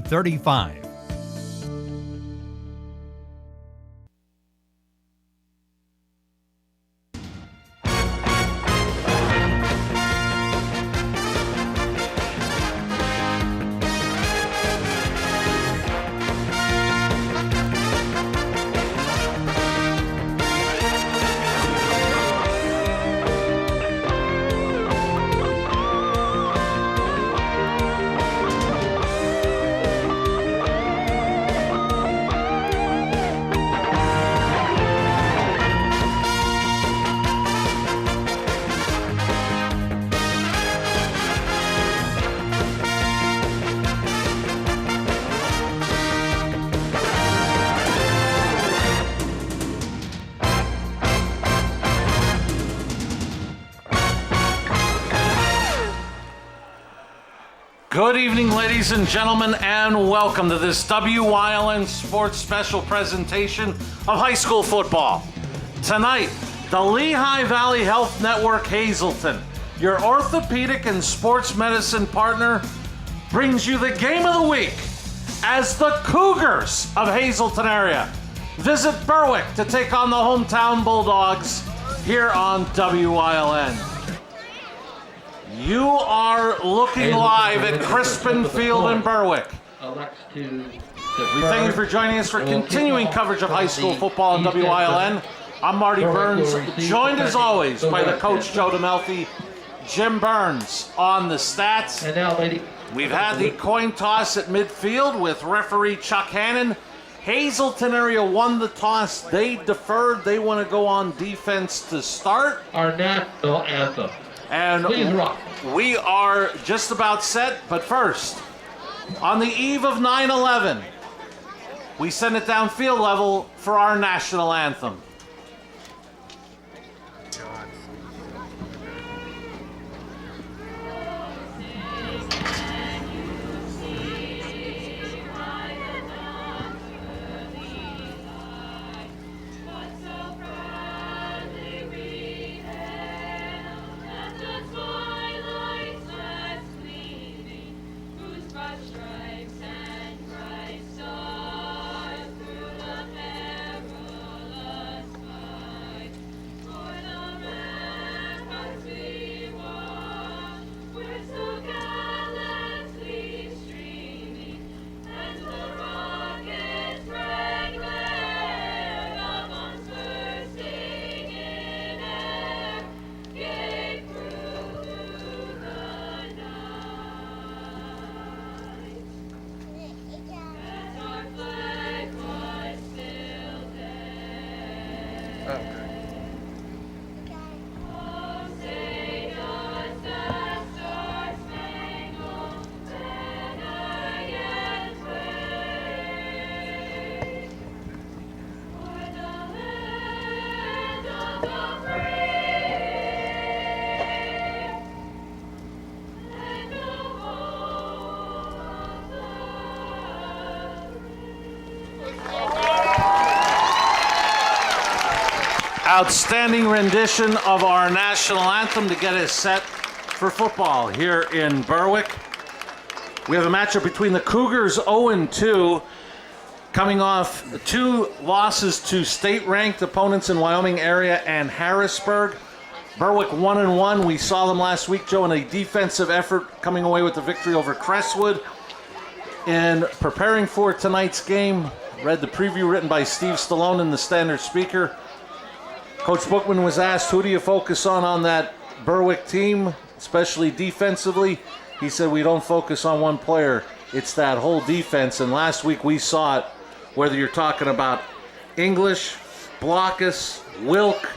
35. Good evening, ladies and gentlemen, and welcome to this WYLN Sports Special presentation of high school football. Tonight, the Lehigh Valley Health Network Hazleton, your orthopedic and sports medicine partner, brings you the game of the week as the Cougars of Hazleton area visit Berwick to take on the hometown Bulldogs here on WYLN. You are looking live at Crispin Field in Berwick. We thank you for joining us for continuing coverage of high school football on WYLN. I'm Marty Burns, joined as always by the coach Joe DeMelfi, Jim Burns on the stats. And now, lady. We've had the coin toss at midfield with referee Chuck Hannon. Hazleton area won the toss. They deferred. They want to go on defense to start. Our national anthem. And Please rock. We are just about set, but first, on the eve of 9/11, we send it down field level for our national anthem. Outstanding rendition of our national anthem to get us set for football here in Berwick. We have a matchup between the Cougars 0-2, coming off 2 losses to state-ranked opponents in Wyoming area and Harrisburg. Berwick 1-1. We saw them last week, Joe, in a defensive effort, coming away with the victory over Crestwood. In preparing for tonight's game, read the preview written by Steve Stallone in the Standard Speaker. Coach Bookman was asked, who do you focus on that Berwick team, especially defensively? He said, we don't focus on one player. It's that whole defense. And last week we saw it, whether you're talking about English, Blockus, Wilk,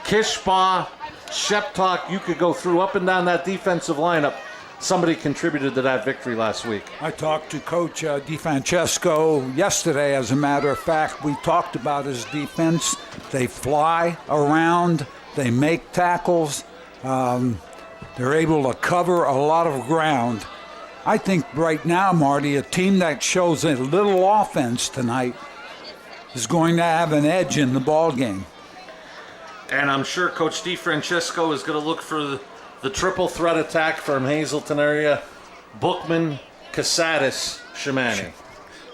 Kishbaugh, Sheptalk, you could go through up and down that defensive lineup. Somebody contributed to that victory last week. I talked to Coach DiFrancesco yesterday. As a matter of fact, we talked about his defense. They fly around. They make tackles. They're able to cover a lot of ground. I think right now, Marty, a team that shows a little offense tonight is going to have an edge in the ball game. And I'm sure Coach DiFrancesco is going to look for the triple threat attack from Hazleton area. Bookman, Cassatis, Shamani.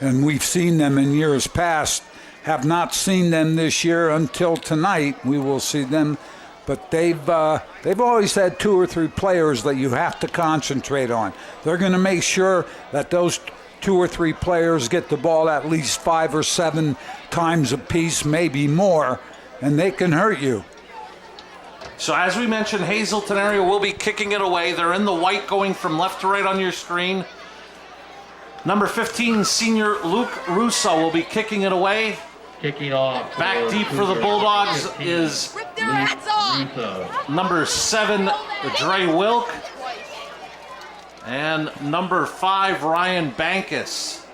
And we've seen them in years past. Have not seen them this year until tonight. We will see them, but they've always had 2 or 3 players that you have to concentrate on. They're going to make sure that those 2 or 3 players get the ball at least 5 or 7 times a piece, maybe more, and they can hurt you. So as we mentioned, Hazleton area will be kicking it away. They're in the white going from left to right on your screen. Number 15, senior Luke Russo will be kicking it away. Kicking off. Back deep for the Bulldogs is number 7, Dre Wilk. And number 5, Ryan Bankus.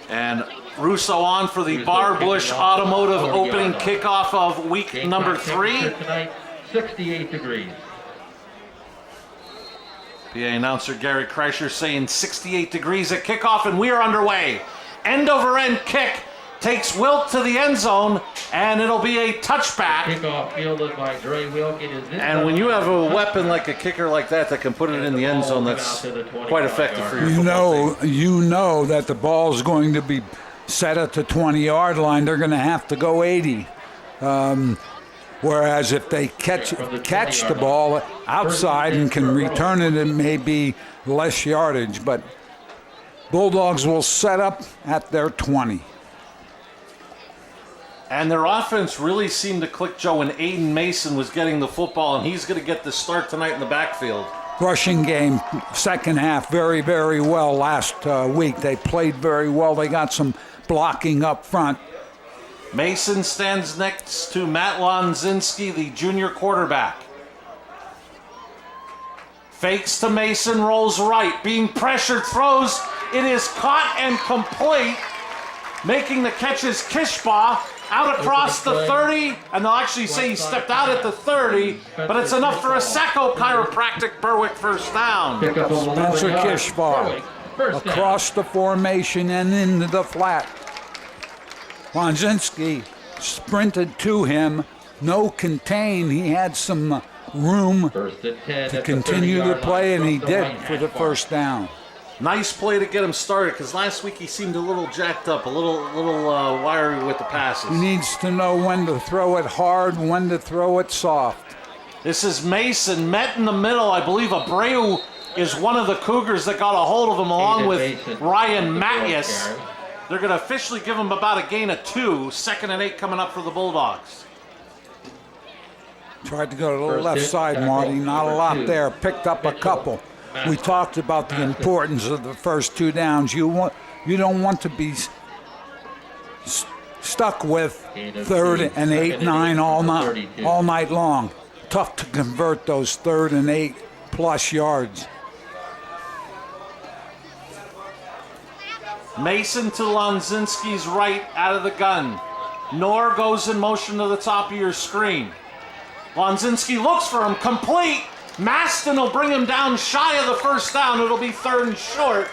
And Russo on for the Barbush Automotive opening kickoff of week number 3. Tonight, 68 degrees. PA announcer Gary Kreischer saying 68 degrees at kickoff, and we are underway. End over end kick takes Wilk to the end zone, and it'll be a touchback. Kickoff fielded by Dre Wilk. It is And when you have a weapon like a kicker like that that can put it in the end zone, that's quite effective for your football team. You know that the ball's going to be set at the 20-yard line. They're going to have to go 80. Whereas if they catch the ball outside and can return it, it may be less yardage. But Bulldogs will set up at their 20. And their offense really seemed to click, Joe, when Aiden Mason was getting the football, and he's going to get the start tonight in the backfield. Rushing game, second half, very, very well last week. They played very well. They got some blocking up front. Mason stands next to Matt Lonzinski, the junior quarterback. Fakes to Mason, rolls right, being pressured, throws. It is caught and complete. Making the catch is Kishbaugh out across the 30, and they'll actually say he stepped out at the 30, but it's enough for a Sacco Chiropractic Berwick first down. Spencer Kishbaugh across the formation and into the flat. Lonzinski sprinted to him, no contain. He had some room to continue to play, and he did for the first down. Nice play to get him started, because last week he seemed a little jacked up, a little wiry with the passes. He needs to know when to throw it hard, when to throw it soft. This is Mason, met in the middle. I believe Abreu is one of the Cougars that got a hold of him, along with Ryan Mattias. They're going to officially give him about a gain of 2. 2nd and 8 coming up for the Bulldogs. Tried to go to the left side, Marty. Not a lot there. Picked up a couple. We talked about the importance of the first 2 downs. You don't want to be stuck with 3rd and 8, 9 all night long. Tough to convert those 3rd and 8 plus yards. Mason to Lonzinski's right out of the gun. Knorr goes in motion to the top of your screen. Lonzinski looks for him, complete. Maston will bring him down shy of the first down. It'll be 3rd and short.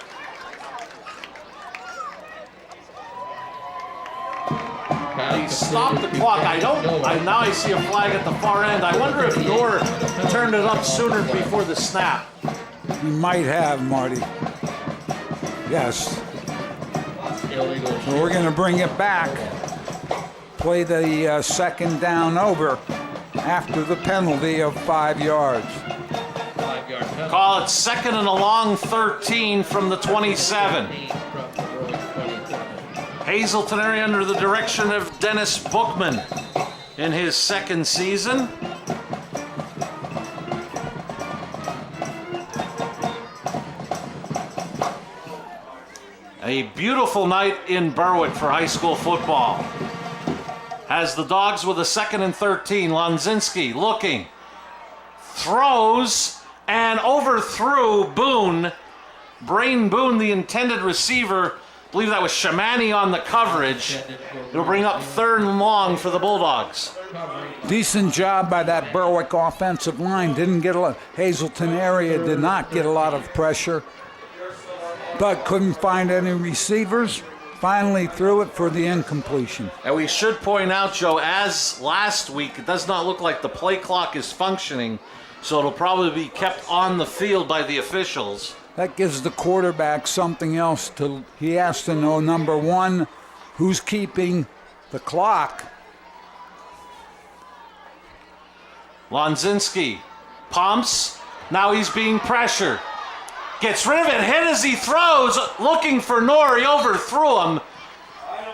He stopped the clock. Now I see a flag at the far end. I wonder if Knorr turned it up sooner before the snap. He might have, Marty. Yes. So we're going to bring it back. Play the 2nd down over after the penalty of 5 yards. Call it 2nd and a long 13 from the 27. Hazleton area under the direction of Dennis Bookman in his 2nd season. A beautiful night in Berwick for high school football. Has the Dogs with a 2nd and 13. Lonzinski looking, throws, and overthrew Boone. Brain Boone, the intended receiver. I believe that was Shamani on the coverage. It'll bring up 3rd and long for the Bulldogs. Decent job by that Berwick offensive line. Didn't get a lot. Hazleton area did not get a lot of pressure, but couldn't find any receivers. finally threw it for the incompletion. And we should point out, Joe, as last week, it does not look like the play clock is functioning, so it'll probably be kept on the field by the officials. That gives the quarterback something else to. He has to know, number one, who's keeping the clock. Lonzinski pumps. Now he's being pressured. Gets rid of it, hit as he throws, looking for Nor. He overthrew him.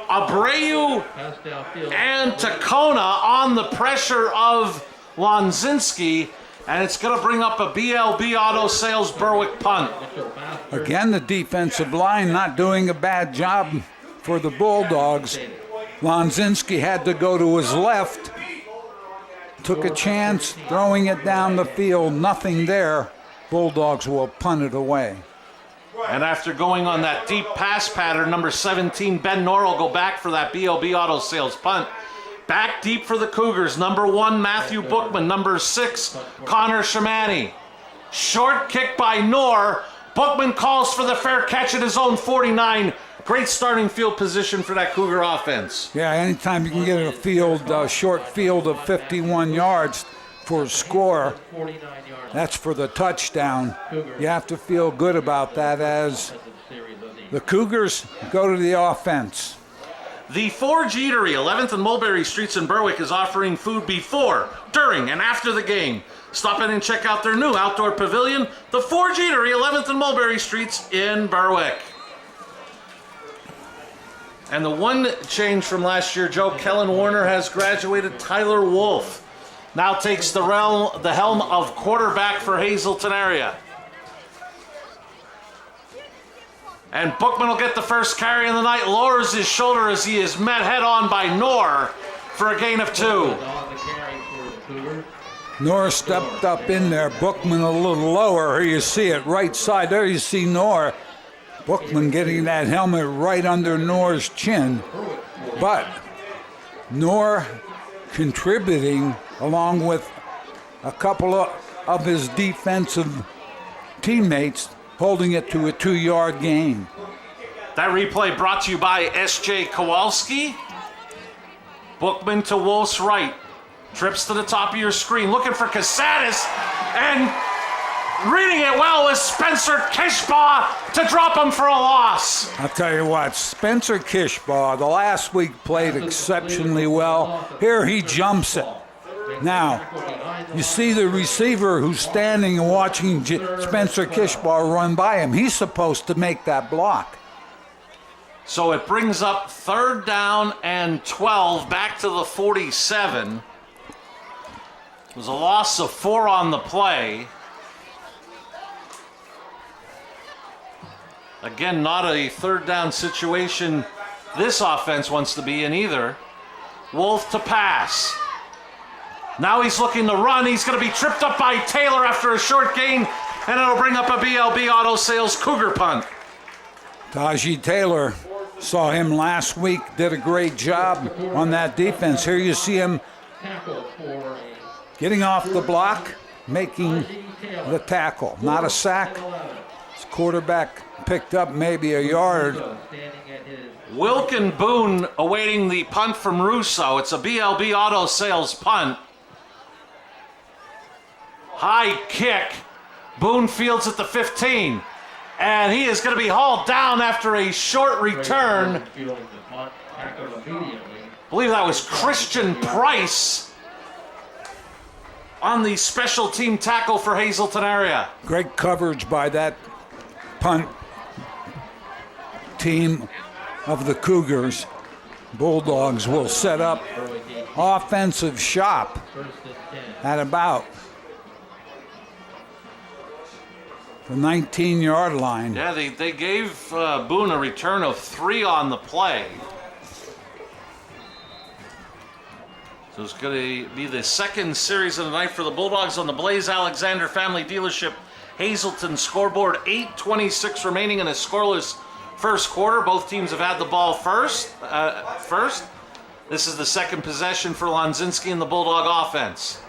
Abreu Pass downfield. and Tacona on the pressure of Lonzinski, and it's going to bring up a BLB Auto Sales Berwick punt. Again, the defensive line not doing a bad job for the Bulldogs. Lonzinski had to go to his left. Took a chance, throwing it down the field, nothing there. Bulldogs will punt it away. And after going on that deep pass pattern, number 17, Ben Nor will go back for that BLB Auto Sales punt. Back deep for the Cougars, number 1, Matthew Bookman, number 6, Connor Shamani. Short kick by Nor. Bookman calls for the fair catch at his own 49. Great starting field position for that Cougar offense. Yeah, anytime you can get a field, short field of 51 yards for a score, 49 yards. that's for the touchdown. You have to feel good about that as the Cougars go to the offense. The Forge Eatery, 11th and Mulberry Streets in Berwick, is offering food before, during, and after the game. Stop in and check out their new outdoor pavilion, the Forge Eatery, 11th and Mulberry Streets in Berwick. And the one change from last year, Joe, Kellen Warner has graduated. Tyler Wolf now takes the helm of quarterback for Hazleton area. And Bookman will get the first carry of the night, lowers his shoulder as he is met head-on by Nor for a gain of 2. On the carry for the Cougars. Nor stepped up in there. Bookman a little lower. Here you see it, right side. There you see Nor. Bookman getting that helmet right under Nor's chin. But Nor contributing along with a couple of his defensive teammates, holding it to a 2-yard gain. That replay brought to you by S.J. Kowalski. Bookman to Wolf's right. Trips to the top of your screen, looking for Casadas, and reading it well is Spencer Kishbaugh to drop him for a loss. I'll tell you what, Spencer Kishbaugh, the last week played exceptionally well. Here he jumps it. Now, you see the receiver who's standing and watching Spencer Kishbaugh run by him. He's supposed to make that block. So it brings up 3rd down and 12, back to the 47. It was a loss of 4 on the play. Again, not a 3rd down situation this offense wants to be in either. Wolf to pass. Now he's looking to run. He's going to be tripped up by Taylor after a short gain, and it'll bring up a BLB Auto Sales Cougar punt. Tajee Taylor, saw him last week, did a great job on that defense. Here you see him Tackle for Getting off the block, making the tackle. Not a sack. His quarterback picked up maybe a yard. Wilkin Boone awaiting the punt from Russo. It's a BLB Auto Sales punt. High kick. Boone fields at the 15. And he is going to be hauled down after a short return. I believe that was Christian Price on the special team tackle for Hazleton area. Great coverage by that punt team of the Cougars. Bulldogs will set up offensive shop at about the 19-yard line. Yeah, they gave Boone a return of 3 on the play. So it's going to be the second series of the night for the Bulldogs on the Blaze Alexander Family Dealership Hazleton scoreboard. 8:26 remaining in a scoreless first quarter. Both teams have had the ball first. This is the second possession for Lonzinski and the Bulldog offense.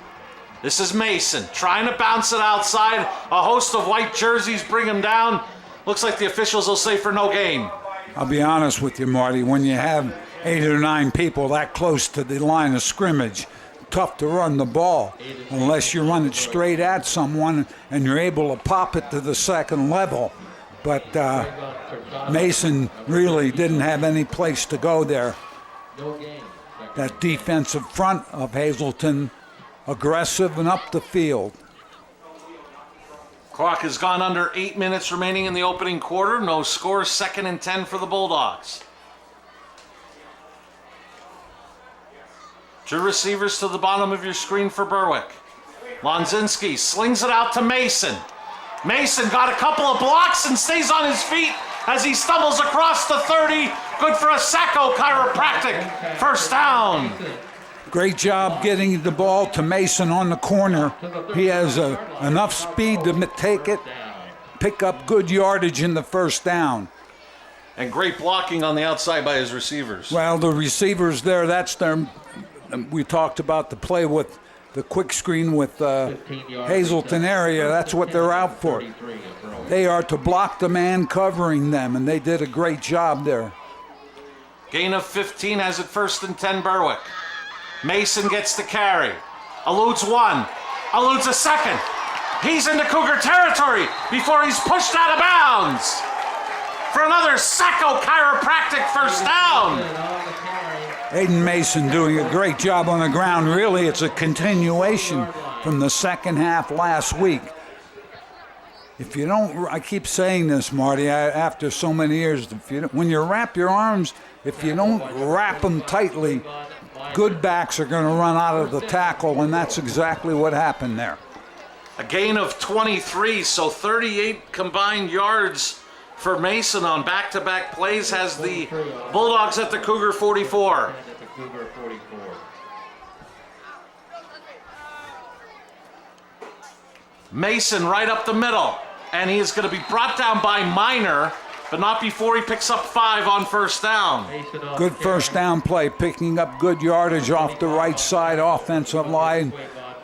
This is Mason trying to bounce it outside. A host of white jerseys bring him down. Looks like the officials will say for no gain. I'll be honest with you, Marty, when you have 8 or 9 people that close to the line of scrimmage, tough to run the ball unless you run it straight at someone and you're able to pop it to the second level. But Mason really didn't have any place to go there. That defensive front of Hazleton, aggressive and up the field. Clock has gone under 8 minutes remaining in the opening quarter. No score, 2nd and 10 for the Bulldogs. Two receivers to the bottom of your screen for Berwick. Lonzinski slings it out to Mason. Mason got a couple of blocks and stays on his feet as he stumbles across the 30. Good for a Sacco chiropractic. First down. Great job getting the ball to Mason on the corner. He has enough speed to take it, pick up good yardage in the first down. And great blocking on the outside by his receivers. Well, the receivers there, that's their... We talked about the play with the quick screen with Hazleton area. That's what they're out for. They are to block the man covering them, and they did a great job there. Gain of 15 has it 1st and 10 Berwick. Mason gets the carry. Eludes one. Eludes a second. He's into Cougar territory before he's pushed out of bounds. For another Sacco chiropractic first down. Aiden Mason doing a great job on the ground. Really, it's a continuation from the second half last week. If you don't, I keep saying this, Marty, after so many years, when you wrap your arms, if you don't wrap them tightly, good backs are going to run out of the tackle, and that's exactly what happened there. A gain of 23, so 38 combined yards for Mason on back-to-back plays has the Bulldogs at the Cougar 44. Mason right up the middle, and he is going to be brought down by Minor, but not before he picks up 5 on first down. Good first down play, picking up good yardage off the right side offensive line.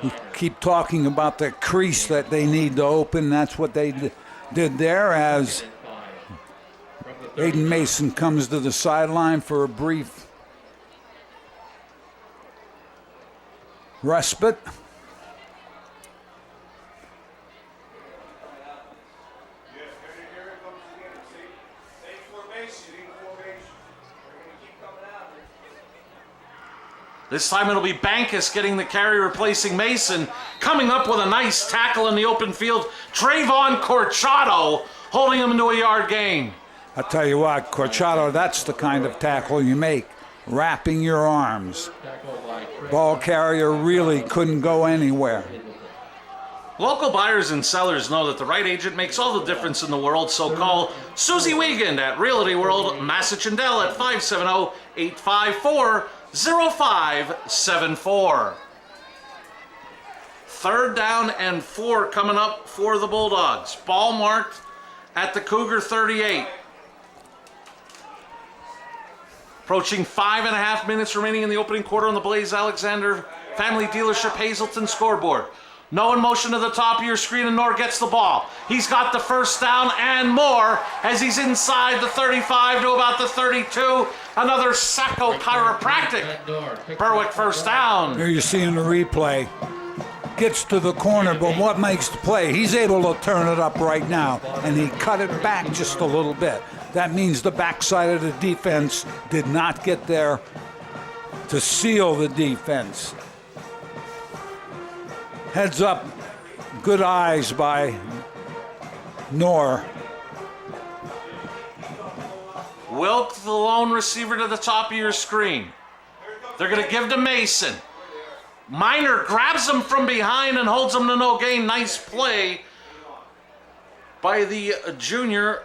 We keep talking about the crease that they need to open. That's what they did there as Aiden Mason comes to the sideline for a brief respite. This time it'll be Bankus getting the carry, replacing Mason. Coming up with a nice tackle in the open field, Trayvon Corchado holding him into a yard gain. I tell you what, Corchado, that's the kind of tackle you make, wrapping your arms. Ball carrier really couldn't go anywhere. Local buyers and sellers know that the right agent makes all the difference in the world, so call Susie Wiegand at Realty World, Massachindel at 570-854-0574. 3rd down and 4 coming up for the Bulldogs. Ball marked at the Cougar 38. Approaching 5.5 minutes remaining in the opening quarter on the Blaze Alexander Family Dealership Hazleton scoreboard. No in motion to the top of your screen, and Nor gets the ball. He's got the first down and more as he's inside the 35 to about the 32. Another Sacco chiropractic. Berwick first down. Here you see in the replay. Gets to the corner, but what makes the play? He's able to turn it up right now, and he cut it back just a little bit. That means the backside of the defense did not get there to seal the defense. Heads up, good eyes by Nor. Wilk, the lone receiver, to the top of your screen. They're going to give to Mason. Minor grabs him from behind and holds him to no gain. Nice play by the junior,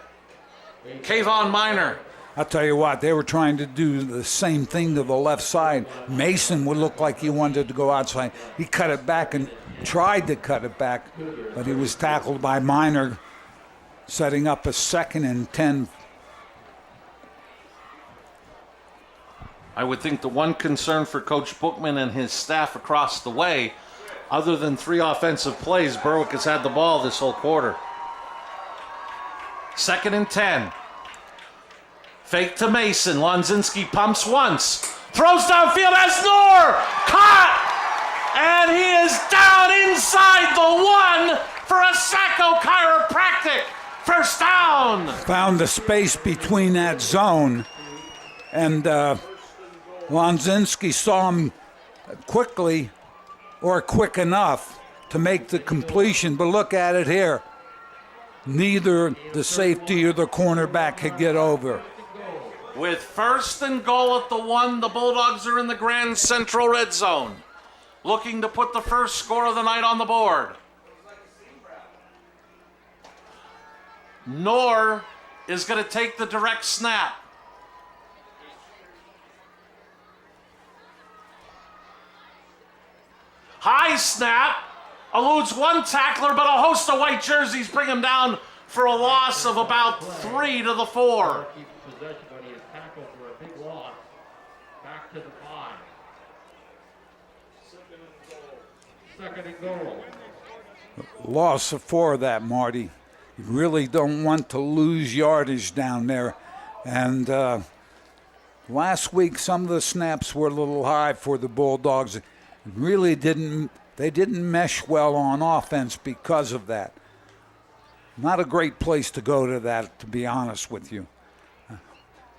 Kayvon Minor. I'll tell you what, they were trying to do the same thing to the left side. Mason would look like he wanted to go outside. He cut it back and tried to cut it back, but he was tackled by Minor, setting up a 2nd and 10. I would think the one concern for Coach Bookman and his staff across the way, other than 3 offensive plays, Berwick has had the ball this whole quarter. 2nd and 10. Fake to Mason. Lonzinski pumps once. Throws downfield as Knorr. Caught! And he is down inside the 1 for a Sacco Chiropractic. First down. Found the space between that zone, and Lonzinski saw him quickly, or quick enough to make the completion. But look at it here. Neither the safety or the cornerback could get over. With first and goal at the 1, the Bulldogs are in the Grand Central red zone, looking to put the first score of the night on the board. Knorr is going to take the direct snap. High snap, eludes one tackler, but a host of white jerseys bring him down for a loss of about 3 to the 4. Keeps possession, but he is tackled for a big loss. Back to the 5. Second and goal. Loss of 4 of that, Marty. You really don't want to lose yardage down there. And last week, some of the snaps were a little high for the Bulldogs. Really didn't mesh well on offense because of that. Not a great place to go to that, to be honest with you.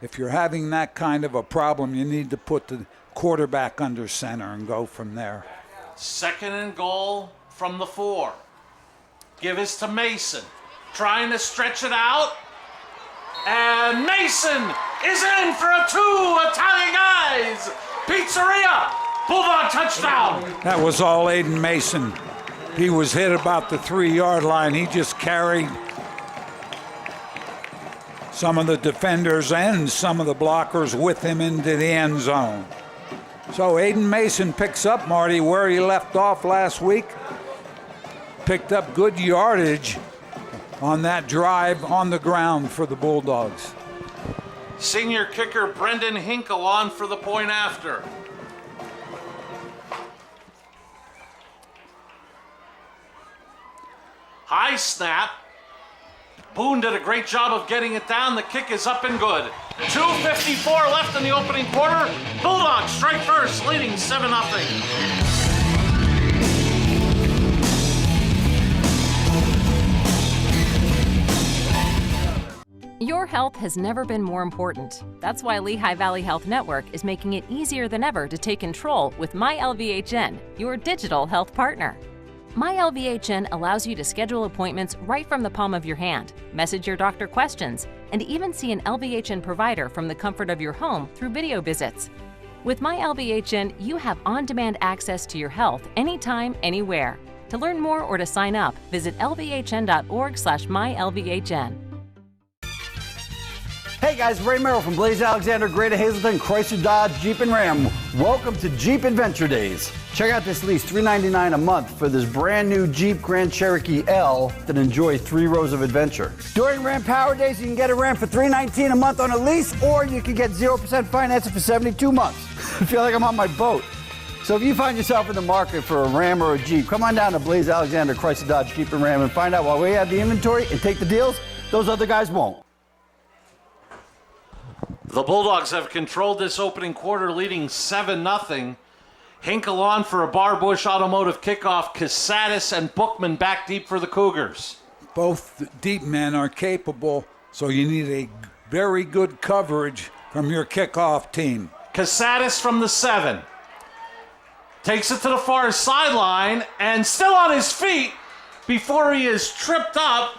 If you're having that kind of a problem, you need to put the quarterback under center and go from there. Second and goal from the 4. Give is to Mason. Trying to stretch it out. And Mason is in for a 2 Italian guys. Pizzeria. Bulldog touchdown. That was all Aiden Mason. He was hit about the 3-yard line. He just carried some of the defenders and some of the blockers with him into the end zone. So Aiden Mason picks up, Marty, where he left off last week. Picked up good yardage on that drive on the ground for the Bulldogs. Senior kicker Brendan Hinkle on for the point after. High snap. Boone did a great job of getting it down. The kick is up and good. 2:54 left in the opening quarter. Bulldogs strike first, leading 7-0. Your health has never been more important. That's why Lehigh Valley Health Network is making it easier than ever to take control with MyLVHN, your digital health partner. MyLVHN allows you to schedule appointments right from the palm of your hand, message your doctor questions, and even see an LVHN provider from the comfort of your home through video visits. With MyLVHN, you have on-demand access to your health anytime, anywhere. To learn more or to sign up, visit lvhn.org/mylvhn. Hey guys, Ray Merrill from Blaze Alexander, Greater Hazleton, Chrysler, Dodge, Jeep, and Ram. Welcome to Jeep Adventure Days. Check out this lease, $399 a month for this brand new Jeep Grand Cherokee L that enjoy 3 rows of adventure. During Ram Power Days, you can get a Ram for $319 a month on a lease, or you can get 0% financing for 72 months. I feel like I'm on my boat. So if you find yourself in the market for a Ram or a Jeep, come on down to Blaze Alexander, Chrysler, Dodge, Jeep, and Ram and find out why we have the inventory and take the deals those other guys won't. The Bulldogs have controlled this opening quarter, leading 7-0. Hinkle on for a Barbush Automotive kickoff. Casatis and Bookman back deep for the Cougars. Both deep men are capable, so you need a very good coverage from your kickoff team. Casatis from the 7. Takes it to the far sideline and still on his feet before he is tripped up,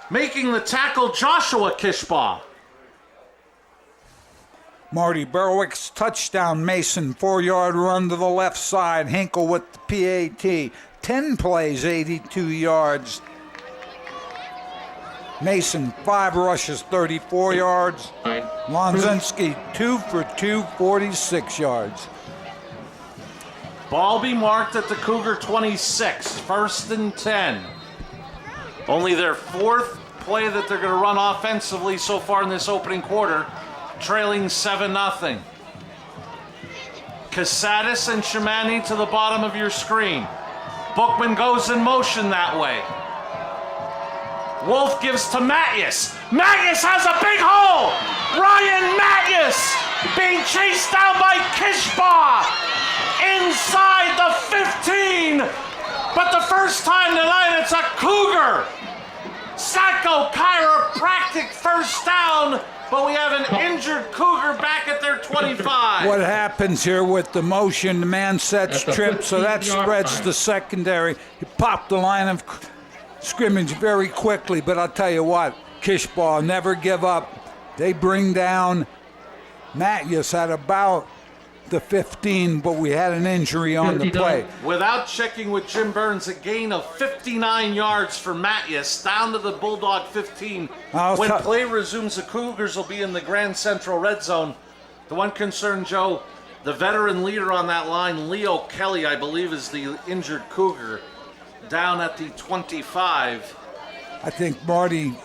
making the tackle Joshua Kishbaugh. Marty Berwick's touchdown. Mason, 4-yard run to the left side. Hinkle with the PAT. 10 plays, 82 yards. Mason, 5 rushes, 34 yards. Lonzinski, 2 for 2, 46 yards. Ball be marked at the Cougar 26, 1st and 10. Only their 4th play that they're going to run offensively so far in this opening quarter. Trailing 7-0. Casatis and Shimani to the bottom of your screen. Bookman goes in motion that way. Wolf gives to Matthews. Matthews has a big hole. Ryan Matthews being chased down by Kishbaugh inside the 15. But the first time tonight, it's a Cougar. Sacco chiropractic first down, but we have an injured Cougar back at their 25. What happens here with the motion, the man sets trip, so that spreads the secondary. He popped the line of scrimmage very quickly, but I'll tell you what, Kishbaugh never give up. They bring down Matthews at about the 15, but we had an injury on the play. Without checking with Jim Burns, a gain of 59 yards for Matthews down to the Bulldog 15. When play resumes, the Cougars will be in the Grand Central red zone. The one concern, Joe, the veteran leader on that line, Leo Kelly, I believe, is the injured Cougar down at the 25. I think Marty,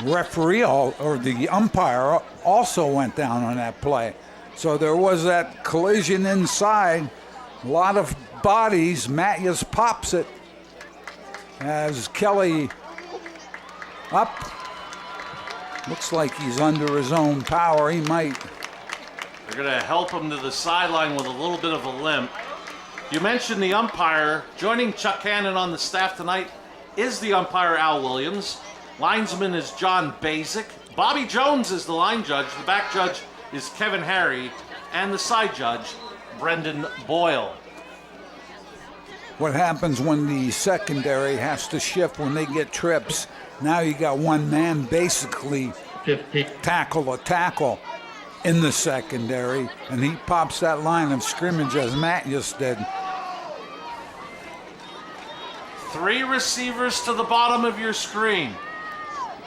referee or the umpire also went down on that play. So there was that collision inside. A lot of bodies. Matthews pops it as Kelly up. Looks like he's under his own power. He might. They're going to help him to the sideline with a little bit of a limp. You mentioned the umpire. Joining Chuck Hannon on the staff tonight is the umpire, Al Williams. Linesman is John Basic. Bobby Jones is the line judge. The back judge is Kevin Harry, and the side judge, Brendan Boyle. What happens when the secondary has to shift when they get trips? Now you got one man basically tackle a tackle in the secondary, and he pops that line of scrimmage as Matthews did. 3 receivers to the bottom of your screen.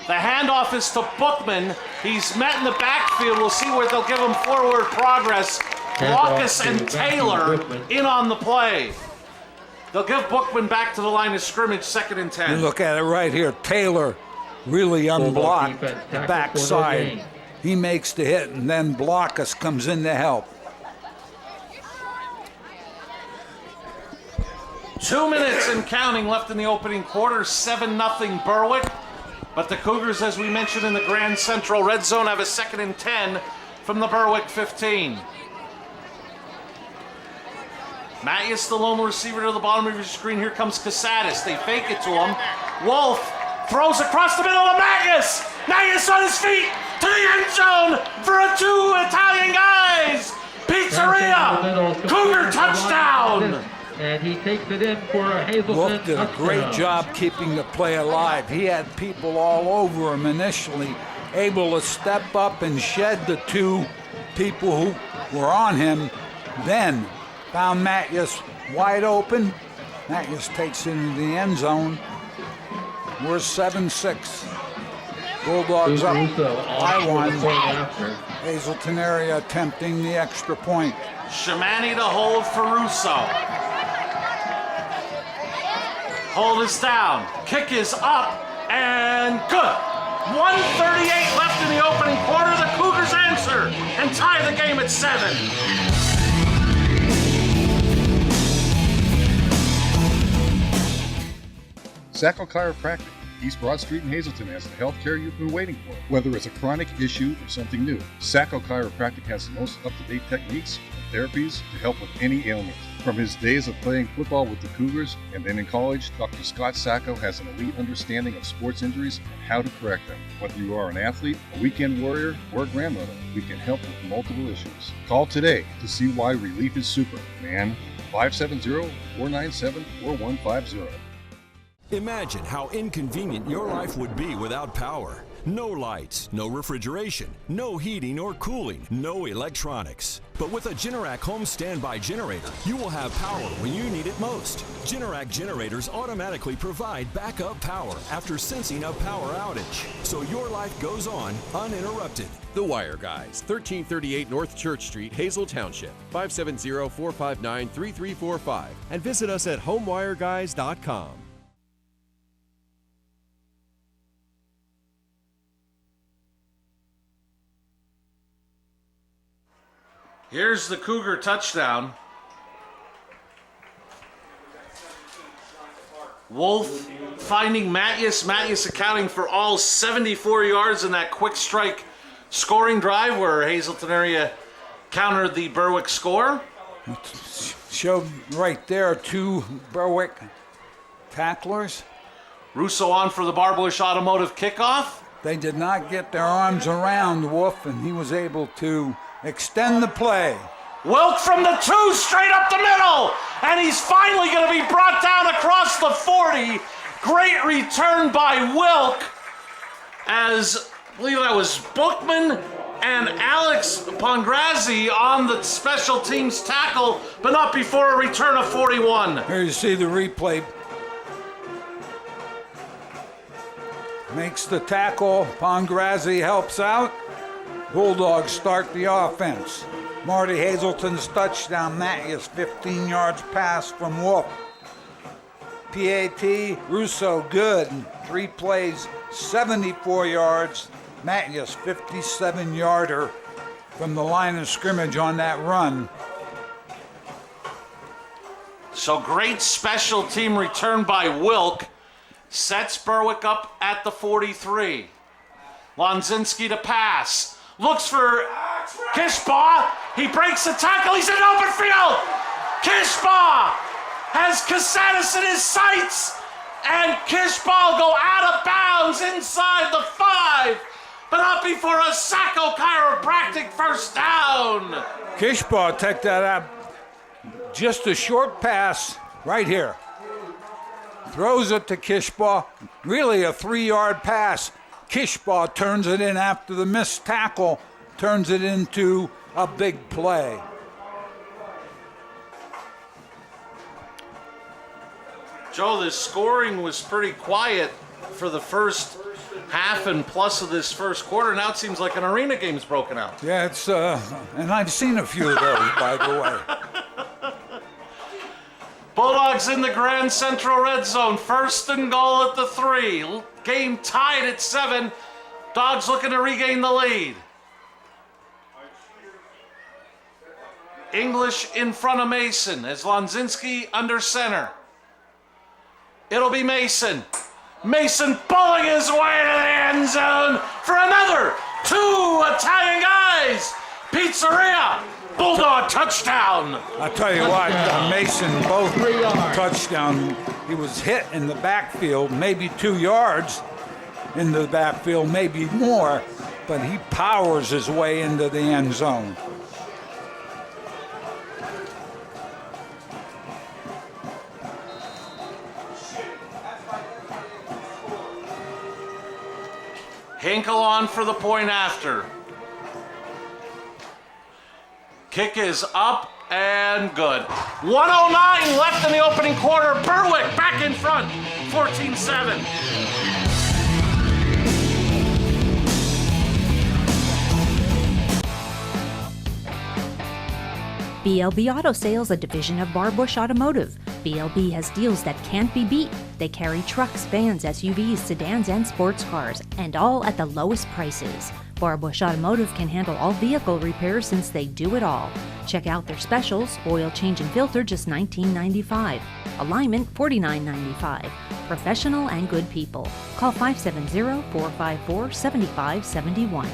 The handoff is to Bookman. He's met in the backfield. We'll see where they'll give him forward progress. Glaucus and Taylor in on the play. They'll give Bookman back to the line of scrimmage, 2nd and 10. You look at it right here. Taylor really unblocked the backside. He makes the hit, and then Glaucus comes in to help. 2 minutes and counting left in the opening quarter. 7-0 Berwick. But the Cougars, as we mentioned in the Grand Central red zone, have a 2nd and 10 from the Berwick 15. Matthews, the lone receiver to the bottom of your screen. Here comes Casadas. They fake it to him. Wolf throws across the middle of Matthews. Matthews on his feet to the end zone for a 2 Italian guys. Pizzeria. Cougar touchdown. And he takes it in for a Hazleton Wolf did a great job keeping the play alive. He had people all over him initially, able to step up and shed the 2 people who were on him. Then found Matthews wide open. Matthews takes it into the end zone. We're 7-6. Bulldogs up by 1. Hazleton area attempting the extra point. Shamani to hold for Russo. Hold is down. Kick is up and good. 1:38 left in the opening quarter. The Cougars answer and tie the game at 7. Sacco Chiropractic, East Broad Street in Hazleton, has the health care you've been waiting for. Whether it's a chronic issue or something new, Sacco Chiropractic has the most up-to-date techniques and therapies to help with any ailment. From his days of playing football with the Cougars and then in college, Dr. Scott Sacco has an elite understanding of sports injuries and how to correct them. Whether you are an athlete, a weekend warrior, or a grandmother, we can help with multiple issues. Call today to see why relief is super, man. 570-497-4150. Imagine how inconvenient your life would be without power. No lights, no refrigeration, no heating or cooling, no electronics. But with a Generac home standby generator, you will have power when you need it most. Generac generators automatically provide backup power after sensing a power outage, so your life goes on uninterrupted. The Wire Guys, 1338 North Church Street, Hazel Township, 570-459-3345, and visit us at homewireguys.com. Here's the Cougar touchdown. Wolf finding Matthews. Matthews accounting for all 74 yards in that quick strike scoring drive where Hazleton area countered the Berwick score. Showed right there 2 Berwick tacklers. Russo on for the Barbush Automotive kickoff. They did not get their arms around Wolf, and he was able to extend the play. Wilk from the 2 straight up the middle, and he's finally going to be brought down across the 40. Great return by Wilk, as I believe that was Bookman and Alex Pongrazzi on the special teams tackle, but not before a return of 41. Here you see the replay. Makes the tackle. Pongrazzi helps out. Bulldogs start the offense. Marty Hazleton's touchdown. Matthews 15 yards pass from Wolf. PAT, Russo good. 3 plays, 74 yards. Matthews 57-yarder from the line of scrimmage on that run. So great special team return by Wilk. Sets Berwick up at the 43. Lonzinski to pass. Looks for Kishbaugh. He breaks the tackle. He's in open field. Kishbaugh has Casadas in his sights. And Kishbaugh go out of bounds inside the 5. But not before a Sacco chiropractic first down. Kishbaugh took that out. Just a short pass right here. Throws it to Kishbaugh. Really a 3-yard pass. Kishbaugh turns it in after the missed tackle. Turns it into a big play. Joe, this scoring was pretty quiet for the first half and plus of this first quarter. Now it seems like an arena game's broken out. Yeah, it's and I've seen a few of those, by the way. Bulldogs in the Grand Central red zone. 1st and goal at the 3. Game tied at 7. Dogs looking to regain the lead. English in front of Mason as Lonzinski under center. It'll be Mason. Mason pulling his way to the end zone for another 2 Italian guys. Pizzeria. Bulldog touchdown. I'll tell you what, Mason both touchdown. He was hit in the backfield, maybe 2 yards into the backfield, maybe more, but he powers his way into the end zone. Hinkle on for the point after. Kick is up and good. 1:09 left in the opening quarter. Berwick back in front, 14-7. BLB Auto Sales, a division of Barbush Automotive. BLB has deals that can't be beat. They carry trucks, vans, SUVs, sedans, and sports cars, and all at the lowest prices. Barbush Automotive can handle all vehicle repairs since they do it all. Check out their specials: oil change and filter, just $19.95. Alignment, $49.95. Professional and good people. Call 570-454-7571.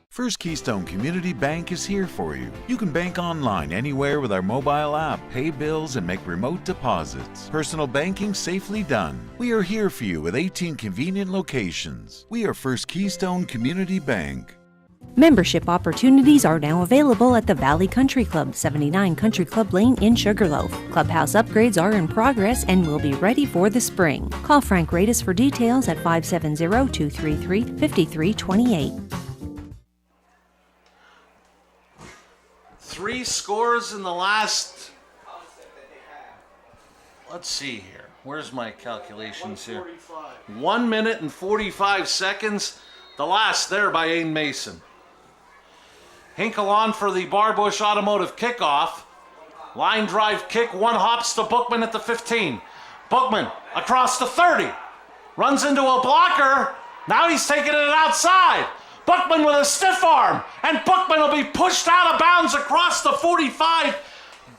First Keystone Community Bank is here for you. You can bank online anywhere with our mobile app, pay bills, and make remote deposits. Personal banking safely done. We are here for you with 18 convenient locations. We are First Keystone Community Bank. Membership opportunities are now available at the Valley Country Club, 79 Country Club Lane in Sugarloaf. Clubhouse upgrades are in progress and will be ready for the spring. Call Frank Radis for details at 570-233-5328. 3 scores in the last, let's see here. Where's my calculations here? 1 minute and 45 seconds. The last there by Aiden Mason. Hinkle on for the Barbush Automotive kickoff. Line drive kick, 1 hops to Bookman at the 15. Bookman across the 30. Runs into a blocker. Now he's taking it outside. Bookman with a stiff arm, and Bookman will be pushed out of bounds across the 45.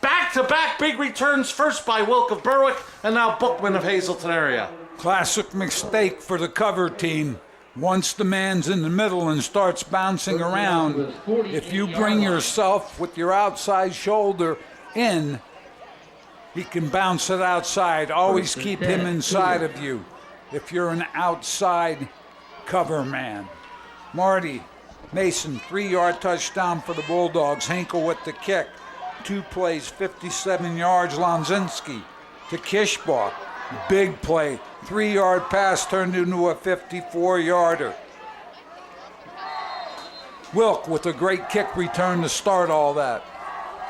back-to-back big returns, first by Wilk of Berwick and now Bookman of Hazleton area. Classic mistake for the cover team. Once the man's in the middle and starts bouncing around, if you bring yourself with your outside shoulder in, he can bounce it outside. Always keep him inside of you if you're an outside cover man. Marty Mason, 3-yard touchdown for the Bulldogs. Hinkle with the kick. 2 plays, 57 yards. Lonzinski to Kishbaugh. Big play. 3-yard pass turned into a 54-yarder. Wilk with a great kick return to start all that.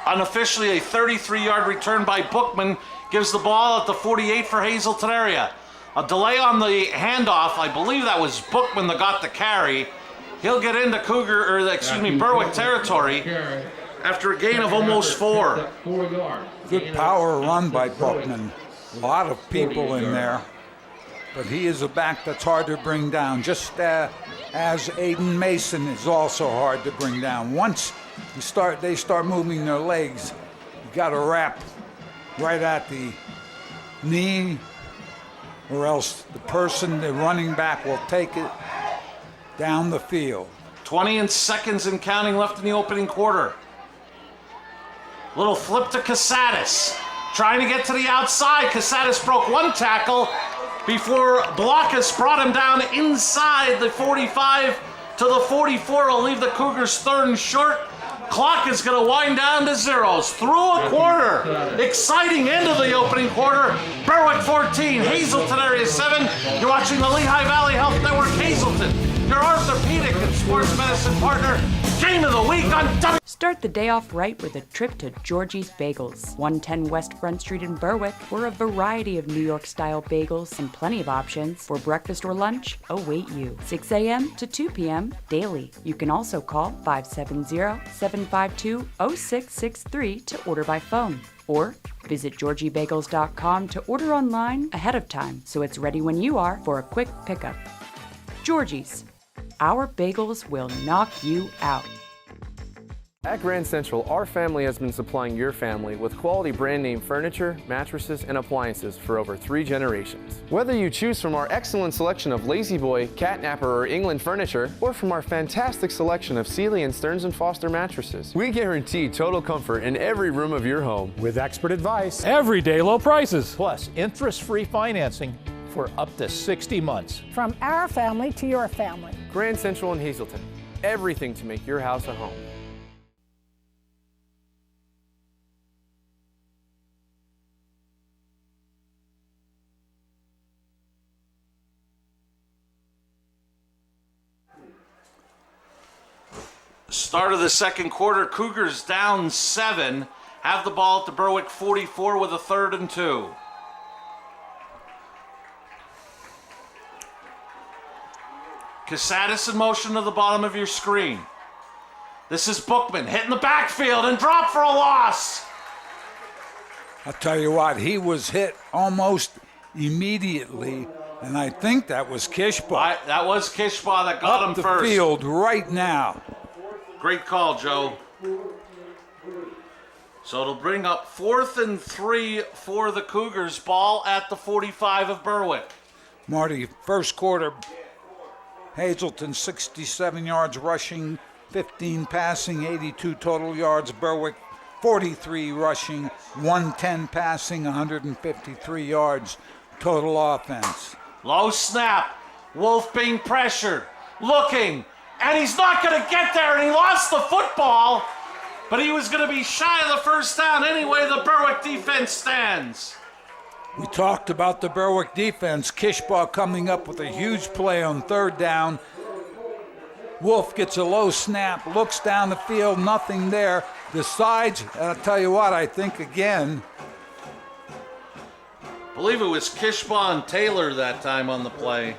Unofficially, a 33-yard return by Bookman gives the ball at the 48 for Hazleton area. A delay on the handoff. I believe that was Bookman that got the carry. He'll get into Berwick territory after a gain of almost 4. Good power run by Bookman. A lot of people in there. But he is a back that's hard to bring down, just as Aiden Mason is also hard to bring down. Once they start moving their legs, you got to wrap right at the knee, or else the running back will take it down the field. 20 seconds and counting left in the opening quarter. Little flip to Casadas. Trying to get to the outside. Casadas broke 1 tackle before Blockus brought him down inside the 45 to the 44. Will leave the Cougars 3rd and short. Clock is going to wind down to zeros. Through a quarter. Exciting end of the opening quarter. Berwick 14, Hazleton area 7. You're watching the Lehigh Valley Health Network Hazleton. Your orthopedic and sports medicine partner. Game of the week on W. Start the day off right with a trip to Georgie's Bagels, 110 West Front Street in Berwick, where a variety of New York-style bagels and plenty of options for breakfast or lunch await you. 6 a.m. to 2 p.m. daily. You can also call 570-752-0663 to order by phone. Or visit GeorgieBagels.com to order online ahead of time so it's ready when you are for a quick pickup. Georgie's. Our bagels will knock you out. At Grand Central, our family has been supplying your family with quality brand name furniture, mattresses, and appliances for over 3 generations. Whether you choose from our excellent selection of Lazy Boy, Catnapper, or England furniture, or from our fantastic selection of Sealy and Stearns & Foster mattresses, we guarantee total comfort in every room of your home. With expert advice, everyday low prices, plus interest-free financing for up to 60 months. From our family to your family. Grand Central in Hazleton. Everything to make your house a home. Start of the second quarter, Cougars down 7. Have the ball at the Berwick 44 with a 3rd and 2. Casadas in motion to the bottom of your screen. This is Bookman hitting the backfield and drop for a loss. I'll tell you what, he was hit almost immediately, and I think that was Kishbaugh. That was Kishbaugh that got him Up the first. Field right now. Great call, Joe. So it'll bring up 4th and 3 for the Cougars. Ball at the 45 of Berwick. Marty, first quarter, Hazleton 67 yards rushing, 15 passing, 82 total yards. Berwick 43 rushing, 110 passing, 153 yards total offense. Low snap. Wolf being pressured. Looking. And he's not going to get there, and he lost the football. But he was going to be shy of the first down anyway. The Berwick defense stands. We talked about the Berwick defense. Kishbaugh coming up with a huge play on 3rd down. Wolf gets a low snap, looks down the field, nothing there. Decides, and I'll tell you what, I think again. I believe it was Kishbaugh and Taylor that time on the play.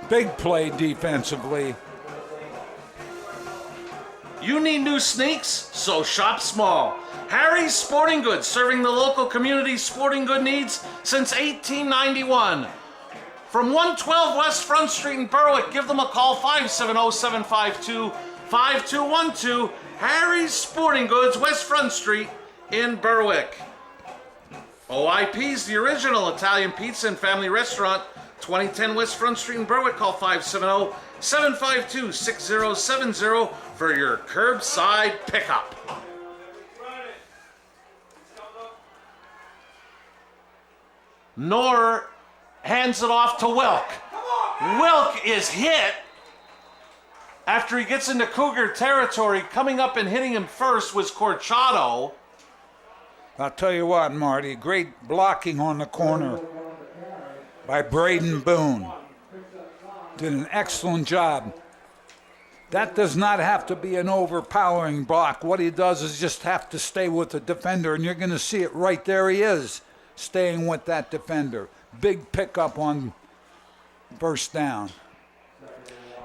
Big play defensively. You need new sneaks? So shop small. Harry's Sporting Goods, serving the local community's sporting good needs since 1891. From 112 West Front Street in Berwick, give them a call, 570-752-5212. Harry's Sporting Goods, West Front Street in Berwick. OIP's the original Italian pizza and family restaurant, 2010 West Front Street in Berwick. Call 570-752-6070 for your curbside pickup. Knorr hands it off to Wilk. Wilk is hit after he gets into Cougar territory. Coming up and hitting him first was Corchado. I'll tell you what, Marty, great blocking on the corner by Braden Boone. Did an excellent job. That does not have to be an overpowering block. What he does is just have to stay with the defender, and you're going to see it right there. He is staying with that defender. Big pickup on first down.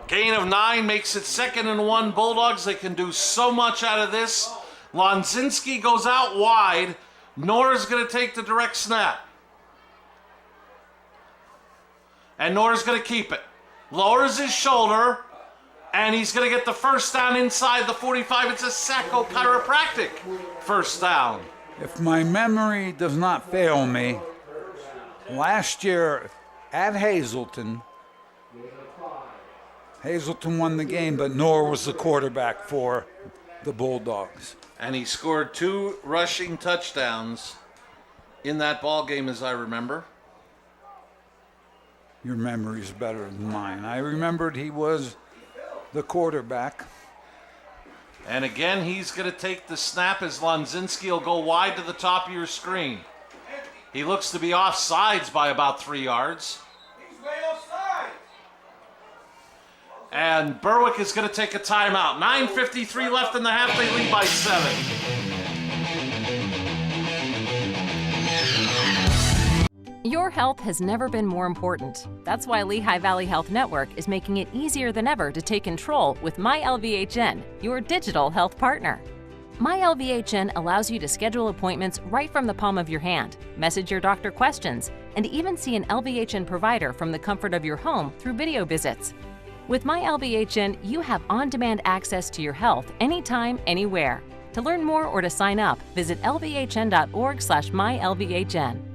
Gain of 9 makes it 2nd and 1. Bulldogs, they can do so much out of this. Lonzinski goes out wide. Knorr's going to take the direct snap. And Knorr's going to keep it. Lowers his shoulder, and he's going to get the first down inside the 45. It's a Sacco Chiropractic first down. If my memory does not fail me, last year at Hazleton won the game, but Knorr was the quarterback for the Bulldogs. And he scored 2 rushing touchdowns in that ball game, as I remember. Your memory's better than mine. I remembered he was the quarterback. And again, he's going to take the snap as Lonzinski will go wide to the top of your screen. He looks to be off sides by about 3 yards. He's way offside. And Berwick is going to take a timeout. 9:53 left in the half. They lead by 7. Your health has never been more important. That's why Lehigh Valley Health Network is making it easier than ever to take control with MyLVHN, your digital health partner. MyLVHN allows you to schedule appointments right from the palm of your hand, message your doctor questions, and even see an LVHN provider from the comfort of your home through video visits. With MyLVHN, you have on-demand access to your health anytime, anywhere. To learn more or to sign up, visit lvhn.org/mylvhn.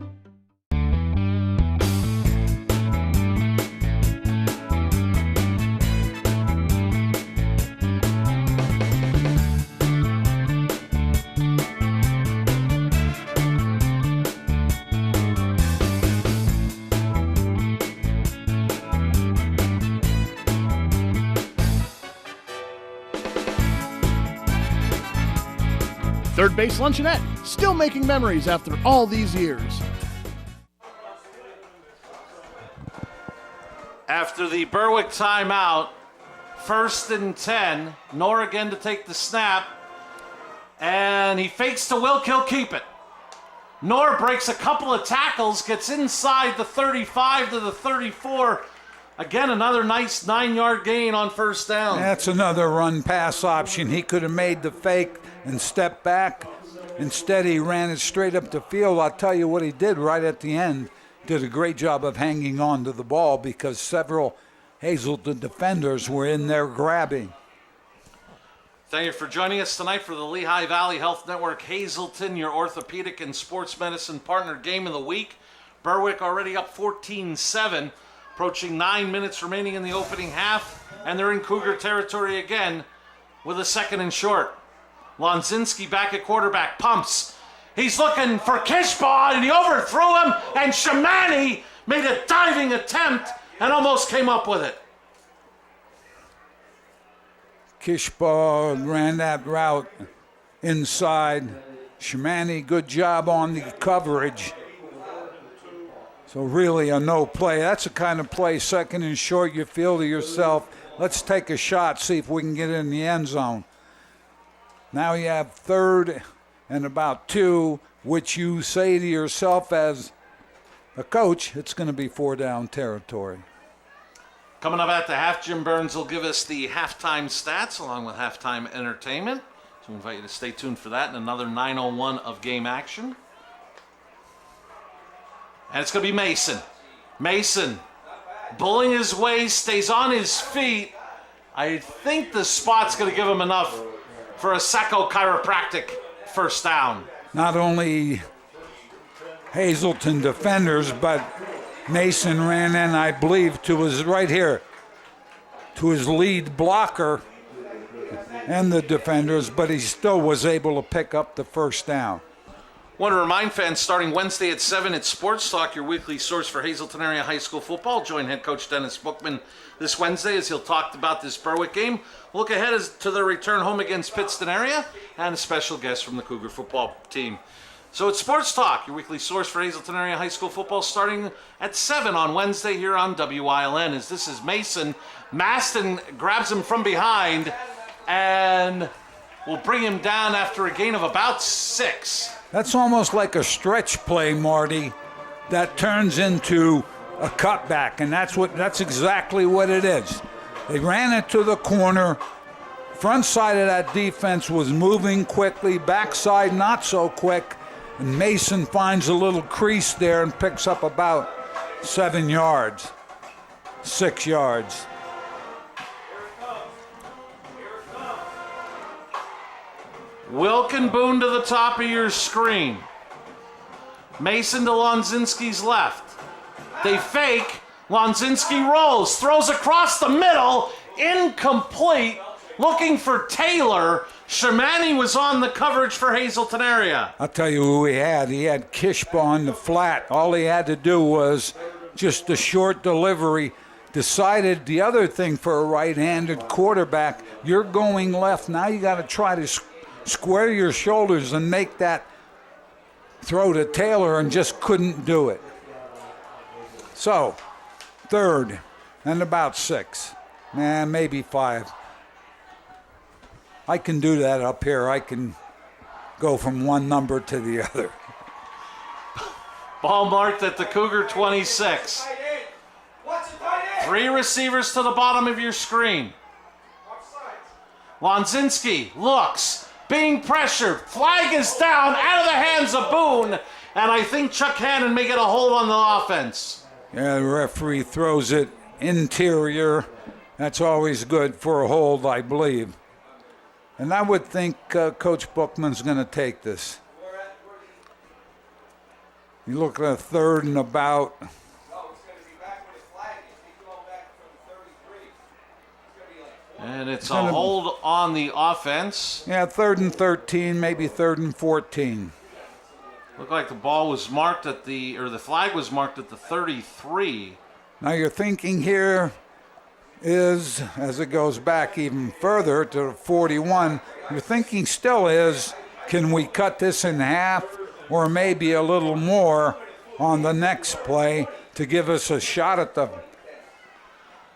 Third Base Luncheonette, still making memories after all these years. After the Berwick timeout, 1st and 10. Knorr again to take the snap. And he fakes to Wilk, he'll keep it. Knorr breaks a couple of tackles, gets inside the 35 to the 34. Again, another nice 9-yard gain on first down. That's another run-pass option. He could have made the fake and stepped back. Instead, he ran it straight up the field. I'll tell you what he did right at the end. Did a great job of hanging on to the ball because several Hazleton defenders were in there grabbing. Thank you for joining us tonight for the Lehigh Valley Health Network Hazleton, your orthopedic and sports medicine partner game of the week. Berwick already up 14-7. Approaching 9 minutes remaining in the opening half, and they're in Cougar territory again with a 2nd and short. Lonzinski back at quarterback, pumps. He's looking for Kishbaugh, and he overthrew him, and Shamani made a diving attempt and almost came up with it. Kishbaugh ran that route inside. Shamani, good job on the coverage. So really a no play. That's the kind of play, 2nd and short, you feel to yourself, let's take a shot, see if we can get in the end zone. Now you have 3rd and about 2, which you say to yourself as a coach, it's going to be 4-down territory. Coming up at the half, Jim Burns will give us the halftime stats along with halftime entertainment. So we invite you to stay tuned for that and another 9:01 of game action. And it's going to be Mason. Mason, bullying his way, stays on his feet. I think the spot's going to give him enough for a Sacco Chiropractic first down. not only Hazleton defenders, but Mason ran in, I believe, to his right here, to his lead blocker and the defenders, but he still was able to pick up the first down. Want to remind fans, starting Wednesday at 7 at Sports Talk, your weekly source for Hazleton area high school football. Join head coach Dennis Bookman this Wednesday as he'll talk about this Berwick game. Look ahead to their return home against Pittston area and a special guest from the Cougar football team. So it's Sports Talk, your weekly source for Hazleton area high school football, starting at 7 on Wednesday here on WILN. As this is Mason. Maston grabs him from behind and will bring him down after a gain of about 6. That's almost like a stretch play, Marty, that turns into a cutback, and that's exactly what it is. They ran it to the corner. Front side of that defense was moving quickly, backside not so quick, and Mason finds a little crease there and picks up about 7 yards, 6 yards. Wilkin Boone to the top of your screen. Mason to Lonzinski's left. They fake. Lonzinski rolls, throws across the middle, incomplete, looking for Taylor. Shamani was on the coverage for Hazleton area. I'll tell you who he had. He had Kishba on the flat. All he had to do was just a short delivery. Decided the other thing for a right-handed quarterback, you're going left. Now you got to try to square your shoulders and make that throw to Taylor, and just couldn't do it. So, 3rd and about 6. Maybe 5. I can do that up here. I can go from one number to the other. Ball marked at the Cougar 26. 3 receivers to the bottom of your screen. Lonzinski looks, being pressured. Flag is down, out of the hands of Boone, and I think Chuck Hannon may get a hold on the offense. Yeah, the referee throws it interior. That's always good for a hold, I believe. And I would think Coach Bookman's going to take this. You look at a 3rd and about. And it's a hold on the offense. Yeah, 3rd and 13, maybe 3rd and 14. Looked like the ball was marked at the flag was marked at the 33. Now your thinking here is, as it goes back even further to 41, your thinking still is, can we cut this in half or maybe a little more on the next play to give us a shot at the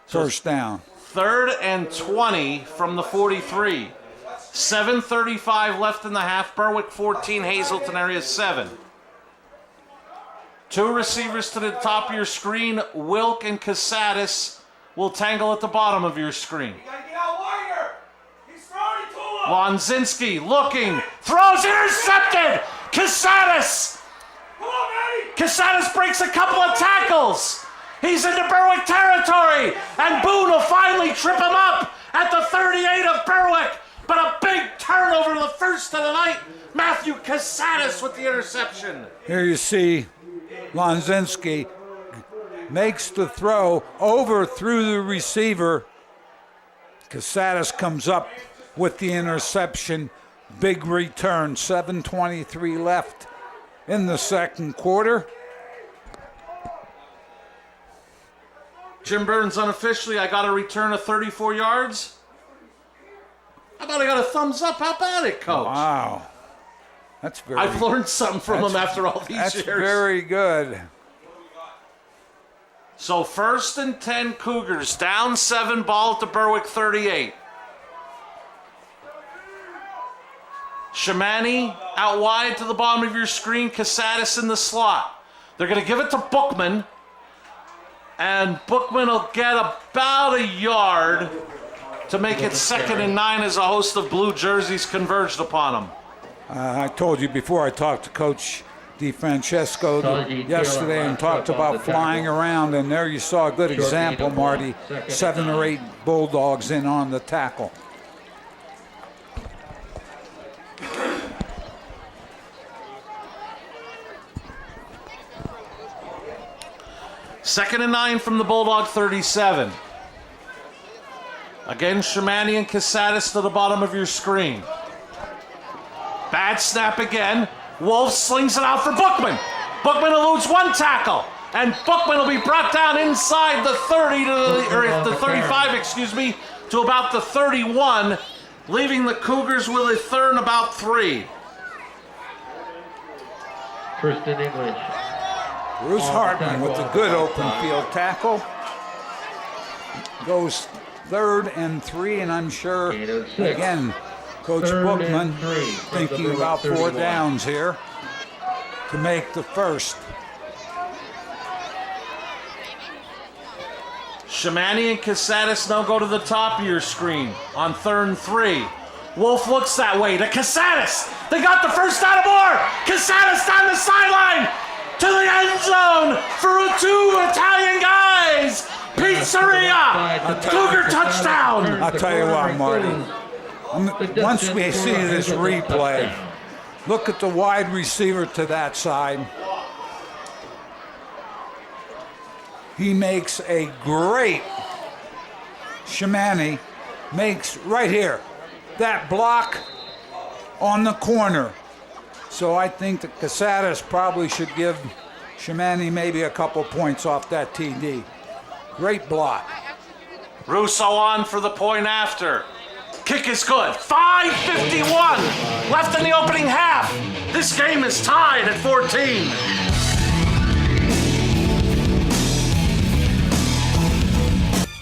first down? 3rd and 20 from the 43. 7:35 left in the half. Berwick 14, Hazleton area 7. 2 receivers to the top of your screen. Wilk and Casadas will tangle at the bottom of your screen. Lonzinski looking, throws, intercepted! Casadas! Casadas breaks a couple of tackles. He's into Berwick territory, and Boone will finally trip him up at the 38 of Berwick. But a big turnover, the first of the night. Matthew Casadas with the interception. Here you see Lonzinski makes the throw over through the receiver. Casadas comes up with the interception. Big return, 7:23 left in the second quarter. Jim Burns unofficially, I got a return of 34 yards. How about I got a thumbs up? How about it, Coach? Wow. That's very I've learned something from him after all these years. That's very good. So 1st and 10 Cougars, down 7, ball at the Berwick 38. Shamani out wide to the bottom of your screen, Casadas in the slot. They're going to give it to Bookman, and Bookman will get about a yard to make it 2nd and 9 as a host of blue jerseys converged upon him. I told you before, I talked to Coach DiFrancesco yesterday and talked about flying around, and there you saw a good example, Marty. 7 or 8 Bulldogs in on the tackle. 2nd and 9 from the Bulldog 37. Again, Shamani and Casadas to the bottom of your screen. Bad snap again. Wolf slings it out for Bookman. Bookman eludes one tackle, and Bookman will be brought down inside the 30 or the 35, excuse me, to about the 31, leaving the Cougars with a third and about 3. First in English. Bruce Hartman with a good open field tackle. Goes 3rd and 3, and I'm sure, again, Coach Bookman thinking about 4 downs here to make the first. Shamani and Casadas now go to the top of your screen on 3rd and 3. Wolf looks that way to Casadas. They got the first down and more. Casadas down the sideline to the end zone for 2 Italian guys. Pizzeria. Cougar touchdown. I'll tell you what, Marty. Once we see this replay, look at the wide receiver to that side. He makes a great, Shamani makes right here, that block on the corner. So I think that Casadas probably should give Shamani maybe a couple points off that TD. Great block. Russo on for the point after. Kick is good. 5:51 left in the opening half. This game is tied at 14.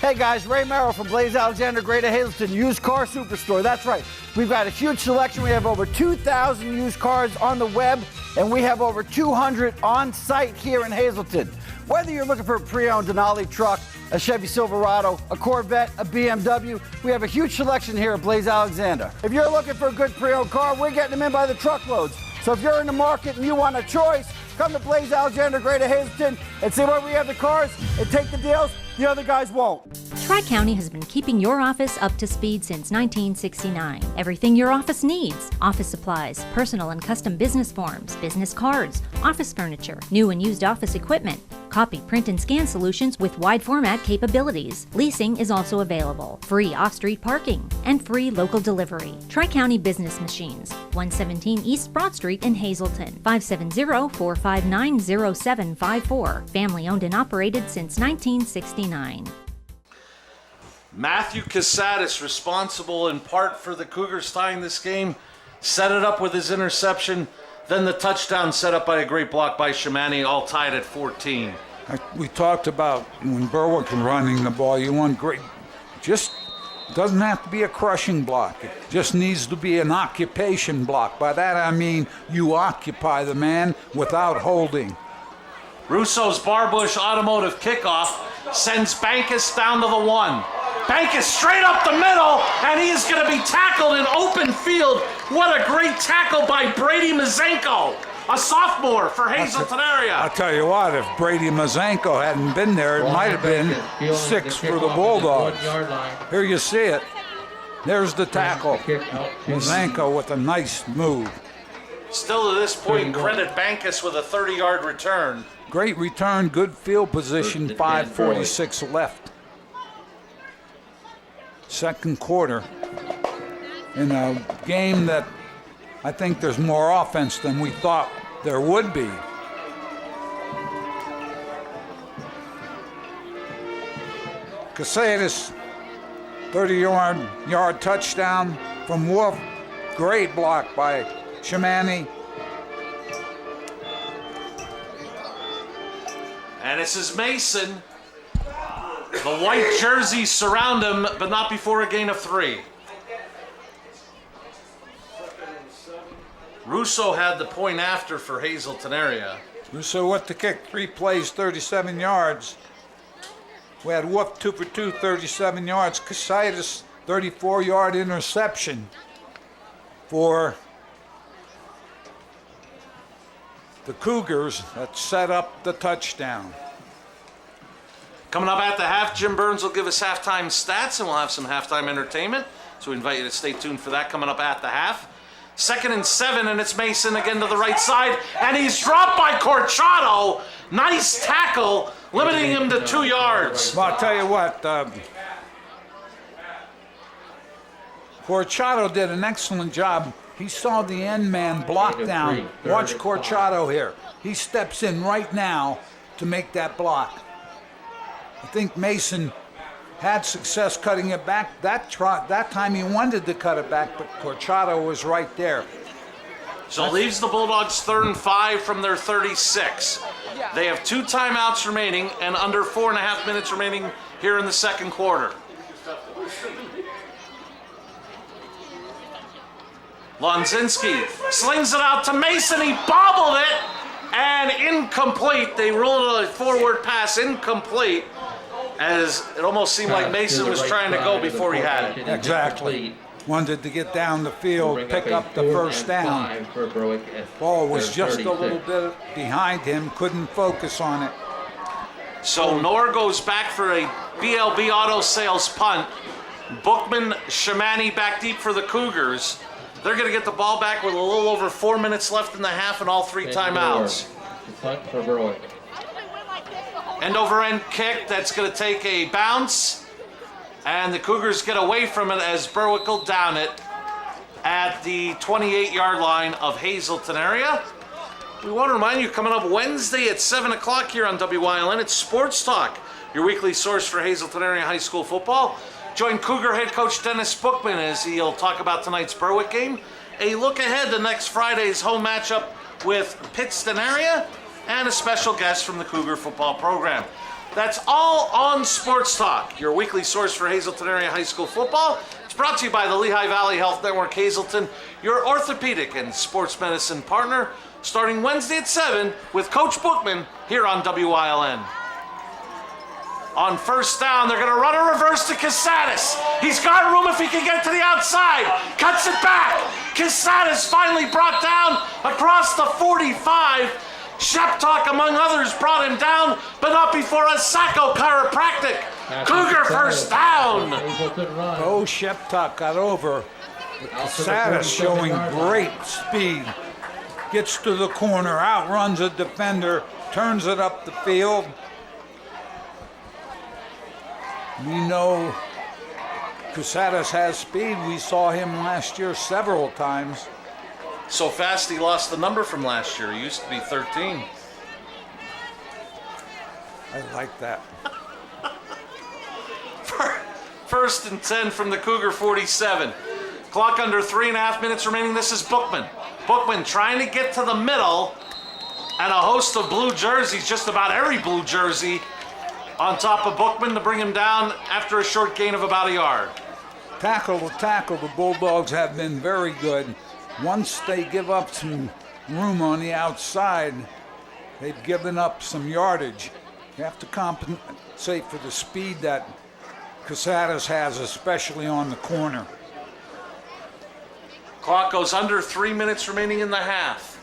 Hey guys, Ray Merrill from Blaze Alexander Greater Hazleton Used Car Superstore. That's right. We've got a huge selection. We have over 2,000 used cars on the web, and we have over 200 on site here in Hazleton. Whether you're looking for a pre-owned Denali truck, a Chevy Silverado, a Corvette, a BMW, we have a huge selection here at Blaze Alexander. If you're looking for a good pre-owned car, we're getting them in by the truckloads. So if you're in the market and you want a choice, come to Blaze Alexander Greater Hazleton and see where we have the cars and take the deals the other guys won't. Tri-County has been keeping your office up to speed since 1969. Everything your office needs: office supplies, personal and custom business forms, business cards, office furniture, new and used office equipment, copy, print, and scan solutions with wide format capabilities. Leasing is also available, free off-street parking, and free local delivery. Tri-County Business Machines, 117 East Broad Street in Hazleton, 570-459-0754. Family owned and operated since 1969. Matthew Casadas, responsible in part for the Cougars tying this game, set it up with his interception, then the touchdown set up by a great block by Shamani, all tied at 14. We talked about when Berwick was running the ball, you want great, just doesn't have to be a crushing block. It just needs to be an occupation block. By that I mean you occupy the man without holding. Russo's Barbush automotive kickoff sends Bankus down to the 1. Bankus straight up the middle, and he is going to be tackled in open field. What a great tackle by Brady Mazenko, a sophomore for Hazleton area. I'll tell you what, if Brady Mazenko hadn't been there, it might have been 6 for the Bulldogs. Here you see it. There's the tackle. Mazenko with a nice move. Still to this point, credit Bankus with a 30-yard return. Great return, good field position, 5:46 left. Second quarter in a game that I think there's more offense than we thought there would be. Casadas, 30-yard touchdown from Wolf. Great block by Shamani. And this is Mason. The white jerseys surround him, but not before a gain of 3. Russo had the point after for Hazleton area. Russo with the kick, 3 plays, 37 yards. We had Wolf 2 for 2, 37 yards. Casadas, 34-yard interception for the Cougars that set up the touchdown. Coming up at the half, Jim Burns will give us halftime stats, and we'll have some halftime entertainment. So we invite you to stay tuned for that coming up at the half. 2nd and 7, and it's Mason again to the right side, and he's dropped by Corchado. Nice tackle, limiting him to 2 yards. Well, I'll tell you what, Corchado did an excellent job. He saw the end man block down. Watch Corchado here. He steps in right now to make that block. I think Mason had success cutting it back. That time he wanted to cut it back, but Corchado was right there. So it leaves the Bulldogs 3rd and 5 from their 36. They have 2 timeouts remaining and under 4.5 minutes remaining here in the second quarter. Lonzinski slings it out to Mason. He bobbled it and incomplete. They ruled a forward pass incomplete, as it almost seemed like Mason was trying to go before he had it. Exactly. Wanted to get down the field, pick up the first down. Ball was just a little bit behind him, couldn't focus on it. So Knorr goes back for a BLB Auto Sales punt. Bookman, Shamani back deep for the Cougars. They're going to get the ball back with a little over 4 minutes left in the half and all 3 timeouts. Punt for Berwick. End over end kick that's going to take a bounce, and the Cougars get away from it as Berwick will down it at the 28-yard line of Hazleton area. We want to remind you, coming up Wednesday at 7 o'clock here on WYLN, it's Sports Talk, your weekly source for Hazleton area high school football. Join Cougar head coach Dennis Bookman as he'll talk about tonight's Berwick game, a look ahead to next Friday's home matchup with Pittston area, and a special guest from the Cougar football program. That's all on Sports Talk, your weekly source for Hazleton area high school football. It's brought to you by the Lehigh Valley Health Network Hazleton, your orthopedic and sports medicine partner, starting Wednesday at 7 with Coach Bookman here on WYLN. On first down, they're going to run a reverse to Casadas. He's got room if he can get to the outside. Cuts it back. Casadas finally brought down across the 45. Sheptalk, among others, brought him down, but not before a Sacco chiropractic. Cougar first down. Oh, Sheptalk got over. Casadas showing great speed. Gets to the corner, outruns a defender, turns it up the field. We know Casadas has speed. We saw him last year several times. So fast he lost the number from last year. He used to be 13. I like that. First and 10 from the Cougar 47. Clock under 3.5 minutes remaining. This is Bookman. Bookman trying to get to the middle, and a host of blue jerseys, just about every blue jersey, on top of Bookman to bring him down after a short gain of about a yard. Tackle to tackle, the Bulldogs have been very good. Once they give up some room on the outside, they've given up some yardage. You have to compensate for the speed that Casadas has, especially on the corner. Clock goes under 3 minutes remaining in the half.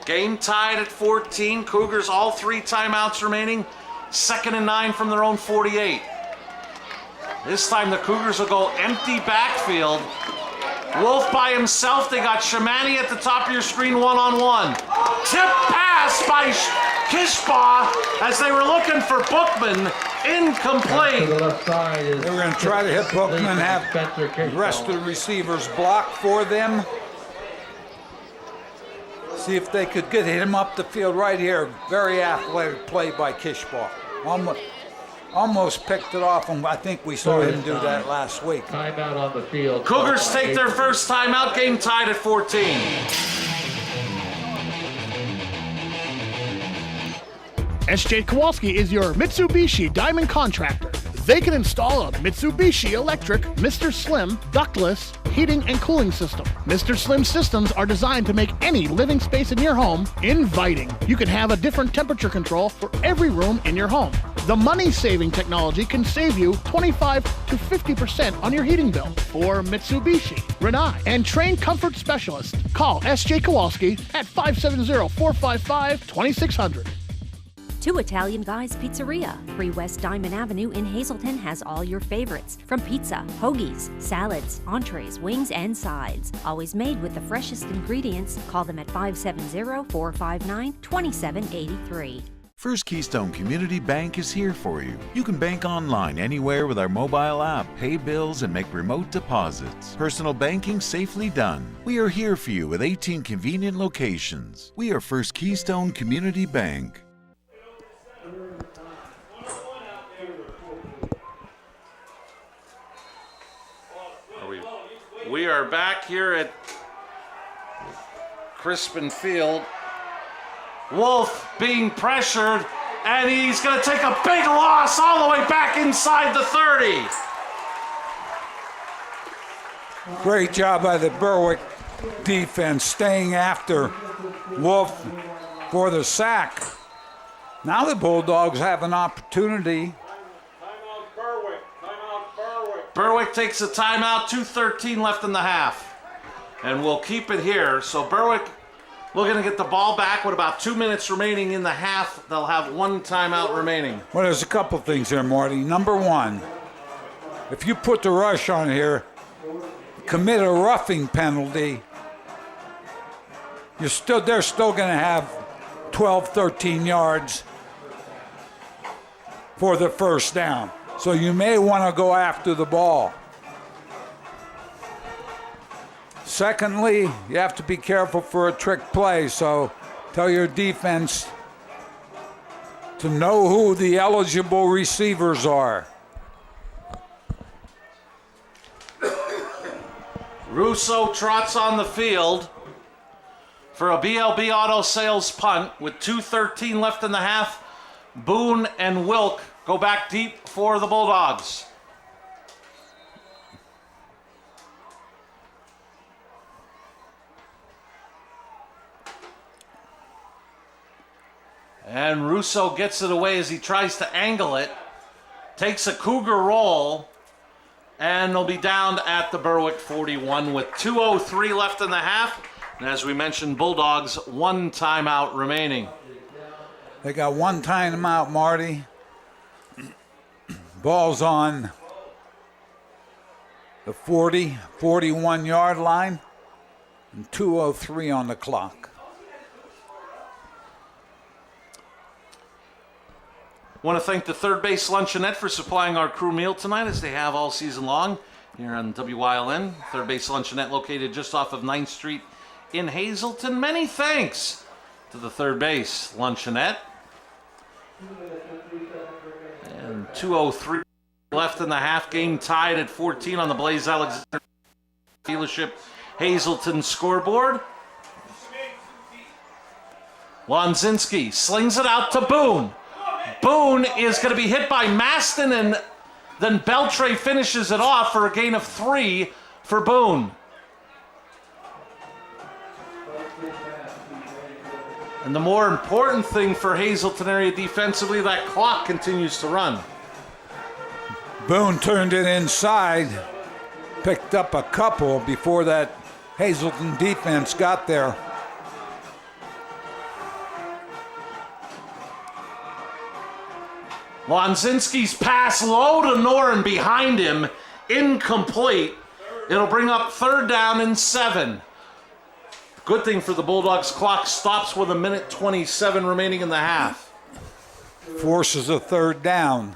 Game tied at 14. Cougars all 3 timeouts remaining. 2nd and 9 from their own 48. This time the Cougars will go empty backfield. Wolf by himself. They got Shamani at the top of your screen one-on-one. Tip pass by Kishbaugh as they were looking for Bookman. Incomplete. They were going to try to hit Bookman and have the rest of the receivers block for them. See if they could get him up the field right here. Very athletic play by Kishbaugh. Almost picked it off, and I think we saw him do that last week. Timeout on the field. Cougars take their first timeout, game tied at 14. SJ Kowalski is your Mitsubishi Diamond Contractor. They can install a Mitsubishi electric Mr. Slim ductless heating and cooling system. Mr. Slim systems are designed to make any living space in your home inviting. You can have a different temperature control for every room in your home. The money-saving technology can save you 25 to 50% on your heating bill. For Mitsubishi, Rinnai, and trained comfort specialists, call SJ Kowalski at 570-455-2600. to Italian Guys Pizzeria. 3 West Diamond Avenue in Hazleton has all your favorites, from pizza, hoagies, salads, entrees, wings, and sides. Always made with the freshest ingredients. Call them at 570-459-2783. First Keystone Community Bank is here for you. You can bank online anywhere with our mobile app, pay bills, and make remote deposits. Personal banking safely done. We are here for you with 18 convenient locations. We are First Keystone Community Bank. We are back here at Crispin Field. Wolf being pressured, and he's going to take a big loss all the way back inside the 30. Great job by the Berwick defense staying after Wolf for the sack. Now the Bulldogs have an opportunity. Berwick takes a timeout, 2:13 left in the half. And we'll keep it here. So Berwick looking to get the ball back with about 2 minutes remaining in the half. They'll have 1 timeout remaining. Well, there's a couple things there, Marty. Number one, if you put the rush on here, commit a roughing penalty, they're still going to have 12, 13 yards for the first down. So you may want to go after the ball. Secondly, you have to be careful for a trick play, so tell your defense to know who the eligible receivers are. Russo trots on the field for a BLB Auto Sales punt with 2:13 left in the half. Boone and Wilk go back deep for the Bulldogs. And Russo gets it away as he tries to angle it. Takes a Cougar roll. And they'll be down at the Berwick 41 with 2:03 left in the half. And as we mentioned, Bulldogs 1 timeout remaining. They got 1 timeout, Marty. Ball's on the 40, 41-yard line. And 2:03 on the clock. Want to thank the Third Base Luncheonette for supplying our crew meal tonight, as they have all season long here on WYLN. Third Base Luncheonette located just off of 9th Street in Hazleton. Many thanks to the Third Base Luncheonette. And 2:03 left in the half, game tied at 14 on the Blaze Alexander dealership Hazleton scoreboard. Lonzinski slings it out to Boone. Boone is going to be hit by Maston, and then Beltre finishes it off for a gain of 3 for Boone. And the more important thing for Hazleton area defensively, that clock continues to run. Boone turned it inside, picked up a couple before that Hazleton defense got there. Lonzinski's pass low to Noren behind him, incomplete. It'll bring up 3rd down and 7. Good thing for the Bulldogs, clock stops with 1:27 remaining in the half. Forces a 3rd down.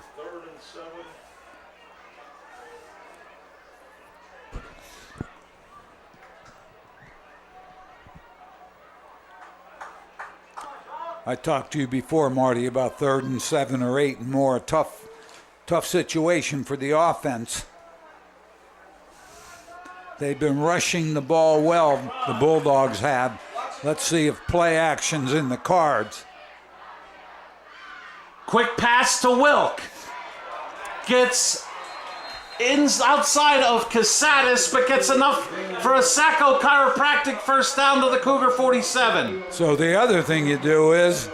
I talked to you before, Marty, about 3rd and 7 or 8 and more. A tough situation for the offense. They've been rushing the ball well, the Bulldogs have. Let's see if play action's in the cards. Quick pass to Wilk. Gets outside of Casatis, but gets enough for a Sacco Chiropractic first down to the Cougar 47. So the other thing you do is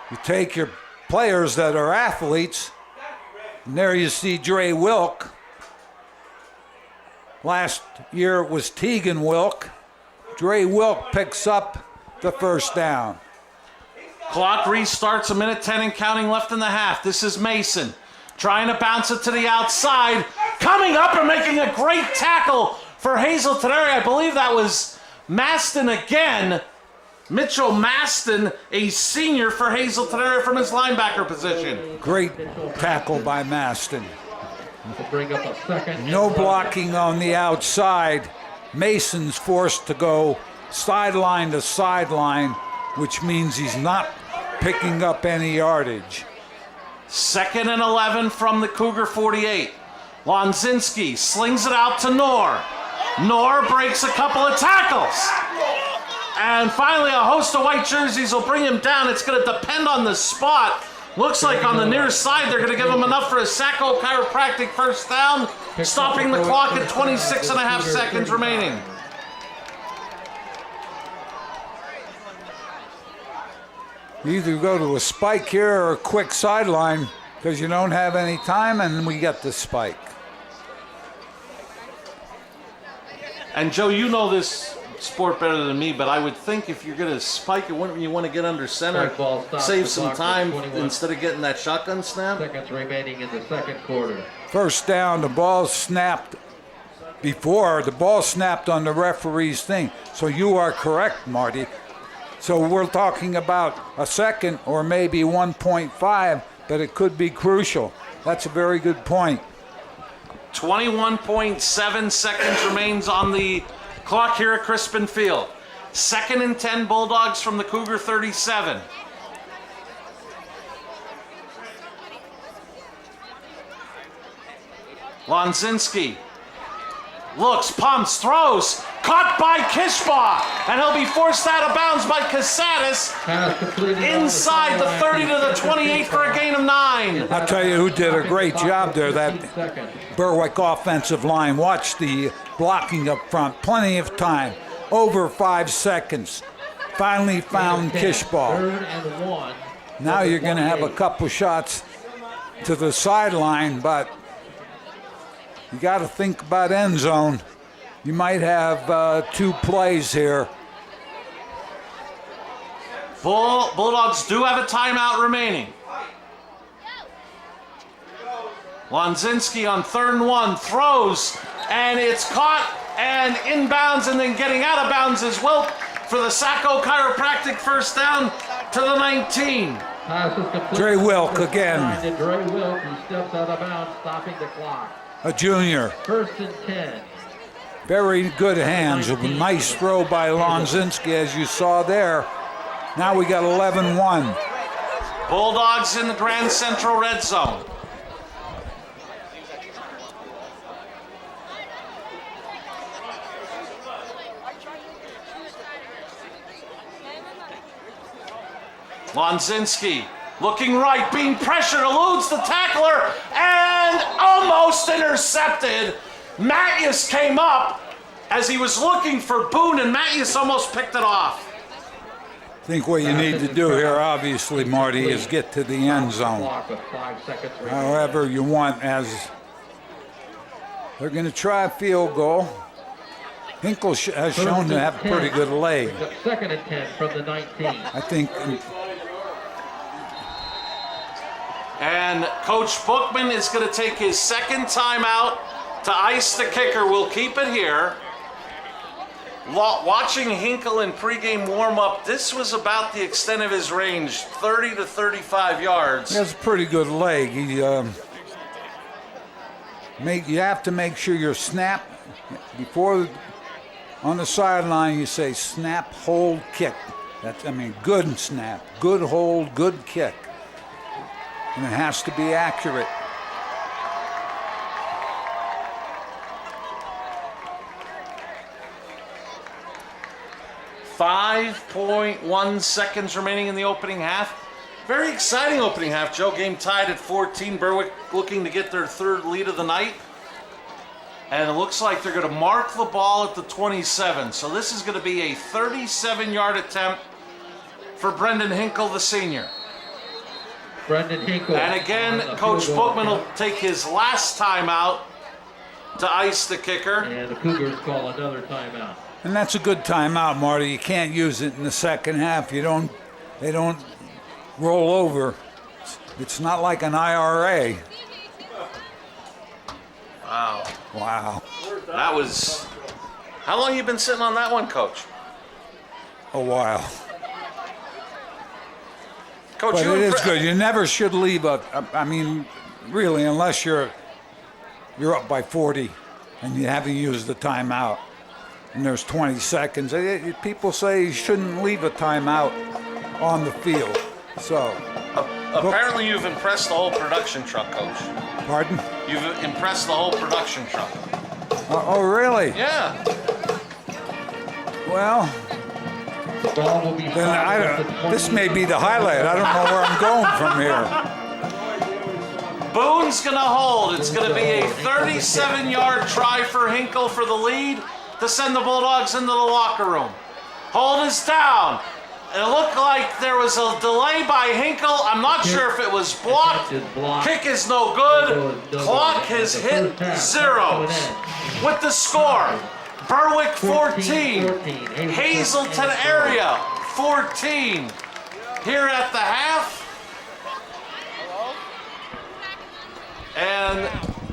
you take your players that are athletes, and there you see Dre Wilk. Last year it was Tegan Wilk. Dre Wilk picks up the first down. Clock restarts, 1:10 and counting left in the half. This is Mason trying to bounce it to the outside. Coming up and making a great tackle for Hazleton area. I believe that was Maston again. Mitchell Maston, a senior for Hazleton area from his linebacker position. Great tackle by Maston. Bring up a second. No blocking on the outside. Mason's forced to go sideline to sideline, which means he's not picking up any yardage. 2nd and 11 from the Cougar 48. Lonzinski slings it out to Knorr. Knorr breaks a couple of tackles. And finally, a host of white jerseys will bring him down. It's going to depend on the spot. Looks like on the near side, they're going to give him enough for a Sacco Chiropractic first down, stopping the clock at 26 and a half seconds remaining. You either go to a spike here or a quick sideline because you don't have any time, and we get the spike. And Joe, you know this sport better than me, but I would think if you're going to spike it, wouldn't you want to get under center, save some time instead of getting that shotgun snap? Seconds remaining in the second quarter. First down, the ball snapped before. The ball snapped on the referee's thing. So you are correct, Marty. So we're talking about a second or maybe 1.5, but it could be crucial. That's a very good point. 21.7 seconds remains on the clock here at Crispin Field. 2nd and 10 Bulldogs from the Cougar 37. Lonzinski looks, pumps, throws, caught by Kishbaugh, and he'll be forced out of bounds by Casadas inside the 30 to the 28 for a gain of 9. I'll tell you who did a great job there, that Berwick offensive line. Watch the blocking up front, plenty of time, over 5 seconds. Finally found Kishbaugh. Now you're going to have a couple shots to the sideline, but you got to think about end zone. You might have 2 plays here. Bulldogs do have a timeout remaining. Lonzinski on 3rd and 1 throws, and it's caught and inbounds, and then getting out of bounds as well for the Sacco Chiropractic first down to the 19. Dre Wilk again. Dre Wilk, who steps out of bounds, stopping the clock. A junior. 1st and 10. Very good hands. A nice throw by Lonzinski, as you saw there. Now we got 11-1. Bulldogs in the Grand Central red zone. Lonzinski looking right, being pressured, eludes the tackler, and almost intercepted. Matthews came up as he was looking for Boone, and Matthews almost picked it off. I think what you need to do here, obviously, Marty, is get to the end zone. However you want, as they're going to try a field goal. Hinkle has shown to have a pretty good leg. 2nd and 10 from the 19. I think. And Coach Bookman is going to take his 2nd timeout to ice the kicker. We'll keep it here. Watching Hinkle in pregame warm-up, this was about the extent of his range, 30 to 35 yards. He has a pretty good leg. You have to make sure your snap, before on the sideline you say snap, hold, kick. Good snap, good hold, good kick. And it has to be accurate. .1 seconds remaining in the opening half. Very exciting opening half, Joe. Game tied at 14. Berwick looking to get their 3rd lead of the night. And it looks like they're going to mark the ball at the 27. So this is going to be a 37-yard attempt for Brendan Hinkle, the senior. Brendan Hinkle. And again, Coach Bookman will take his last timeout to ice the kicker. And the Cougars call another timeout. And that's a good timeout, Marty. You can't use it in the second half. They don't roll over. It's not like an IRA. Wow. Wow. That was... How long you been sitting on that one, Coach? A while. Coach, but it is good. You never should leave I mean, really, unless you're up by 40 and you haven't used the timeout and there's 20 seconds. People say you shouldn't leave a timeout on the field. So... Apparently you've impressed the whole production truck, Coach. Pardon? You've impressed the whole production truck. Oh, really? Yeah. Well, then this may be the highlight. I don't know where I'm going from here. Boone's going to hold. It's going to be a 37-yard try for Hinkle for the lead to send the Bulldogs into the locker room. Hold is down. It looked like there was a delay by Hinkle. I'm not sure if it was blocked. Kick is no good. Clock has hit zeros. With the score, Berwick 14, Hazleton area 14. Here at the half. And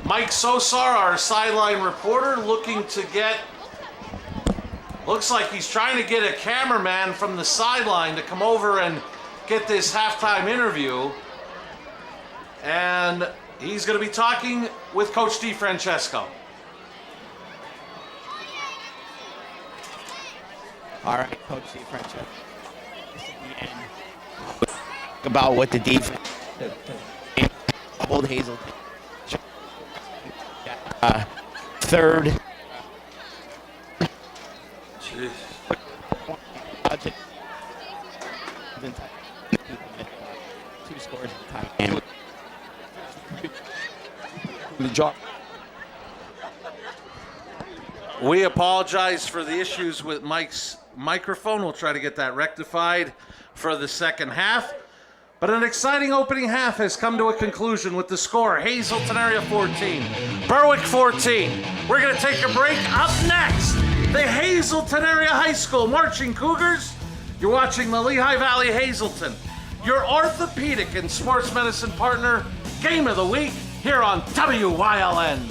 Mike Sosar, our sideline reporter, looking to get... Looks like he's trying to get a cameraman from the sideline to come over and get this halftime interview. And he's going to be talking with Coach DiFrancesco. All right, Coach DiFrancesco. About what the defense hold Hazleton. Third. Two scores in the tie. We apologize for the issues with Mike's microphone. We'll try to get that rectified for the second half. But an exciting opening half has come to a conclusion with the score, Hazleton area 14, Berwick 14. We're going to take a break. Up next, the Hazleton area high school marching Cougars. You're watching the Lehigh Valley Hazleton, your orthopedic and sports medicine partner, game of the week here on WYLN.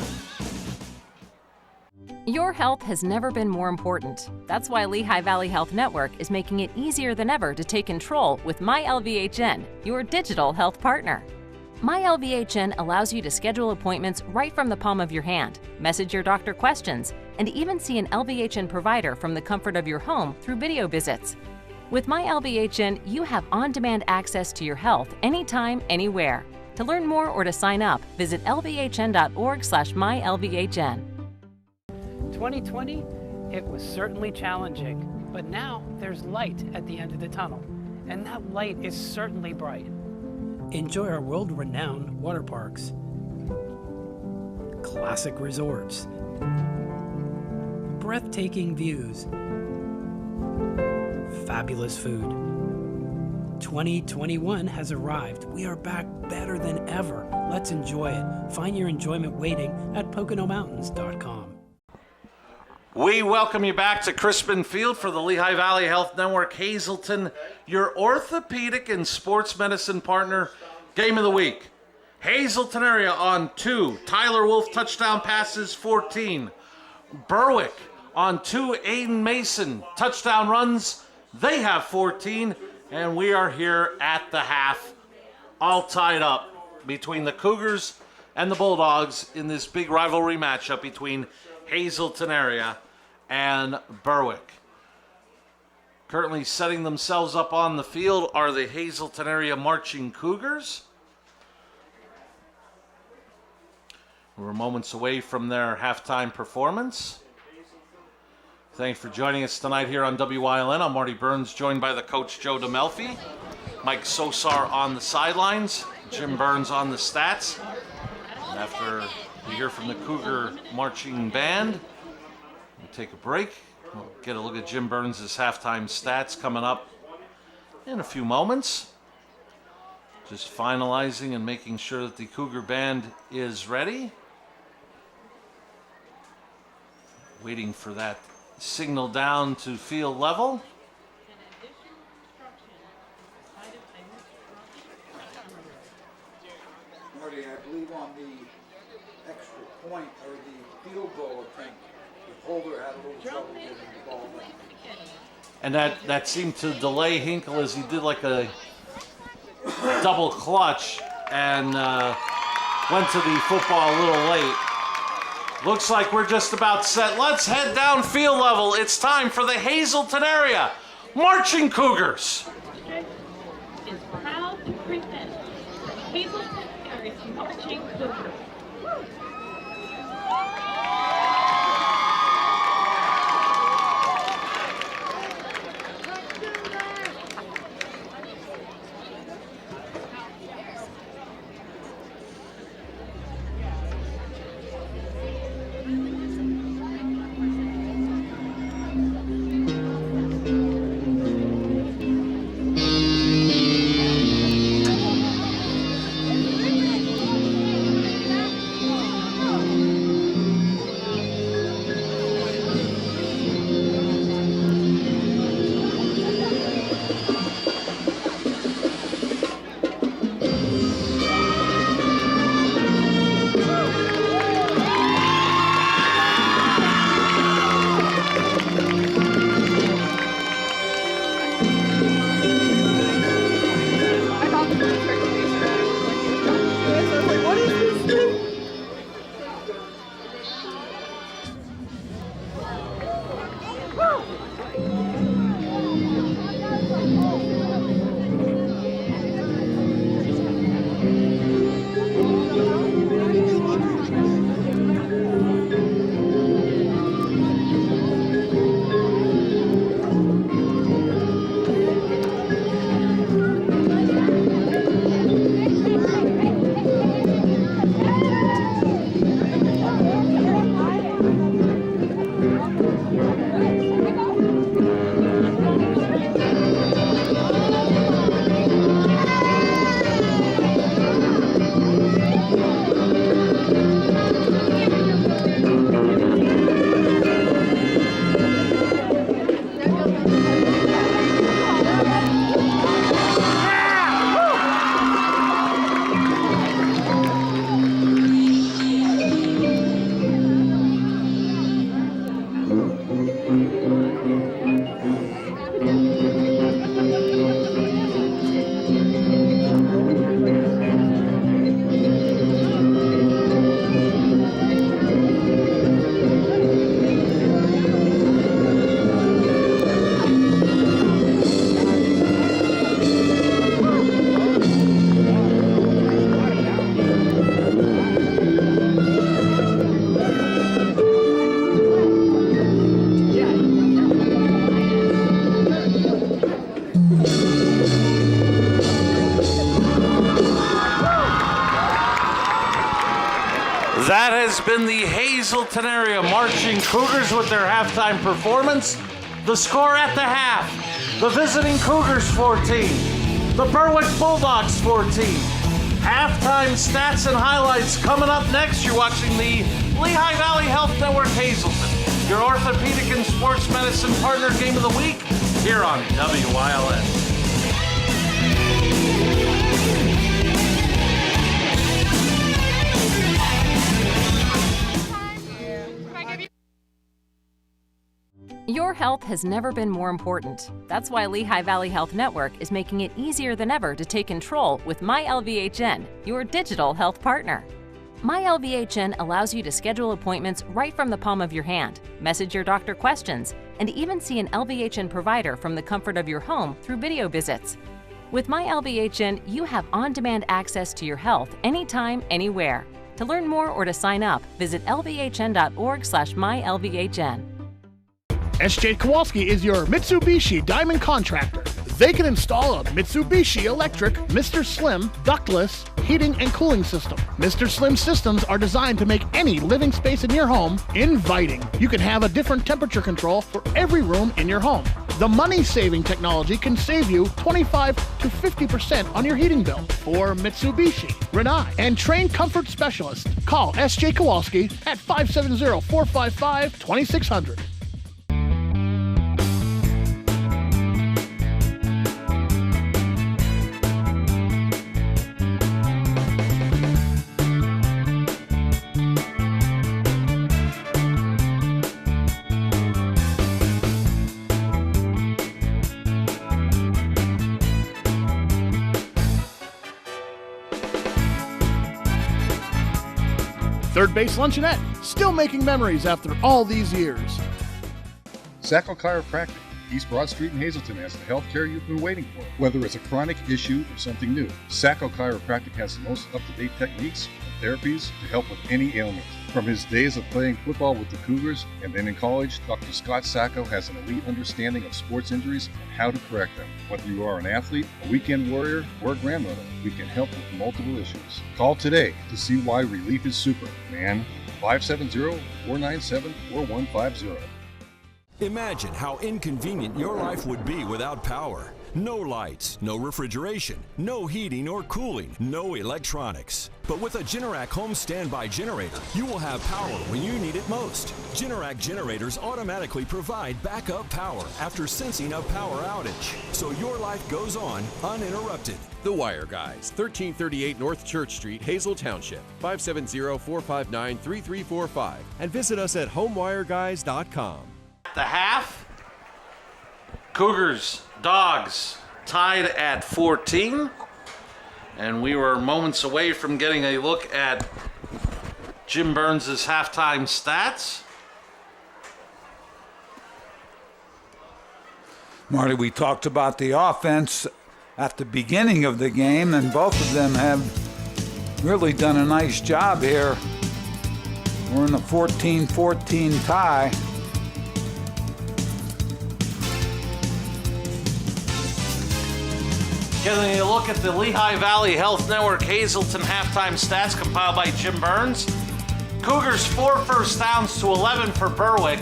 Your health has never been more important. That's why Lehigh Valley Health Network is making it easier than ever to take control with MyLVHN, your digital health partner. MyLVHN allows you to schedule appointments right from the palm of your hand, message your doctor questions, and even see an LVHN provider from the comfort of your home through video visits. With MyLVHN, you have on-demand access to your health anytime, anywhere. To learn more or to sign up, visit lvhn.org/mylvhn. 2020, it was certainly challenging, but now there's light at the end of the tunnel, and that light is certainly bright. Enjoy our world-renowned water parks, classic resorts, breathtaking views, fabulous food. 2021 has arrived. We are back better than ever. Let's enjoy it. Find your enjoyment waiting at PoconoMountains.com. We welcome you back to Crispin Field for the Lehigh Valley Health Network Hazleton, your orthopedic and sports medicine partner, game of the week. Hazleton area on 2, Tyler Wolf touchdown passes 14. Berwick on 2, Aiden Mason touchdown runs, they have 14. And we are here at the half, all tied up between the Cougars and the Bulldogs in this big rivalry matchup between Hazleton area and Berwick. Currently setting themselves up on the field are the Hazleton area marching Cougars. We're moments away from their halftime performance. Thanks for joining us tonight here on WYLN. I'm Marty Burns, joined by the coach Joe DeMelfi, Mike Sosar on the sidelines, Jim Burns on the stats. And after we hear from the Cougar marching band, we'll take a break. We'll get a look at Jim Burns' halftime stats coming up in a few moments. Just finalizing and making sure that the Cougar band is ready. Waiting for that signal down to field level. Marty, I believe on the extra point or the field goal attempt, the holder had a little trouble getting the ball back. And that seemed to delay Hinkle as he did like a double clutch and went to the football a little late. Looks like we're just about set. Let's head down field level. It's time for the Hazleton area Marching Cougars. Is proud to present the Hazleton area Marching Cougars. That has been the Hazleton area Marching Cougars with their halftime performance. The score at the half, the visiting Cougars 14, the Berwick Bulldogs 14. Halftime stats and highlights coming up next. You're watching the Lehigh Valley Health Network Hazleton, your orthopedic and sports medicine partner game of the week here on WYLN. Your health has never been more important. That's why Lehigh Valley Health Network is making it easier than ever to take control with MyLVHN, your digital health partner. MyLVHN allows you to schedule appointments right from the palm of your hand, message your doctor questions, and even see an LVHN provider from the comfort of your home through video visits. With MyLVHN, you have on-demand access to your health anytime, anywhere. To learn more or to sign up, visit lvhn.org/mylvhn. SJ Kowalski is your Mitsubishi Diamond Contractor. They can install a Mitsubishi electric Mr. Slim ductless heating and cooling system. Mr. Slim systems are designed to make any living space in your home inviting. You can have a different temperature control for every room in your home. The money-saving technology can save you 25 to 50% on your heating bill. For Mitsubishi, Rinnai, and trained comfort specialists, call SJ Kowalski at 570-455-2600. Third Base Luncheonette, still making memories after all these years. Sacco Chiropractic, East Broad Street in Hazleton has the health care you've been waiting for. Whether it's a chronic issue or something new, Sacco Chiropractic has the most up-to-date techniques and therapies to help with any ailment. From his days of playing football with the Cougars and then in college, Dr. Scott Sacco has an elite understanding of sports injuries and how to correct them. Whether you are an athlete, a weekend warrior, or a grandmother, we can help with multiple issues. Call today to see why relief is super, man. 570-497-4150. Imagine how inconvenient your life would be without power. No lights, no refrigeration, no heating or cooling, no electronics. But with a Generac home standby generator, you will have power when you need it most. Generac generators automatically provide backup power after sensing a power outage, so your life goes on uninterrupted. The Wire Guys, 1338 North Church Street, Hazel Township, 570-459-3345. And visit us at homewireguys.com. The half, Cougars, Dogs tied at 14, and we were moments away from getting a look at Jim Burns' halftime stats. Marty, we talked about the offense at the beginning of the game, and both of them have really done a nice job here. We're in a 14-14 tie. Getting a look at the Lehigh Valley Health Network Hazleton halftime stats compiled by Jim Burns. Cougars 4 first downs to 11 for Berwick.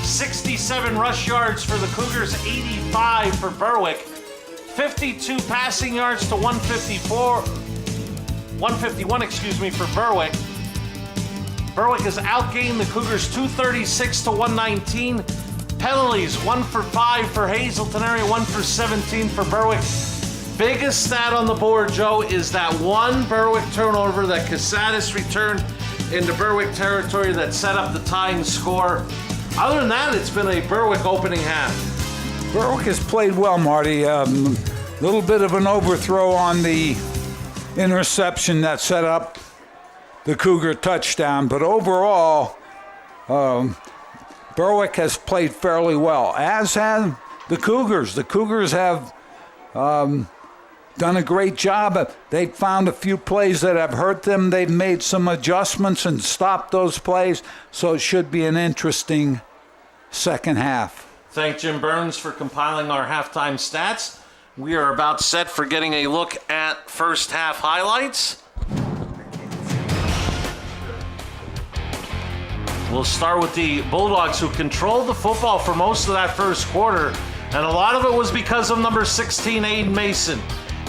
67 rush yards for the Cougars, 85 for Berwick. 52 passing yards to 151 for Berwick. Berwick has outgained the Cougars 236 to 119. Penalties, 1 for 5 for Hazleton area, 1 for 17 for Berwick. Biggest stat on the board, Joe, is that one Berwick turnover that Casadas returned into Berwick territory that set up the tying score. Other than that, it's been a Berwick opening half. Berwick has played well, Marty. Little bit of an overthrow on the interception that set up the Cougar touchdown, but overall, Berwick has played fairly well, as have the Cougars. The Cougars have done a great job. They've found a few plays that have hurt them. They've made some adjustments and stopped those plays, so it should be an interesting second half. Thank Jim Burns for compiling our halftime stats. We are about set for getting a look at first half highlights. We'll start with the Bulldogs, who controlled the football for most of that first quarter, and a lot of it was because of number 16, Aiden Mason.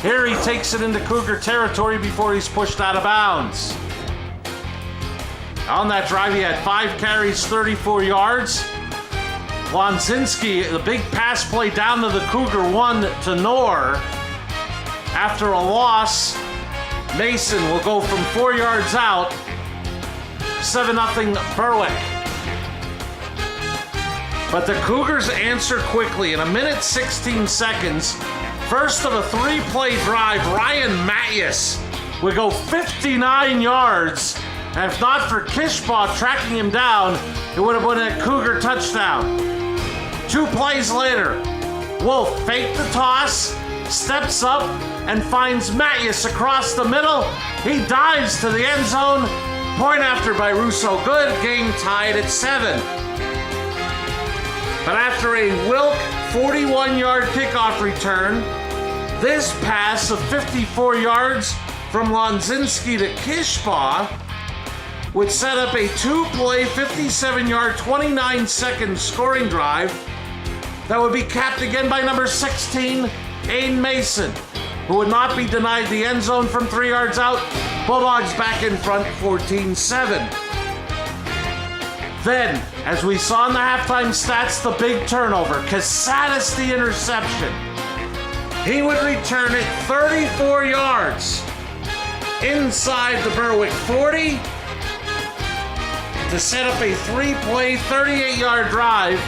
Here he takes it into Cougar territory before he's pushed out of bounds. On that drive, he had 5 carries, 34 yards. Lonzinski, the big pass play down to the Cougar 1 to Knorr. After a loss, Mason will go from 4 yards out. 7-0 Berwick. But the Cougars answer quickly. In 1:16 seconds, first of a 3-play drive, Ryan Mattias would go 59 yards. And if not for Kishbaugh tracking him down, it would have been a Cougar touchdown. 2 plays later, Wolf faked the toss, steps up, and finds Mattias across the middle. He dives to the end zone. Point after by Russo. Good. Game tied at 7. But after a Wilk 41-yard kickoff return, this pass of 54 yards from Lonzinski to Kishbaugh would set up a 2-play, 57-yard, 29-second scoring drive that would be capped again by number 16, Aiden Mason, who would not be denied the end zone from 3 yards out. Bulldogs back in front, 14-7. Then, as we saw in the halftime stats, the big turnover. Casadas the interception. He would return it 34 yards inside the Berwick 40 to set up a 3-play, 38-yard drive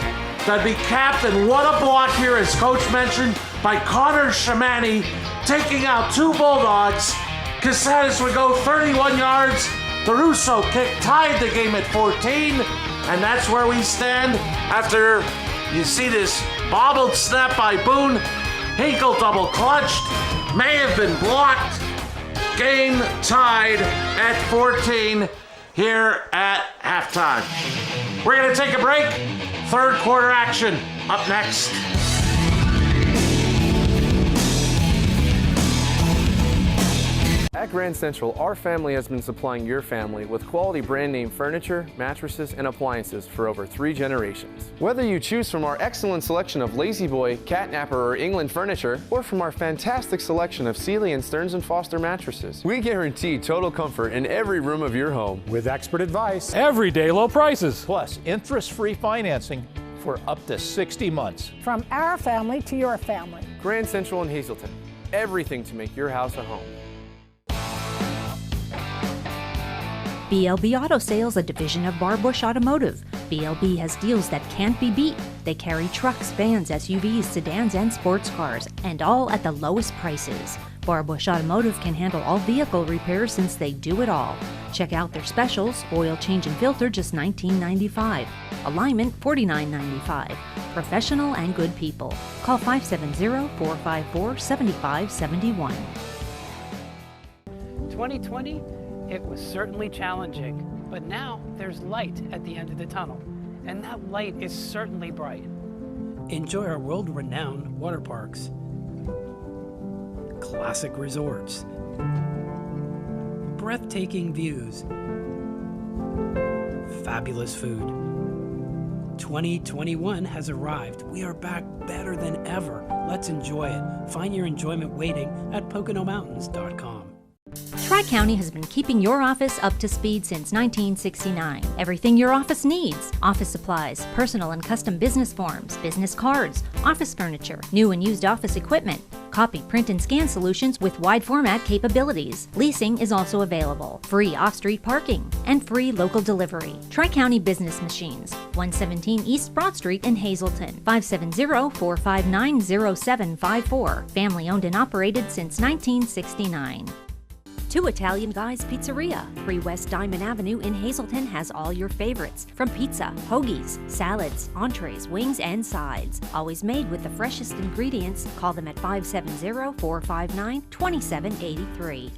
that'd be capped, and what a block here, as Coach mentioned, by Connor Shamani, taking out 2 Bulldogs. Casadas would go 31 yards, The Russo kick tied the game at 14, and that's where we stand after you see this bobbled snap by Boone. Hinkle double clutched, may have been blocked. Game tied at 14 here at halftime. We're going to take a break. Third quarter action up next. At Grand Central, our family has been supplying your family with quality brand name furniture, mattresses, and appliances for over 3 generations. Whether you choose from our excellent selection of Lazy Boy, Catnapper, or England furniture, or from our fantastic selection of Sealy and Stearns & Foster mattresses, we guarantee total comfort in every room of your home. With expert advice, everyday low prices, plus interest-free financing for up to 60 months. From our family to your family. Grand Central in Hazleton. Everything to make your house a home. BLB Auto Sales, a division of Barbush Automotive. BLB has deals that can't be beat. They carry trucks, vans, SUVs, sedans, and sports cars, and all at the lowest prices. Barbush Automotive can handle all vehicle repairs since they do it all. Check out their specials: oil change and filter, just $19.95. Alignment, $49.95. Professional and good people. Call 570-454-7571. 2020, it was certainly challenging, but now there's light at the end of the tunnel, and that light is certainly bright. Enjoy our world-renowned water parks, classic resorts, breathtaking views, fabulous food. 2021 has arrived. We are back better than ever. Let's enjoy it. Find your enjoyment waiting at PoconoMountains.com. Tri-County has been keeping your office up to speed since 1969. Everything your office needs: office supplies, personal and custom business forms, business cards, office furniture, new and used office equipment, copy, print, and scan solutions with wide format capabilities. Leasing is also available, free off-street parking, and free local delivery. Tri-County Business Machines, 117 East Broad Street in Hazleton, 570-459-0754. Family owned and operated since 1969. Two Italian Guys Pizzeria. 3 West Diamond Avenue in Hazleton has all your favorites, from pizza, hoagies, salads, entrees, wings, and sides. Always made with the freshest ingredients. Call them at 570-459-2783.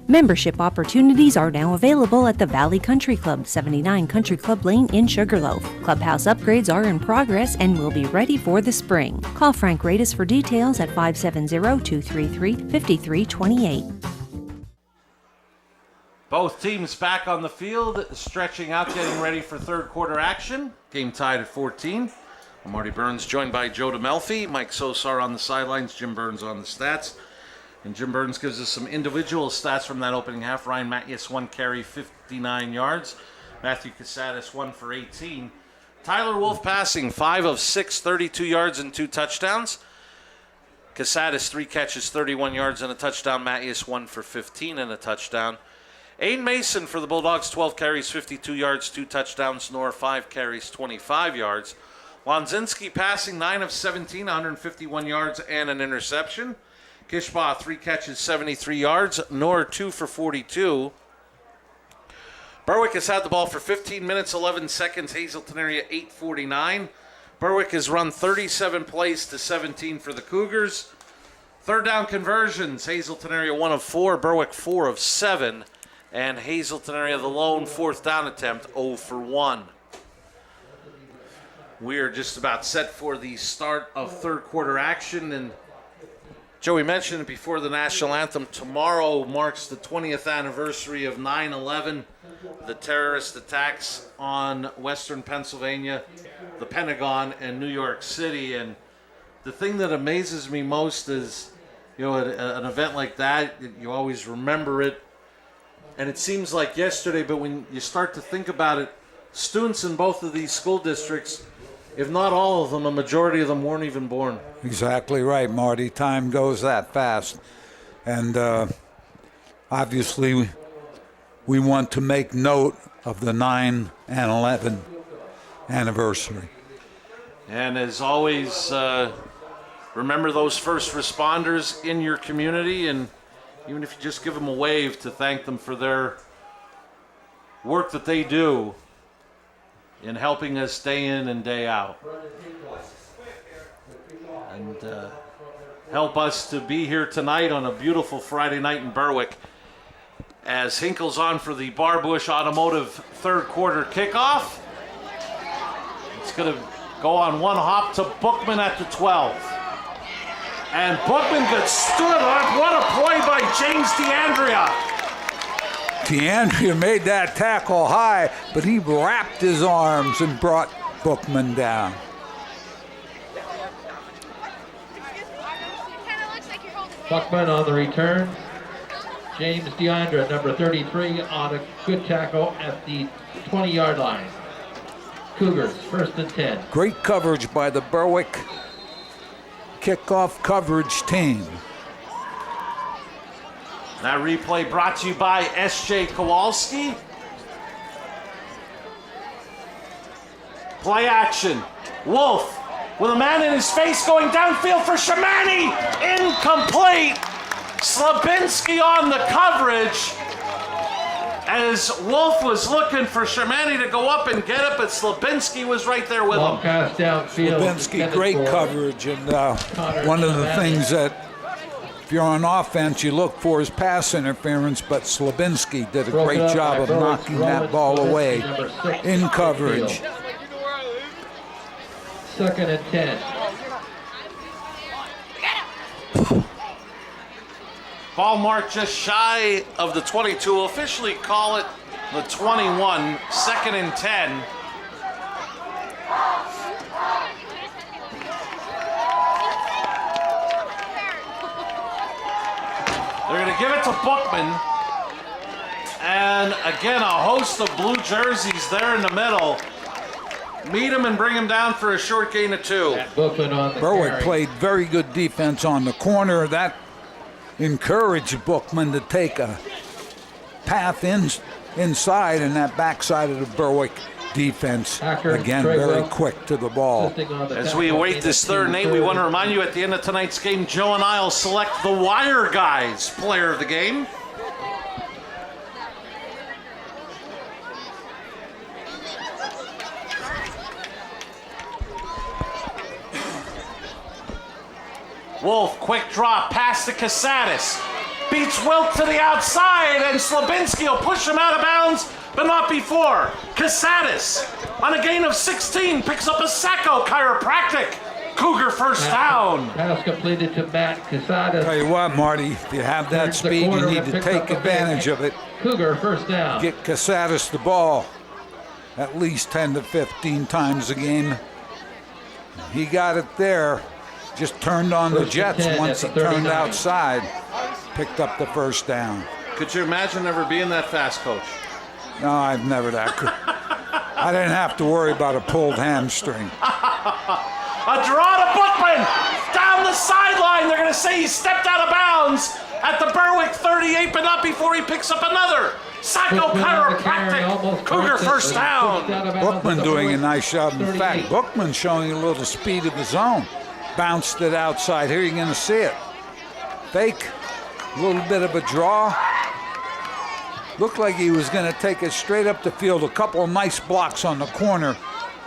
Membership opportunities are now available at the Valley Country Club, 79 Country Club Lane in Sugarloaf. Clubhouse upgrades are in progress and will be ready for the spring. Call Frank Radis for details at 570-233-5328. Both teams back on the field, stretching out, getting ready for third quarter action. Game tied at 14. I'm Marty Burns, joined by Joe DeMelfi, Mike Sosar on the sidelines, Jim Burns on the stats. And Jim Burns gives us some individual stats from that opening half. Ryan Mathias, 1 carry, 59 yards. Matthew Casadas, 1 for 18. Tyler Wolf passing, 5 of 6, 32 yards and 2 touchdowns. Casadas, 3 catches, 31 yards and a touchdown. Mathias, 1 for 15 and a touchdown. Aiden Mason for the Bulldogs, 12 carries, 52 yards, 2 touchdowns. Nor 5 carries, 25 yards. Wanzinski passing, 9 of 17, 151 yards and an interception. Kishbaugh, 3 catches, 73 yards. Nor 2 for 42. Berwick has had the ball for 15 minutes, 11 seconds. Hazleton area, 8:49. Berwick has run 37 plays to 17 for the Cougars. Third down conversions, Hazleton area 1 of 4, Berwick 4 of 7. And Hazleton area, the lone fourth down attempt, 0 for 1. We are just about set for the start of third quarter action. And Joey mentioned it before the national anthem. Tomorrow marks the 20th anniversary of 9/11, the terrorist attacks on Western Pennsylvania, the Pentagon, and New York City. And the thing that amazes me most is, you know, an event like that, you always remember it. And it seems like yesterday, but when you start to think about it, students in both of these school districts, if not all of them, a majority of them weren't even born. Exactly right, Marty. Time goes that fast. And obviously, we want to make note of the 9/11 anniversary. And as always, remember those first responders in your community, and even if you just give them a wave to thank them for their work that they do in helping us day in and day out. And help us to be here tonight on a beautiful Friday night in Berwick as Hinkle's on for the Barbush Automotive third quarter kickoff. It's going to go on one hop to Bookman at the 12. And Bookman gets stood up. What a play by James DeAndrea. DeAndrea made that tackle high, but he wrapped his arms and brought Bookman down. Buckman on the return. James DeAndrea, number 33, on a good tackle at the 20-yard line. Cougars, 1st and 10. Great coverage by the Berwick kickoff coverage team. That replay brought to you by S.J. Kowalski. Play action. Wolf with a man in his face going downfield for Shamani. Incomplete. Slabinski on the coverage as Wolf was looking for Shamani to go up and get it, but Slabinski was right there with him. Pass downfield. Slabinski, great coverage, and one of the things that if you're on offense you look for is pass interference, but Slabinski did a great job of knocking that ball away in coverage. 2nd and 10. Ball marked just shy of the 22. We'll officially call it the 21. 2nd and 10. They're going to give it to Bookman. And again, a host of blue jerseys there in the middle. Meet him and bring him down for a short gain of 2. Berwick played very good defense on the corner. That encouraged Bookman to take a path inside, and that backside of the Berwick defense, again, very quick to the ball. As we await this third and 8, we want to remind you at the end of tonight's game, Joe and I will select the Wire Guys player of the game. Wolf, quick drop, pass to Casadas. Beats Wilt to the outside, and Slabinski will push him out of bounds, but not before. Casadas, on a gain of 16, picks up a Sacco chiropractic. Cougar first down. Pass completed to Matt Casadas. Tell you what, Marty, if you have that speed, you need to take advantage of it. Cougar first down. Get Casadas the ball at least 10 to 15 times a game. He got it there. Just turned on the jets once he turned outside. Picked up the first down. Could you imagine ever being that fast, Coach? No, I've never that. I didn't have to worry about a pulled hamstring. A draw to Bookman down the sideline. They're going to say he stepped out of bounds at the Berwick 38, but not before he picks up another. Sacco chiropractic. Cougar first down. Bookman doing a nice job. In fact, Bookman showing a little speed of his own. Bounced it outside. Here you're going to see it. Fake. A little bit of a draw. Looked like he was going to take it straight up the field. A couple of nice blocks on the corner.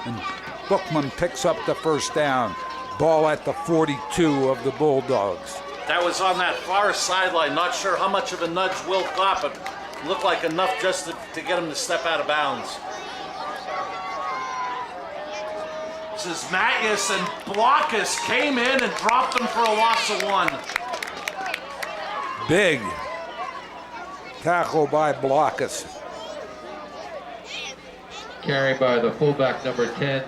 And Bookman picks up the first down. Ball at the 42 of the Bulldogs. That was on that far sideline. Not sure how much of a nudge Wilt got, but looked like enough just to get him to step out of bounds. This is Mattias, and Blockus came in and dropped him for a loss of 1. Big tackle by Blockus. Carried by the fullback, number 10.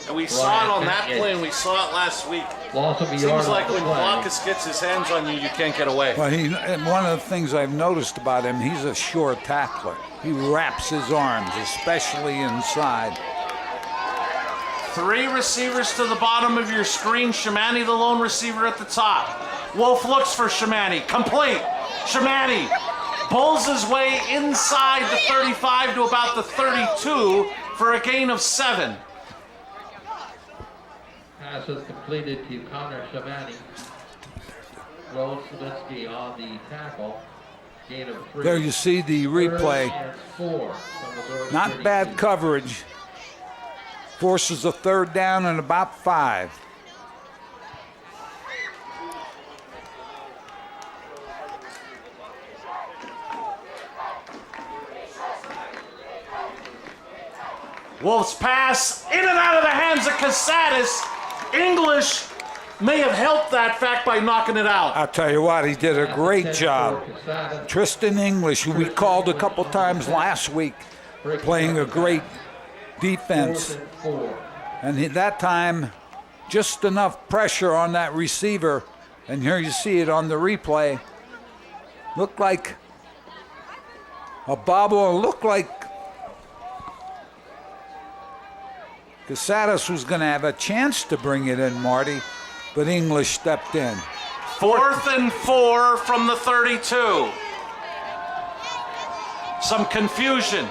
And we saw it on that play, and we saw it last week. Loss of a Seems yard like on when the play. Blockus gets his hands on you, you can't get away. Well, and one of the things I've noticed about him, he's a sure tackler. He wraps his arms, especially inside. 3 receivers to the bottom of your screen. Shamani, the lone receiver at the top. Wolf looks for Shamani. Complete. Shamani pulls his way inside the 35 to about the 32 for a gain of 7. Pass is completed to Connor Shamani. Roland Slabinski on the tackle. Gain of 3. There you see the replay. 4. Not bad coverage. Forces a third down and about 5. Wolves pass in and out of the hands of Casadas. English may have helped that fact by knocking it out. I'll tell you what, he did a great job. Tristan English, who we called a couple times last week, playing a great defense. And that time, just enough pressure on that receiver. And here you see it on the replay. Looked like a bobble, looked like Casadas was going to have a chance to bring it in, Marty, but English stepped in. 4th and 4 from the 32. Some confusion.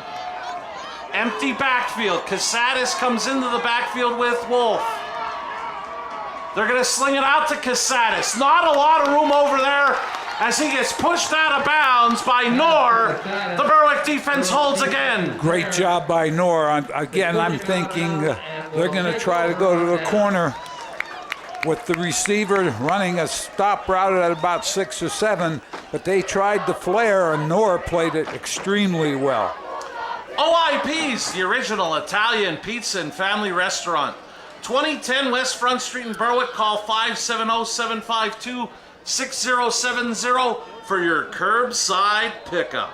Empty backfield. Casadas comes into the backfield with Wolf. They're going to sling it out to Casadas. Not a lot of room over there as he gets pushed out of bounds by Knorr. The Berwick defense holds again. Great job by Knorr. Again, I'm thinking they're going to try to go to the corner with the receiver running a stop route at about 6 or 7, but they tried the flare, and Knorr played it extremely well. OIP's, the original Italian pizza and family restaurant. 2010 West Front Street in Berwick. Call 570-752-6070 for your curbside pickup.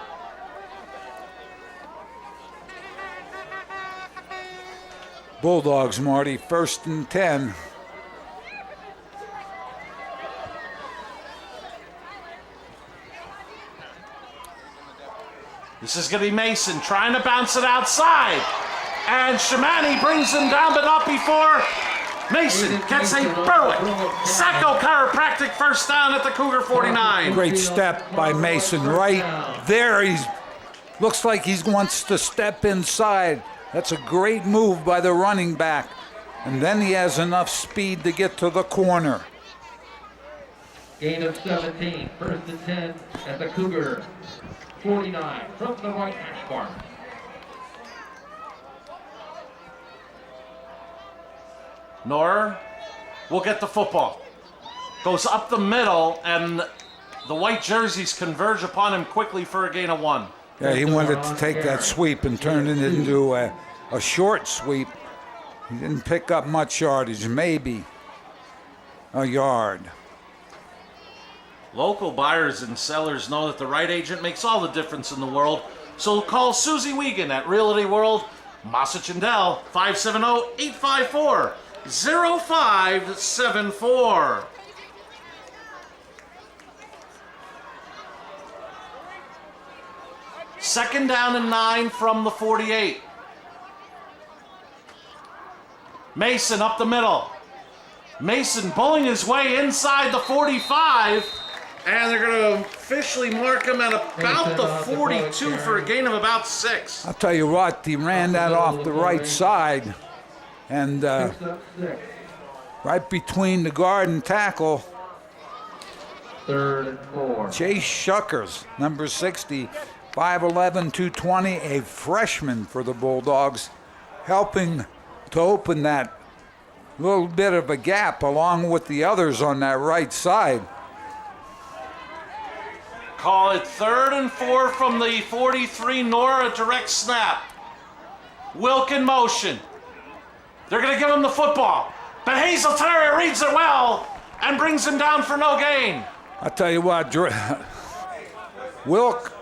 Bulldogs, Marty, 1st and 10. This is going to be Mason trying to bounce it outside. And Shamani brings him down, but not before Mason gets a Berwick Sacco Chiropractic first down at the Cougar 49. Great step by Mason right there. He looks like he wants to step inside. That's a great move by the running back. And then he has enough speed to get to the corner. Gain of 17, 1st and 10 at the Cougar 49 from the right hash mark. Knorr will get the football. Goes up the middle, and the white jerseys converge upon him quickly for a gain of 1. Yeah, he wanted to take that sweep and turn it into a short sweep. He didn't pick up much yardage, maybe a yard. Local buyers and sellers know that the right agent makes all the difference in the world. So call Susie Wiegand at Realty World, Massachindel, 570-854-0574. Second down and 9 from the 48. Mason up the middle. Mason pulling his way inside the 45. And they're going to officially mark him at about the 42 for a gain of about 6. I'll tell you what, he ran that off the right side. And right between the guard and tackle, 3rd and 4. Chase Shuckers, number 60, 5'11", 220, a freshman for the Bulldogs, helping to open that little bit of a gap along with the others on that right side. Call it 3rd and 4 from the 43. Nora, direct snap. Wilk in motion. They're going to give him the football. But Hazleton reads it well and brings him down for no gain. I'll tell you what, Dre Wilk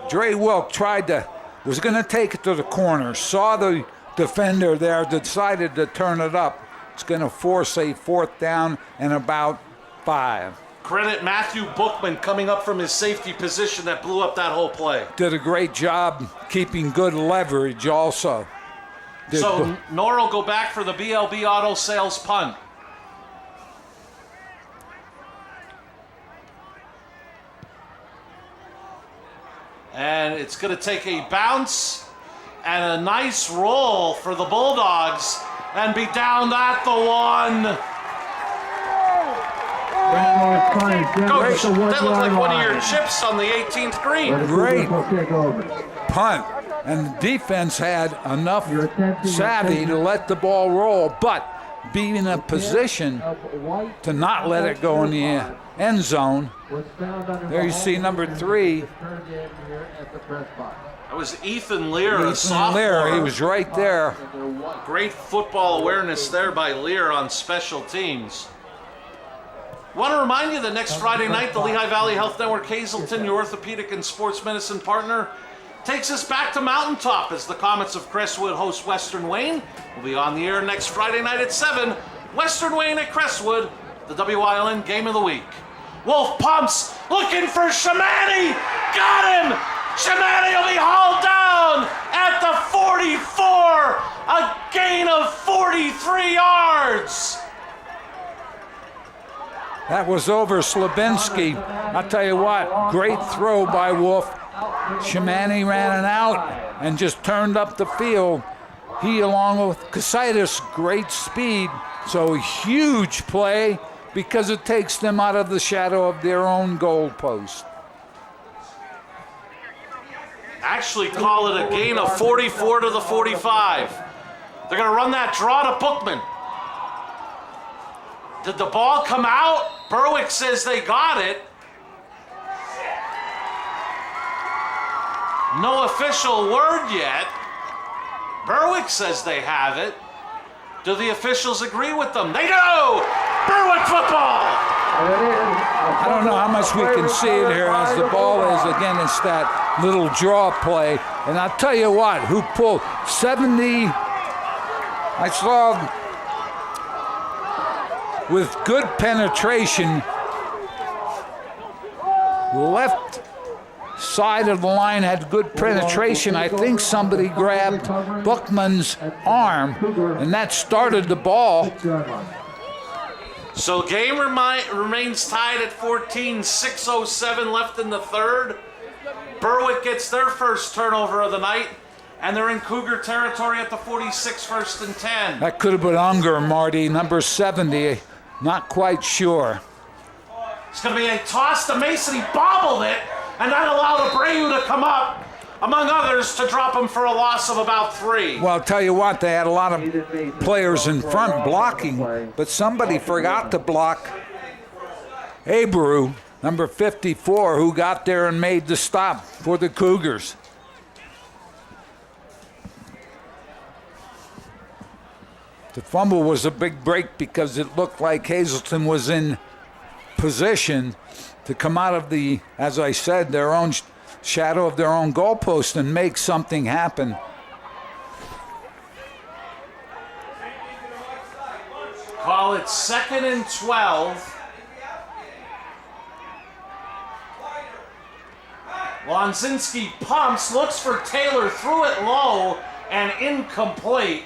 was going to take it to the corner, saw the defender there, decided to turn it up. It's going to force a 4th down and about 5. Credit Matthew Bookman coming up from his safety position that blew up that whole play. Did a great job keeping good leverage also. So Nor will go back for the BLB Auto Sales punt. And it's going to take a bounce and a nice roll for the Bulldogs and be down at the 1. Coach, that looked like one of your chips on the 18th green. Great punt. And the defense had enough savvy to let the ball roll, but be in a position to not let it go in the end zone. There you see number 3. That was Ethan Lear, a sophomore. Lear, he was right there. Great football awareness there by Lear on special teams. Want to remind you that next Friday night, the Lehigh Valley Health Network Hazleton, your orthopedic and sports medicine partner, takes us back to Mountaintop as the Comets of Crestwood host Western Wayne. We'll be on the air next Friday night at 7. Western Wayne at Crestwood, the WILN Game of the Week. Wolf pumps, looking for Shamani. Got him! Shamani will be hauled down at the 44. A gain of 43 yards. That was over Slabinski. I'll tell you what, great throw by Wolf. Shamani ran it out and just turned up the field. He, along with Casitas, great speed. So huge play because it takes them out of the shadow of their own goal post. Actually call it a gain of 44 to the 45. They're going to run that draw to Bookman. Did the ball come out? Berwick says they got it. No official word yet. Berwick says they have it. Do the officials agree with them? They do! Berwick football! I don't know how much we can see it here as the ball is. Again, it's that little draw play. And I'll tell you what, who pulled 70, I saw with good penetration, left side of the line had good penetration. I think somebody grabbed Bookman's arm, and that started the ball. So game remains tied at 14, 6:07 left in the third. Berwick gets their first turnover of the night, and they're in Cougar territory at the 46, 1st and 10. That could have been Unger, Marty, number 70. Not quite sure. It's going to be a toss to Mason. He bobbled it, and that allowed Abreu to come up, among others, to drop him for a loss of about 3. Well, I'll tell you what, they had a lot of players in front blocking, but somebody forgot to block Abreu, number 54, who got there and made the stop for the Cougars. The fumble was a big break because it looked like Hazleton was in position to come out of the, as I said, their own shadow of their own goalpost and make something happen. Call it 2nd and 12. Lonzinski pumps, looks for Taylor, threw it low and incomplete.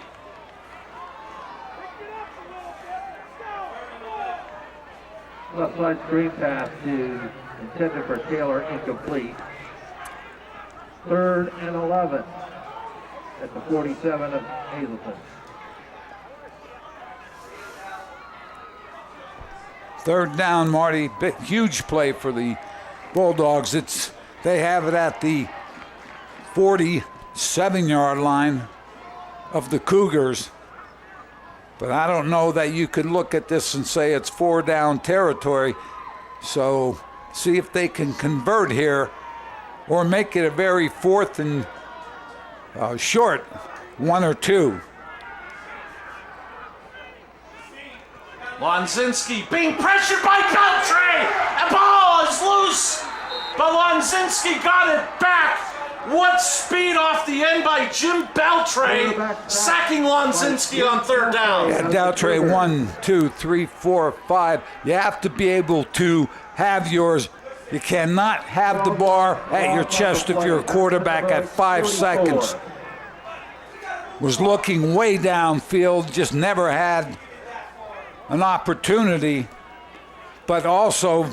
Left side screen pass intended for Taylor, incomplete. 3rd and 11 at the 47 of Hazleton. Third down, Marty. Huge play for the Bulldogs. They have it at the 47-yard line of the Cougars. But I don't know that you could look at this and say it's 4-down territory. So see if they can convert here or make it a very 4th and short, 1 or 2. Lonzinski being pressured by Beltray. The ball is loose, but Lonzinski got it back. What speed off the end by Jim Beltray, sacking Lonzinski on 3rd down. Yeah, Beltray, 1, 2, 3, 4, 5. You have to be able to have yours. You cannot have the bar at your chest if you're a quarterback at 5 seconds. Was looking way downfield, just never had an opportunity, but also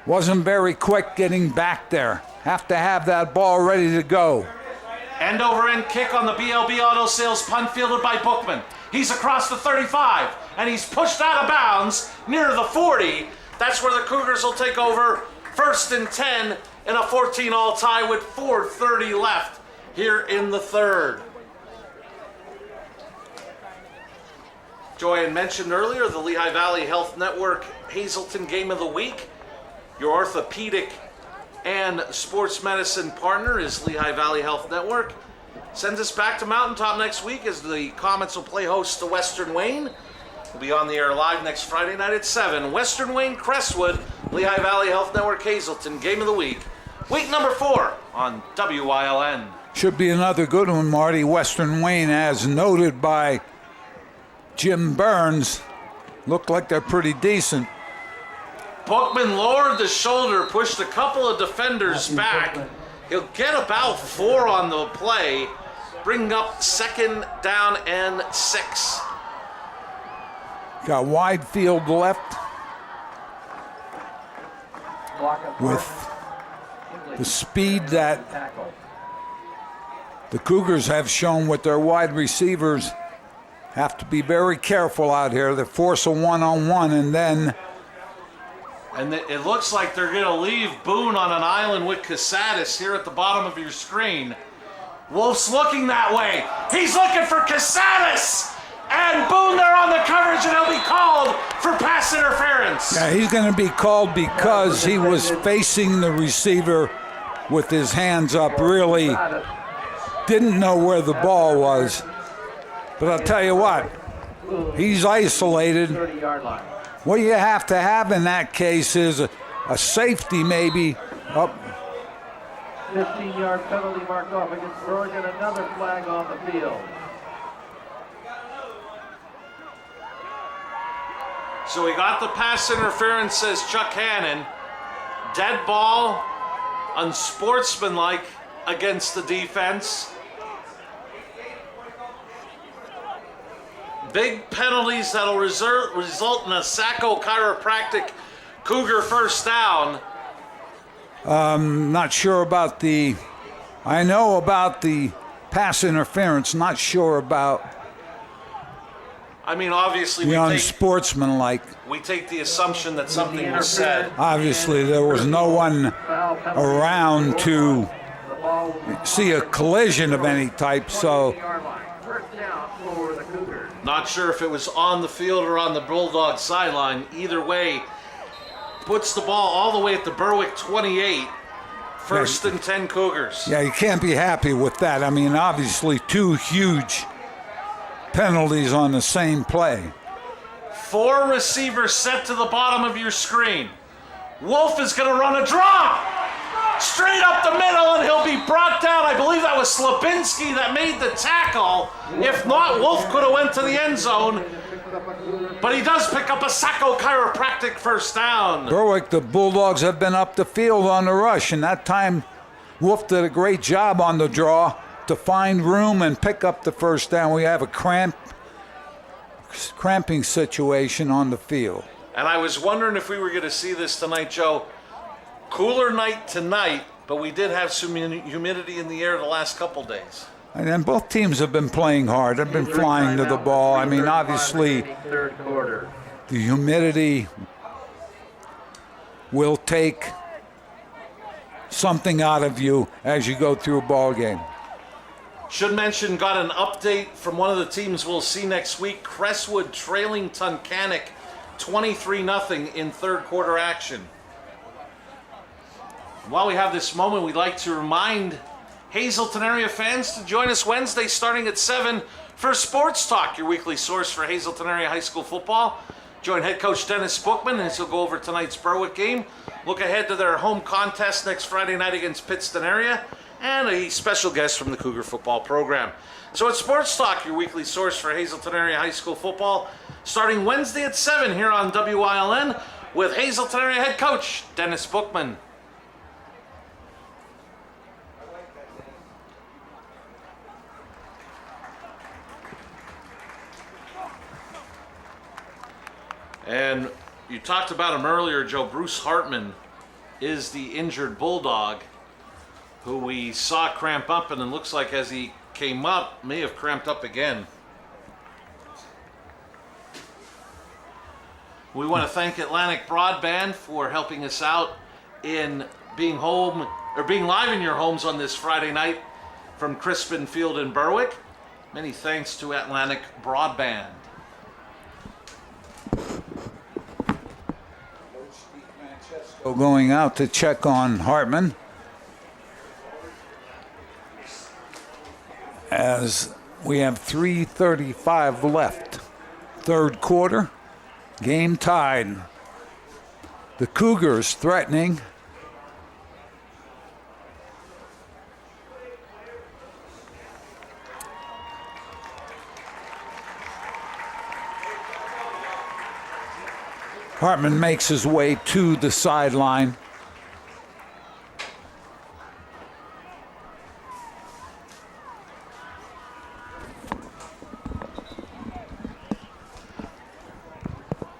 wasn't very quick getting back there. Have to have that ball ready to go. End over end kick on the BLB Auto Sales punt fielded by Bookman. He's across the 35, and he's pushed out of bounds near the 40. That's where the Cougars will take over 1st and 10 in a 14-all tie with 4:30 left here in the third. Joanne mentioned earlier the Lehigh Valley Health Network Hazleton Game of the Week. Your orthopedic and sports medicine partner is Lehigh Valley Health Network. Sends us back to Mountaintop next week as the Comets will play host to Western Wayne. We'll be on the air live next Friday night at 7. Western Wayne Crestwood, Lehigh Valley Health Network Hazleton Game of the Week. Week number 4 on WYLN. Should be another good one, Marty. Western Wayne, as noted by Jim Burns, look like they're pretty decent. Bookman lowered the shoulder, pushed a couple of defenders back. He'll get about 4 on the play, bringing up 2nd down and 6. Got wide field left with the speed that the Cougars have shown with their wide receivers. Have to be very careful out here. They force a one-on-one, and then... And it looks like they're going to leave Boone on an island with Casadas here at the bottom of your screen. Wolf's looking that way. He's looking for Casadas! And Boone there on the coverage, and he'll be called for pass interference. Yeah, he's going to be called because he was facing the receiver with his hands up, really didn't know where the ball was. But I'll tell you what, he's isolated. What you have to have in that case is a safety maybe. 15-yard penalty marked off against Berwick and another flag on the field. So we got the pass interference, says Chuck Hannon. Dead ball, unsportsmanlike against the defense. Big penalties that'll result in a Sacco Chiropractic Cougar first down. Not sure about I know about the pass interference, not sure about I mean, obviously the unsportsmanlike. We take the assumption that something was said. Obviously, there was no one around to see a collision of any type, so... Not sure if it was on the field or on the Bulldogs sideline. Either way, puts the ball all the way at the Berwick 28. First and 10 Cougars. Yeah, you can't be happy with that. I mean, obviously 2 huge penalties on the same play. 4 receivers set to the bottom of your screen. Wolf is going to run a draw. Straight up the middle, and he'll be brought down. I believe that was Slabinski that made the tackle. If not, Wolf could have went to the end zone. But he does pick up a Sacco Chiropractic first down. Berwick, the Bulldogs have been up the field on the rush, and that time Wolf did a great job on the draw to find room and pick up the first down. We have a cramping situation on the field. And I was wondering if we were going to see this tonight, Joe. Cooler night tonight, but we did have some humidity in the air the last couple days. And then both teams have been playing hard. They've been flying to the ball. I mean, obviously, the humidity will take something out of you as you go through a ball game. Should mention, got an update from one of the teams we'll see next week. Crestwood trailing Tunkhannock 23-0 in third quarter action. While we have this moment, we'd like to remind Hazleton area fans to join us Wednesday starting at 7 for Sports Talk, your weekly source for Hazleton area high school football. Join head coach Dennis Bookman as he'll go over tonight's Berwick game, look ahead to their home contest next Friday night against Pittston area, and a special guest from the Cougar football program. So it's Sports Talk, your weekly source for Hazleton area high school football, starting Wednesday at 7 here on WYLN with Hazleton area head coach Dennis Bookman. And you talked about him earlier, Joe. Bruce Hartman is the injured Bulldog who we saw cramp up, and it looks like as he came up, may have cramped up again. We want to thank Atlantic Broadband for helping us out in being home or being live in your homes on this Friday night from Crispin Field in Berwick. Many thanks to Atlantic Broadband. Going out to check on Hartman as we have 3:35 left. Third quarter, game tied. The Cougars threatening. Hartman makes his way to the sideline.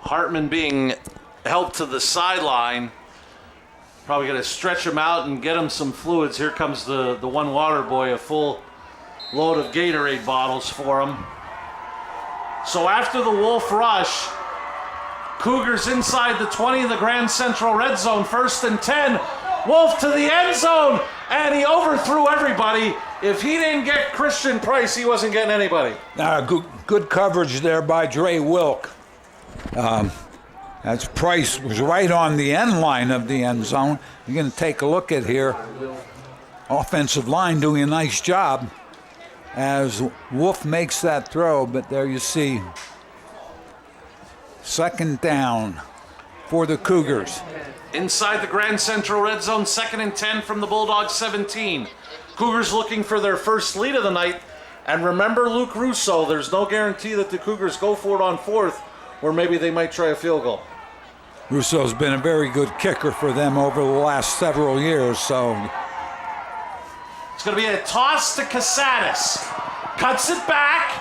Hartman being helped to the sideline. Probably going to stretch him out and get him some fluids. Here comes the one water boy, a full load of Gatorade bottles for him. So after the Wolf rush, Cougars inside the 20 of the Grand Central red zone, 1st and 10. Wolf to the end zone, and he overthrew everybody. If he didn't get Christian Price, he wasn't getting anybody. Good coverage there by Dre Wilk. As Price was right on the end line of the end zone. You're going to take a look at here. Offensive line doing a nice job as Wolf makes that throw, but there you see 2nd down for the Cougars. Inside the Grand Central red zone, 2nd and 10 from the Bulldogs 17. Cougars looking for their first lead of the night. And remember Luke Russo, there's no guarantee that the Cougars go for it on 4th, or maybe they might try a field goal. Russo's been a very good kicker for them over the last several years, so. It's going to be a toss to Casadas. Cuts it back.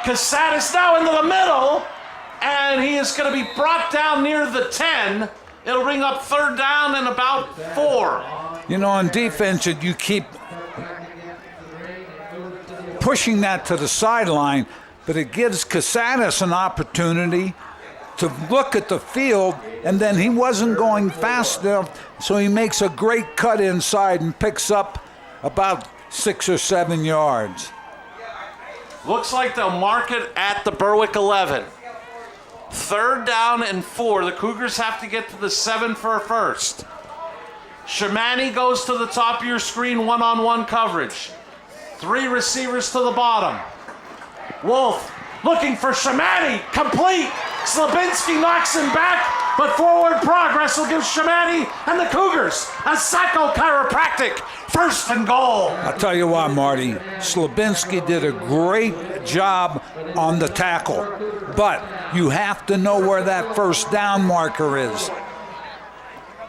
Casadas now into the middle. And he is going to be brought down near the 10. It'll bring up 3rd down and about 4. You know, on defense, you keep pushing that to the sideline, but it gives Casadas an opportunity to look at the field, and then he wasn't going fast enough, so he makes a great cut inside and picks up about 6 or 7 yards. Looks like they'll mark it at the Berwick 11. 3rd down and 4. The Cougars have to get to the 7 for a first. Shamani goes to the top of your screen, one-on-one coverage. 3 receivers to the bottom. Wolf looking for Shamani, complete. Slabinski knocks him back, but forward progress will give Shamani and the Cougars a Sacco Chiropractic 1st and goal. I'll tell you what, Marty, Slabinski did a great job on the tackle, but you have to know where that 1st down marker is.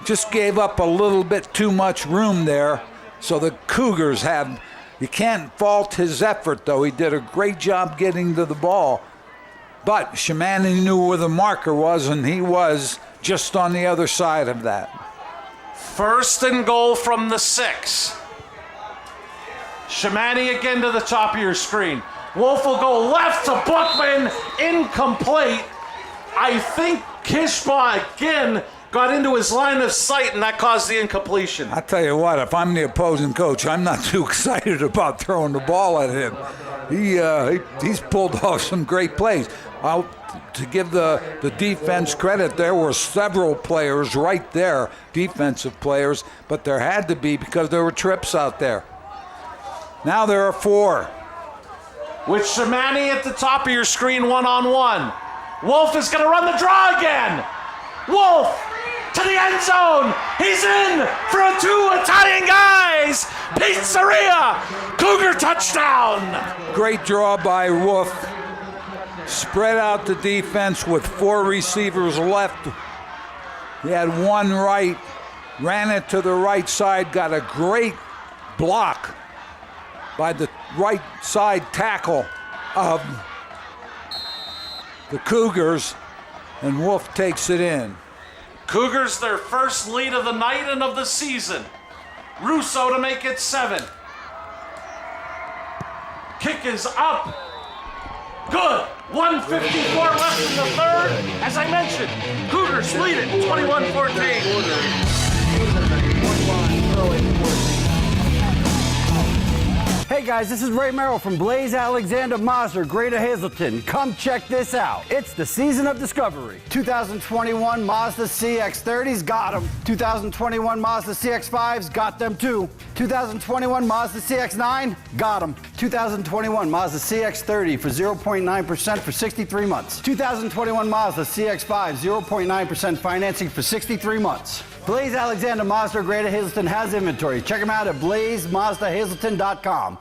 Just gave up a little bit too much room there, so the Cougars have, you can't fault his effort though. He did a great job getting to the ball, but Shamani knew where the marker was, and he was just on the other side of that. 1st and goal from the 6. Shamani again to the top of your screen. Wolf will go left to Bookman, incomplete. I think Kishbaugh again got into his line of sight, and that caused the incompletion. I tell you what, if I'm the opposing coach, I'm not too excited about throwing the ball at him. He's pulled off some great plays. To give the defense credit, there were several players right there, defensive players, but there had to be because there were trips out there. Now there are 4. With Shamani at the top of your screen, one-on-one. Wolf is going to run the draw again. Wolf to the end zone. He's in for a 2 Italian guys. Pizzeria. Cougar touchdown. Great draw by Wolf. Spread out the defense with 4 receivers left. He had 1 right, ran it to the right side, got a great block by the right side tackle of the Cougars, and Wolf takes it in. Cougars their first lead of the night and of the season. Russo to make it 7. Kick is up. Good. 1:54 left in the 3rd. As I mentioned, Cougars lead it 21-14. Hey guys, this is Ray Merrill from Blaze Alexander Mazda, Greater Hazleton. Come check this out. It's the season of discovery. 2021 Mazda CX-30s, got them. 2021 Mazda CX-5s, got them too. 2021 Mazda CX-9, got them. 2021 Mazda CX-30 for 0.9% for 63 months. 2021 Mazda CX-5, 0.9% financing for 63 months. Blaze Alexander Mazda Greater Hazleton has inventory. Check them out at blazemazdahazelton.com.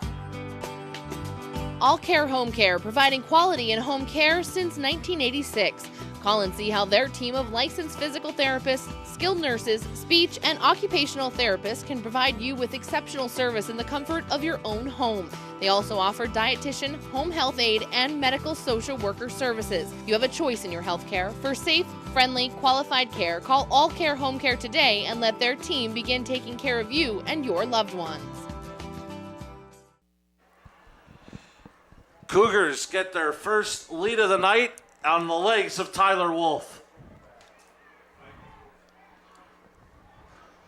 All Care Home Care, providing quality in home care since 1986. Call and see how their team of licensed physical therapists, skilled nurses, speech, and occupational therapists can provide you with exceptional service in the comfort of your own home. They also offer dietitian, home health aide, and medical social worker services. You have a choice in your health care. For safe, friendly, qualified care, call All Care Home Care today and let their team begin taking care of you and your loved ones. Cougars get their first lead of the night on the legs of Tyler Wolf.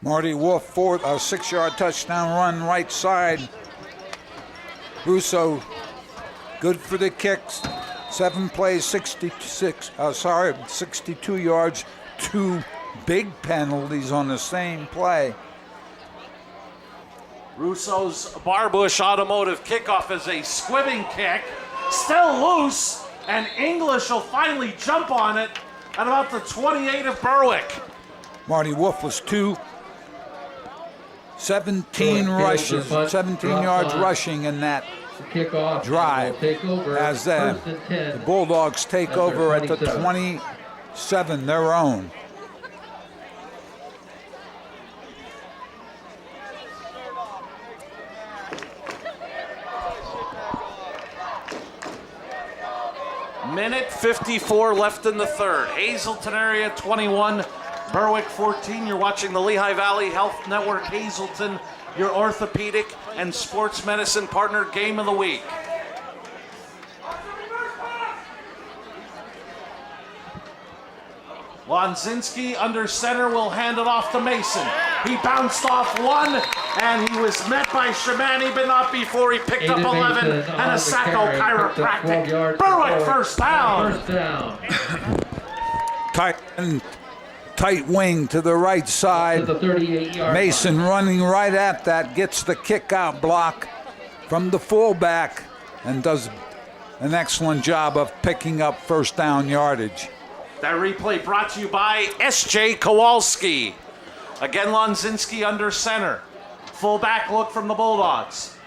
Marty Wolf, 6-yard touchdown run right side. Russo, good for the kicks. 7 plays, 62 yards, 2 big penalties on the same play. Russo's Barbush Automotive kickoff is a squibbing kick, still loose, and English will finally jump on it at about the 28 of Berwick. Marty Wolf was 17 rushes, 17 yards rushing in that drive as the Bulldogs take over at the 27, their own. Minute 54 left in the third. Hazleton area 21, Berwick 14. You're watching the Lehigh Valley Health Network Hazleton, your orthopedic and sports medicine partner game of the week. Lonzinski under center will hand it off to Mason. He bounced off one, and he was met by Shamani, but not before he picked up 11 and a Sacco chiropractic. Berwick first down. Tight wing to the right side. Mason running right at that, gets the kick out block from the fullback and does an excellent job of picking up first down yardage. That replay brought to you by S.J. Kowalski. Again, Lonzinski under center. Fullback look from the Bulldogs.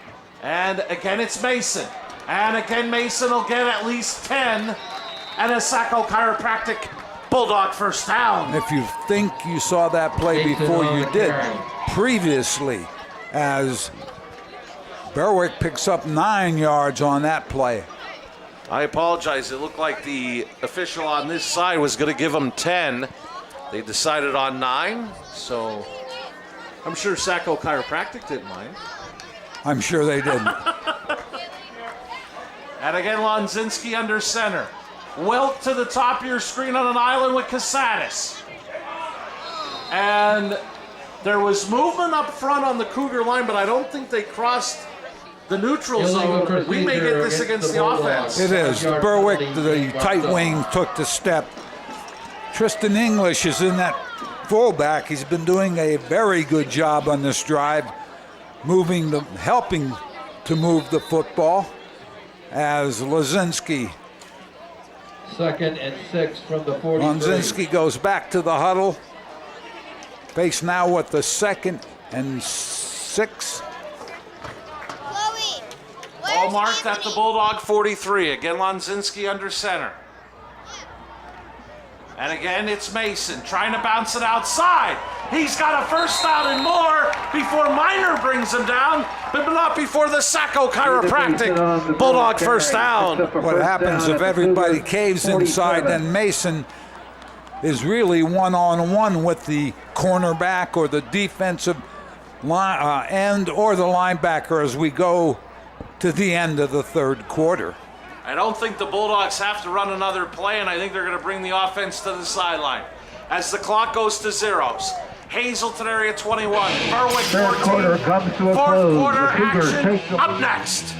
And again, it's Mason. And again, Mason will get at least 10. And a Sacco chiropractic Bulldog first down. If you think you saw that play before, you did previously, as Berwick picks up 9 yards on that play. I apologize. It looked like the official on this side was going to give them 10. They decided on 9, so I'm sure Sacco Chiropractic didn't mind. I'm sure they didn't. And again, Lonzinski under center. Wilt to the top of your screen on an island with Casadas. And there was movement up front on the Cougar line, but I don't think they crossed the neutral zone. We may get this against the offense. It is. Berwick, the tight wing, took the step. Tristan English is in that fullback. He's been doing a very good job on this drive, helping to move the football, as Lozinski. 2nd and 6 from the 43. Lozinski goes back to the huddle. Face now with the 2nd and 6. All marked at the Bulldog 43. Again, Lonzinski under center. And again, it's Mason trying to bounce it outside. He's got a first down and more before Miner brings him down, but not before the Sacco chiropractic. Bulldog first down. What happens if everybody caves inside, then Mason is really one-on-one with the cornerback or the defensive end or the linebacker as we go to the end of the third quarter. I don't think the Bulldogs have to run another play, and I think they're going to bring the offense to the sideline. As the clock goes to zeros, Hazleton area 21, Berwick 14. Third quarter comes to a Fourth close. quarter The Cougars action take the up lead. next.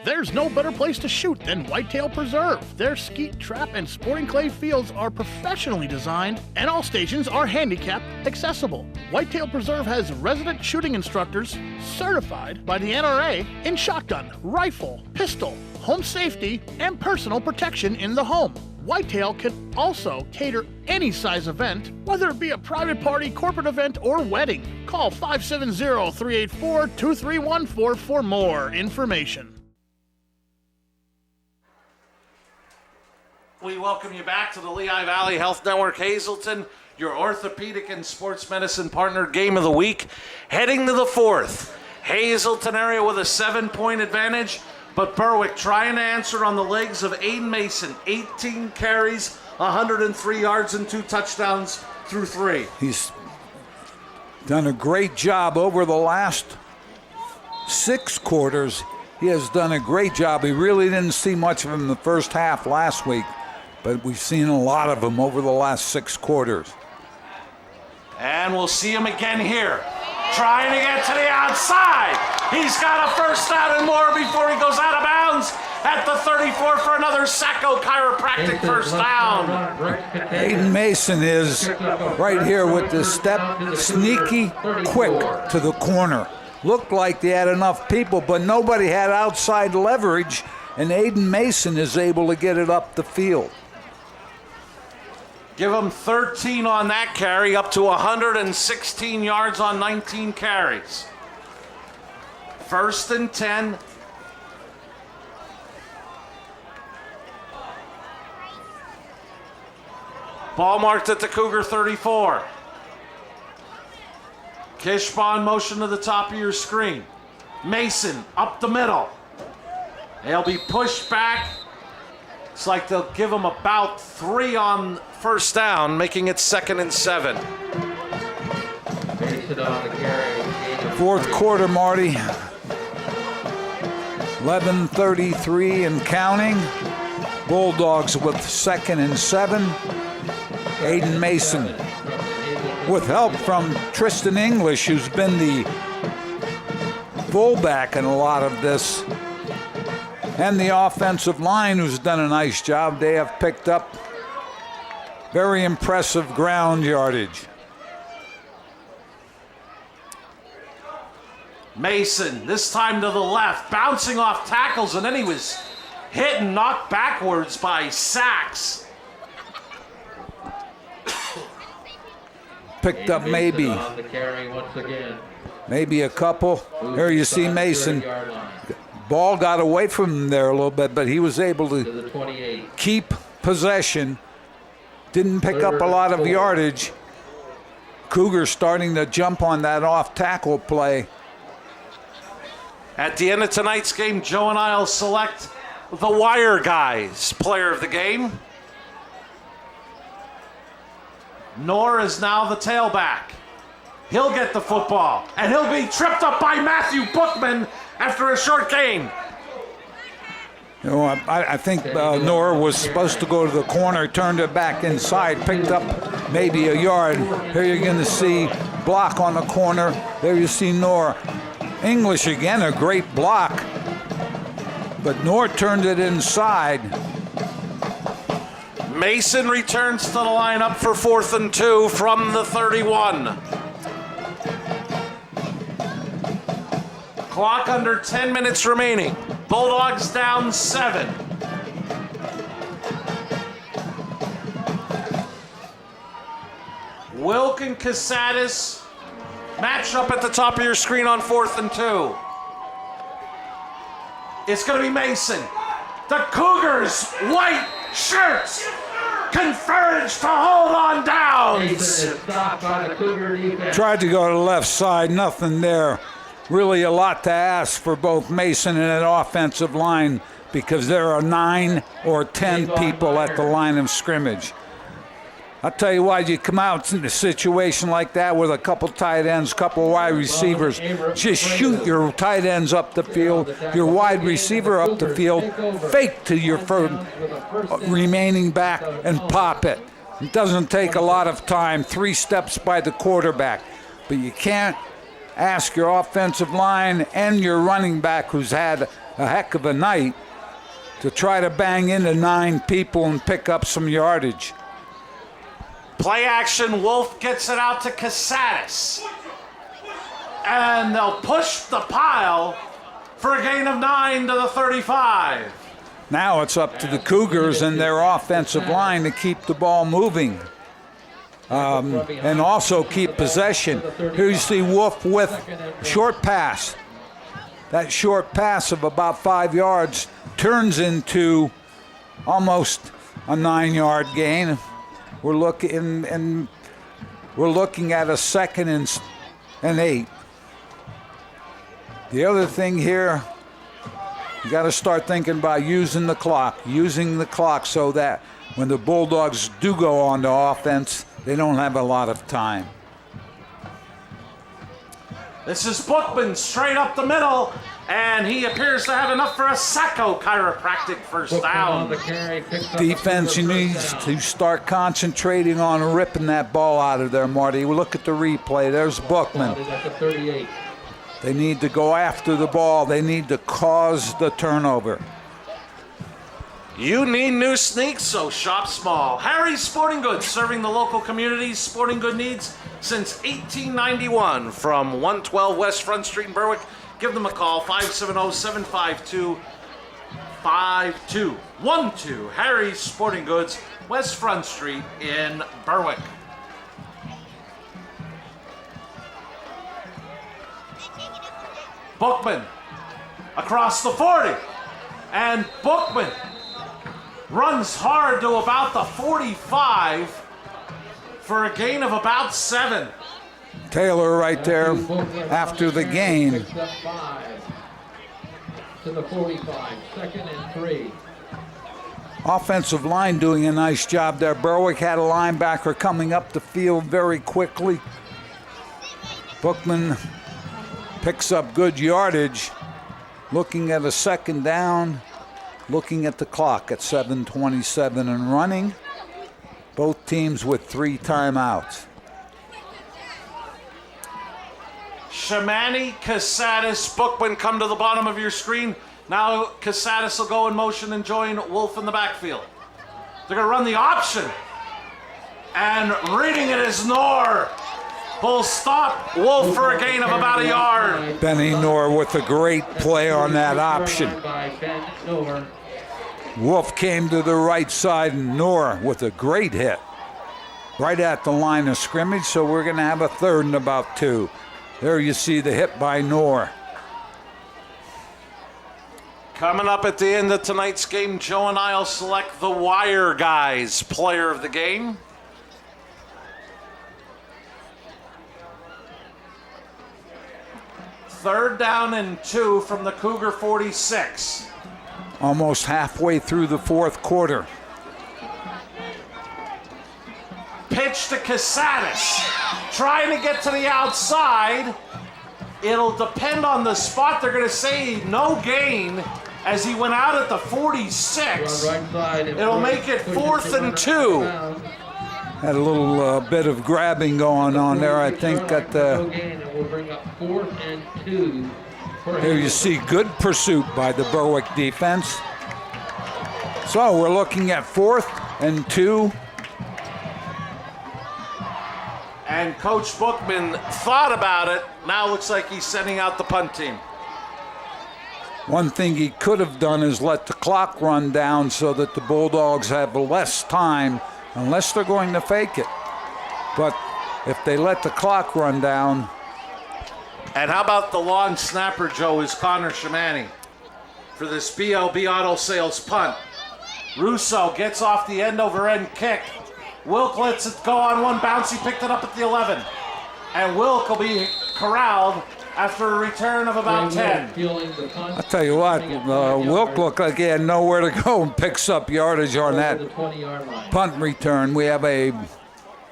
There's no better place to shoot than Whitetail Preserve. Their skeet, trap, and sporting clay fields are professionally designed, and all stations are handicap accessible. Whitetail Preserve has resident shooting instructors certified by the NRA in shotgun, rifle, pistol, home safety, and personal protection in the home. Whitetail can also cater any size event, whether it be a private party, corporate event, or wedding. Call 570-384-2314 for more information. We welcome you back to the Lehigh Valley Health Network Hazleton, your orthopedic and sports medicine partner. Game of the week, heading to the fourth. Hazleton area with a 7-point advantage, but Berwick trying to answer on the legs of Aiden Mason. 18 carries, 103 yards, and 2 touchdowns through 3. He's done a great job over the last 6 quarters. He has done a great job. We really didn't see much of him in the first half last week, but we've seen a lot of him over the last 6 quarters. And we'll see him again here. Trying to get to the outside. He's got a first down and more before he goes out of bounds at the 34 for another Sacco Chiropractic first down. Aiden Mason is right here with the step, sneaky, quick to the corner. Looked like they had enough people, but nobody had outside leverage, and Aiden Mason is able to get it up the field. Give him 13 on that carry, up to 116 yards on 19 carries. 1st and 10. Ball marked at the Cougar 34. Kishbon motion to the top of your screen. Mason up the middle. They'll be pushed back. It's like they'll give him about 3 on first down, making it 2nd and 7. Fourth quarter, Marty. 11:33 and counting. Bulldogs with 2nd and 7. Aiden Mason with help from Tristan English, who's been the fullback in a lot of this. And the offensive line, who's done a nice job. They have picked up very impressive ground yardage. Mason, this time to the left, bouncing off tackles, and then he was hit and knocked backwards by sacks. Picked up maybe a couple. Here you see Mason. Ball got away from him there a little bit, but he was able to keep possession. Didn't pick up a lot of yardage. Cougars starting to jump on that off tackle play. At the end of tonight's game, Joe and I will select the Wire Guys player of the game. Knorr is now the tailback. He'll get the football, and he'll be tripped up by Matthew Bookman after a short gain. You know, I think Knorr was supposed to go to the corner, turned it back inside, picked up maybe a yard. Here you're going to see block on the corner. There you see Knorr. English again, a great block. But Knorr turned it inside. Mason returns to the lineup for 4th and 2 from the 31. Clock under 10 minutes remaining. Bulldogs down 7. Wilk and Casadas match up at the top of your screen on 4th and 2. It's going to be Mason. The Cougars' white shirts converge to hold on downs. Tried to go to the left side, nothing there. really a lot to ask for both Mason and an offensive line because there are 9 or 10 people at the line of scrimmage. I'll tell you why, you come out in a situation like that with a couple tight ends, couple wide receivers, just shoot your tight ends up the field, your wide receiver up the field, fake to your remaining back and pop it. It doesn't take a lot of time, 3 steps by the quarterback, but you can't ask your offensive line and your running back, who's had a heck of a night, to try to bang into 9 people and pick up some yardage. Play action, Wolf gets it out to Casadas. And they'll push the pile for a gain of 9 to the 35. Now it's up to the Cougars and their offensive line to keep the ball moving. And also keep possession. Here you see Wolf with short pass. That short pass of about 5 yards turns into almost a 9-yard gain. We're looking at a 2nd and 8. The other thing here, you got to start thinking about using the clock so that when the Bulldogs do go on to offense, they don't have a lot of time. This is Bookman straight up the middle, and he appears to have enough for a Sacco chiropractic first down. Defense needs to start concentrating on ripping that ball out of there, Marty. We look at the replay. There's Bookman. They need to go after the ball. They need to cause the turnover. You need new sneaks, so shop small. Harry's Sporting Goods, serving the local community's sporting good needs since 1891 from 112 West Front Street in Berwick. Give them a call, 570-752-5212. Harry's Sporting Goods, West Front Street in Berwick. Bookman across the 40. And Bookman runs hard to about the 45 for a gain of about 7. Taylor right there after the gain. To the 45, 2nd and 3. Offensive line doing a nice job there. Berwick had a linebacker coming up the field very quickly. Bookman picks up good yardage. Looking at a 2nd down. Looking at the clock at 7:27 and running. Both teams with 3 timeouts. Shamani, Casadas, Bookman come to the bottom of your screen. Now Casadas will go in motion and join Wolf in the backfield. They're going to run the option. And reading it is Knorr. Will stop Wolf for a gain of about a yard. Benny Knorr with a great play on that option. Wolf came to the right side and Knorr with a great hit. Right at the line of scrimmage, so we're going to have a 3rd and about 2. There you see the hit by Knorr. Coming up at the end of tonight's game, Joe and I will select the Wire Guys player of the game. Third down and 2 from the Cougar 46. Almost halfway through the 4th quarter. Pitch to Casadas. Trying to get to the outside. It'll depend on the spot. They're going to say no gain as he went out at the 46. It'll make it 4th and 2. Had a little bit of grabbing going on there, I think, at the... Here you see good pursuit by the Berwick defense. So we're looking at 4th and 2. And Coach Bookman thought about it. Now looks like he's sending out the punt team. One thing he could have done is let the clock run down so that the Bulldogs have less time, unless they're going to fake it. But if they let the clock run down... And how about the long snapper, Joe, is Connor Shamani for this BLB Auto Sales punt. Russo gets off the end-over-end kick. Wilk lets it go on one bounce. He picked it up at the 11. And Wilk will be corralled after a return of about 10. I'll tell you what, Wilk looked like he had nowhere to go and picks up yardage on that punt return. We have a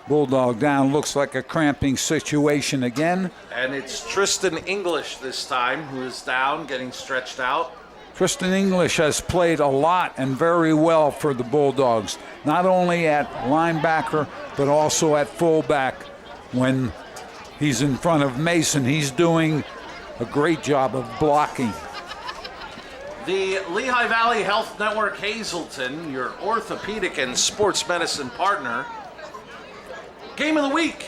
Bulldog down. Looks like a cramping situation again. And it's Tristan English this time who is down, getting stretched out. Tristan English has played a lot and very well for the Bulldogs, not only at linebacker, but also at fullback. When he's in front of Mason, he's doing a great job of blocking. The Lehigh Valley Health Network Hazleton, your orthopedic and sports medicine partner. Game of the week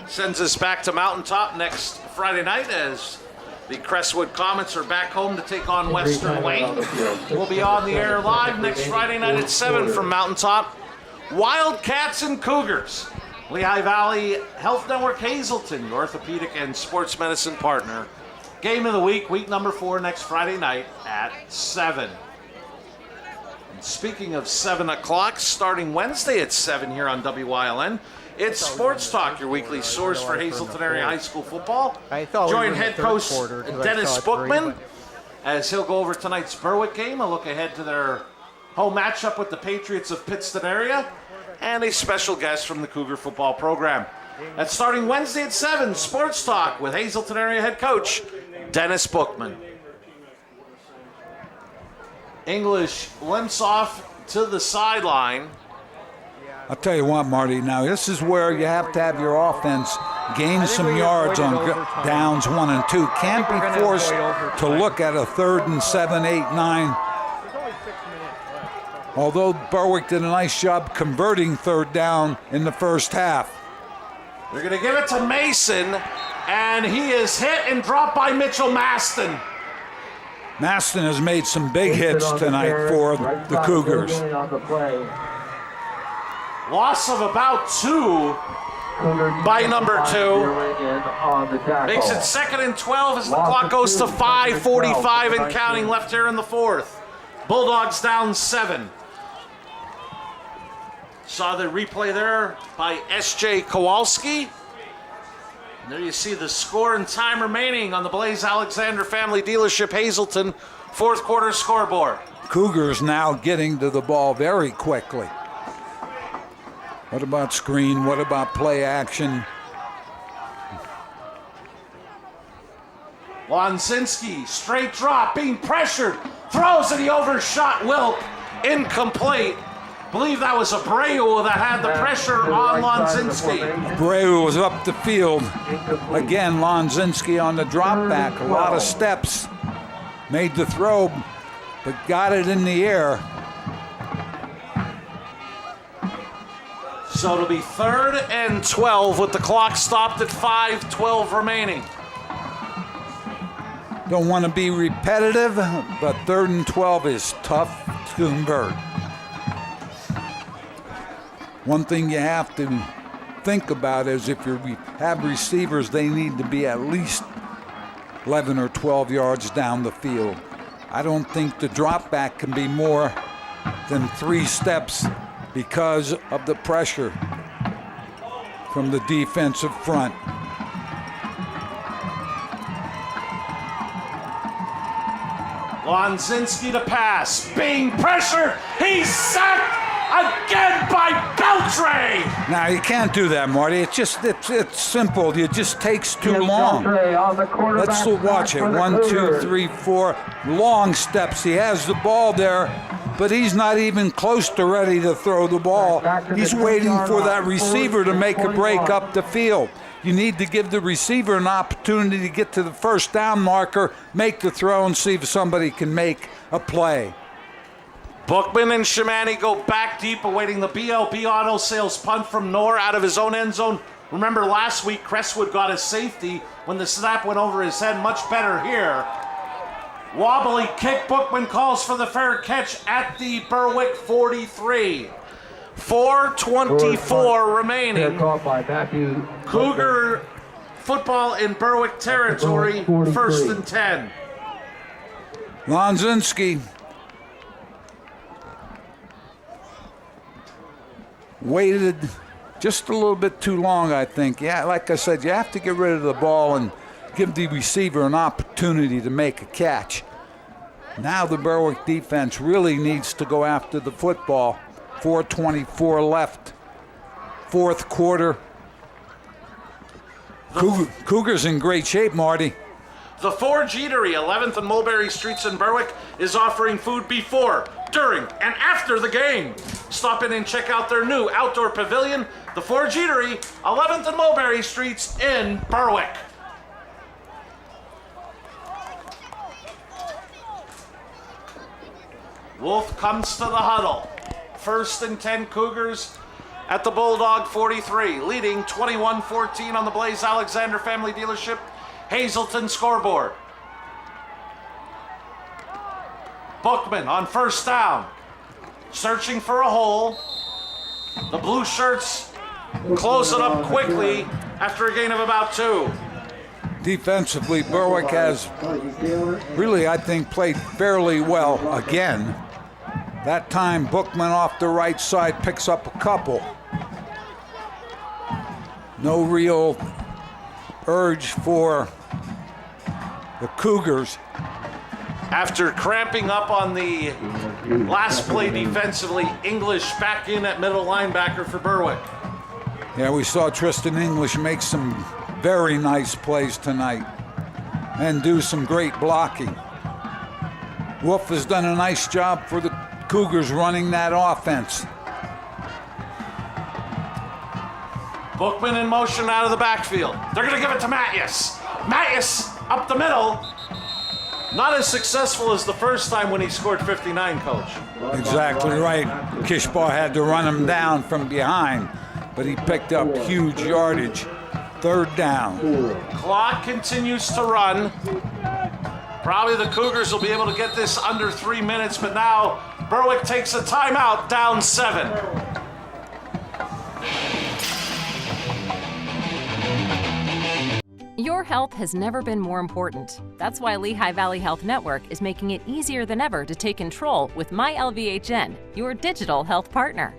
sends us back to Mountaintop next Friday night as the Crestwood Comets are back home to take on Western Wayne. We'll be on the air live next Friday night at 7 from Mountaintop. Wildcats and Cougars. Lehigh Valley Health Network Hazleton, your orthopedic and sports medicine partner. Game of the week, week number 4, next Friday night at 7. And speaking of 7 o'clock, starting Wednesday at 7 here on WYLN, it's Sports Talk, your weekly source for Hazleton area high school football. Join head coach Dennis Bookman as he'll go over tonight's Berwick game, a look ahead to their home matchup with the Patriots of Pittston area, and a special guest from the Cougar football program. That's starting Wednesday at 7, Sports Talk with Hazleton area head coach Dennis Bookman. English limps off to the sideline. I'll tell you what, Marty, now this is where you have to have your offense gain some yards on downs 1 and 2. Can't be forced to look at a 3rd and 7, 8, 9. Although Berwick did a nice job converting 3rd down in the first half. They're going to give it to Mason, and he is hit and dropped by Mitchell Maston. Maston has made some big hits tonight for the Cougars. Loss of about 2 by number 2. Makes it 2nd and 12 as the clock goes to 5:45 and counting left here in the 4th. Bulldogs down 7. Saw the replay there by S.J. Kowalski. And there you see the score and time remaining on the Blaze Alexander Family Dealership Hazleton 4th quarter scoreboard. Cougars now getting to the ball very quickly. What about screen? What about play action? Lonzinski, straight drop, being pressured, throws and he overshot Wilk. Incomplete. Believe that was Abreu that had the pressure on Lonzinski. Abreu was up the field. Again, Lonzinski on the drop back. A lot of steps. Made the throw, but got it in the air. So it'll be 3rd and 12 with the clock stopped at 5:12 remaining. Don't want to be repetitive, but 3rd and 12 is tough to convert. One thing you have to think about is if you have receivers, they need to be at least 11 or 12 yards down the field. I don't think the drop back can be more than 3 steps because of the pressure from the defensive front. Lonzinski to pass, being pressured, he's sacked again by Beltray. Now you can't do that, Marty. It's simple. It just takes too long. Let's watch it. 1, 2, 3, 4 long steps. He has the ball there, but he's not even close to ready to throw the ball. He's waiting for that receiver to make a break up the field. You need to give the receiver an opportunity to get to the 1st down marker, make the throw, and see if somebody can make a play. Bookman and Shamani go back deep, awaiting the BLB Auto Sales punt from Knorr out of his own end zone. Remember last week, Crestwood got his safety when the snap went over his head. Much better here. Wobbly kick. Bookman calls for the fair catch at the Berwick 43. 4:24 remaining. Cougar football in Berwick territory, 1st and 10. Lonzinski waited just a little bit too long, I think. Yeah, like I said, you have to get rid of the ball and give the receiver an opportunity to make a catch. Now the Berwick defense really needs to go after the football. 4:24 left, fourth quarter. Cougars in great shape, Marty. The Forge Eatery, 11th and Mulberry Streets in Berwick, is offering food before, during, and after the game. Stop in and check out their new outdoor pavilion, the Forge Eatery, 11th and Mulberry Streets in Berwick. Wolf comes to the huddle. 1st and 10 Cougars at the Bulldog 43, leading 21-14 on the Blaze Alexander Family Dealership Hazleton scoreboard. Bookman on 1st down, searching for a hole. The blue shirts close it up quickly after a gain of about 2. Defensively, Berwick has really, I think, played fairly well again. That time, Bookman off the right side picks up a couple. No real urge for the Cougars. After cramping up on the last play defensively, English back in at middle linebacker for Berwick. Yeah, we saw Tristan English make some very nice plays tonight and do some great blocking. Wolf has done a nice job for the Cougars running that offense. Bookman in motion out of the backfield. They're going to give it to Mattias. Mattias up the middle. Not as successful as the first time when he scored 59, Coach. Exactly right. Kishbaugh had to run him down from behind, but he picked up huge yardage. 3rd down. Clock continues to run. Probably the Cougars will be able to get this under 3 minutes, but now Berwick takes a timeout, down 7. Your health has never been more important. That's why Lehigh Valley Health Network is making it easier than ever to take control with MyLVHN, your digital health partner.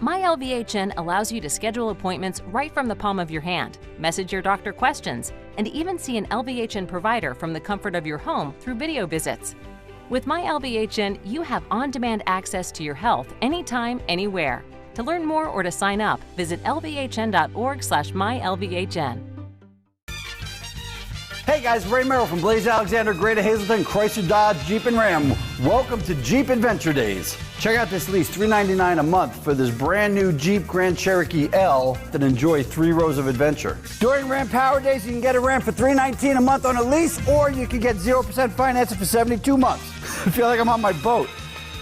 MyLVHN allows you to schedule appointments right from the palm of your hand, message your doctor questions, and even see an LVHN provider from the comfort of your home through video visits. With MyLVHN, you have on-demand access to your health anytime, anywhere. To learn more or to sign up, visit lvhn.org/mylvhn. Hey guys, Ray Merrill from Blaze Alexander, Greater Hazleton, Chrysler Dodge, Jeep and Ram. Welcome to Jeep Adventure Days. Check out this lease, $399 a month for this brand new Jeep Grand Cherokee L that enjoy 3 rows of adventure. During Ram Power Days, you can get a Ram for $319 a month on a lease, or you can get 0% financing for 72 months. I feel like I'm on my boat.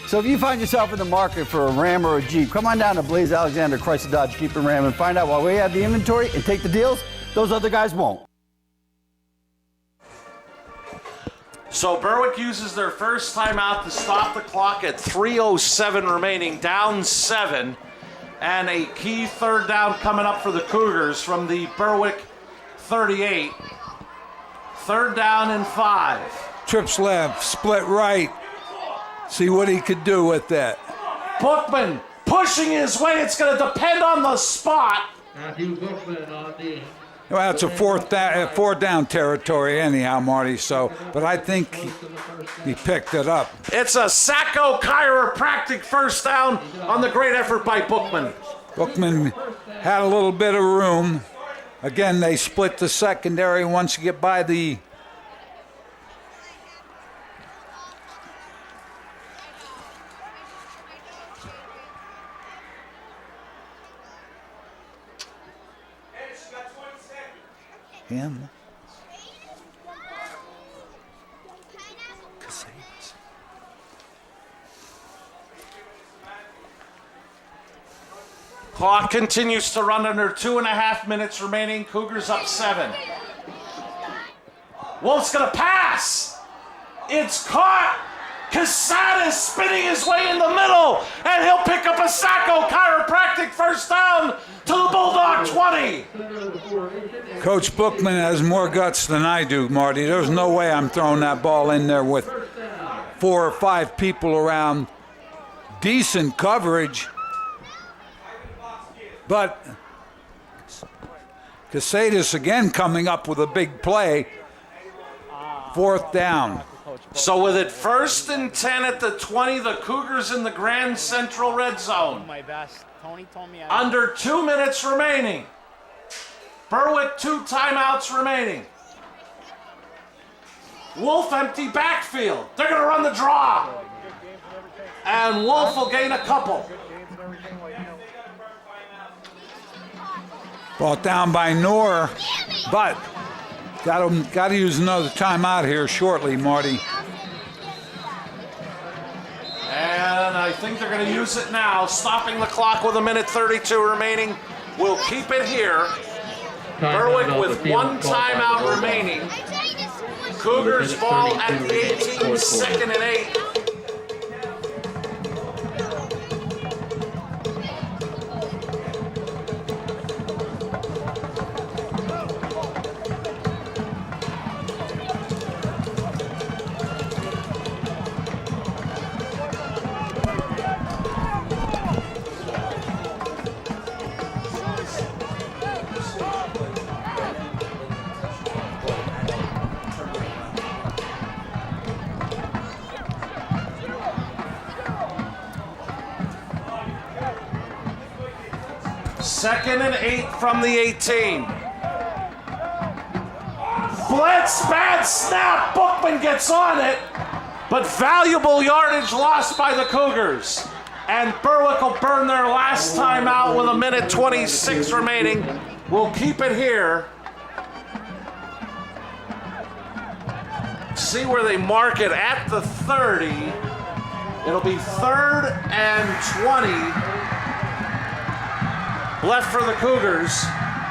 So if you find yourself in the market for a Ram or a Jeep, come on down to Blaze Alexander, Chrysler Dodge, Jeep and Ram and find out why we have the inventory and take the deals those other guys won't. So Berwick uses their first timeout to stop the clock at 3:07 remaining, down 7. And a key 3rd down coming up for the Cougars from the Berwick 38. 3rd down and 5. Trips left, split right. See what he could do with that. Bookman pushing his way. It's going to depend on the spot. Matthew Bookman on the... Well, it's a 4th down territory anyhow, Marty, so, but I think he picked it up. It's a Sacco chiropractic 1st down on the great effort by Bookman. Bookman had a little bit of room. Again, they split the secondary once you get by the him. Clock continues to run under 2.5 minutes remaining. Cougars up 7. Wolf's gonna pass. It's caught. Casada is spinning his way in the middle, and he'll pick up a Sacco chiropractic 1st down to the Bulldog 20. Coach Bookman has more guts than I do, Marty. There's no way I'm throwing that ball in there with 4 or 5 people around. Decent coverage. But Casadas again coming up with a big play. 4th down. So with it 1st and 10 at the 20, the Cougars in the Grand Central red zone. My best. Tony told me Under 2 minutes remaining. Berwick 2 timeouts remaining. Wolf empty backfield. They're going to run the draw. And Wolf will gain a couple. Brought down by Noor, but got to use another timeout here shortly, Marty. And I think they're going to use it now, stopping the clock with 1:32 remaining. We'll keep it here. Berwick with 1 timeout remaining. Cougars ball at the 18, 2nd and 8. Second and 8 from the 18. Blitz, bad snap. Bookman gets on it, but valuable yardage lost by the Cougars. And Berwick will burn their last time out with 1:26 remaining. We'll keep it here. See where they mark it at the 30. It'll be 3rd and 20. Left for the Cougars.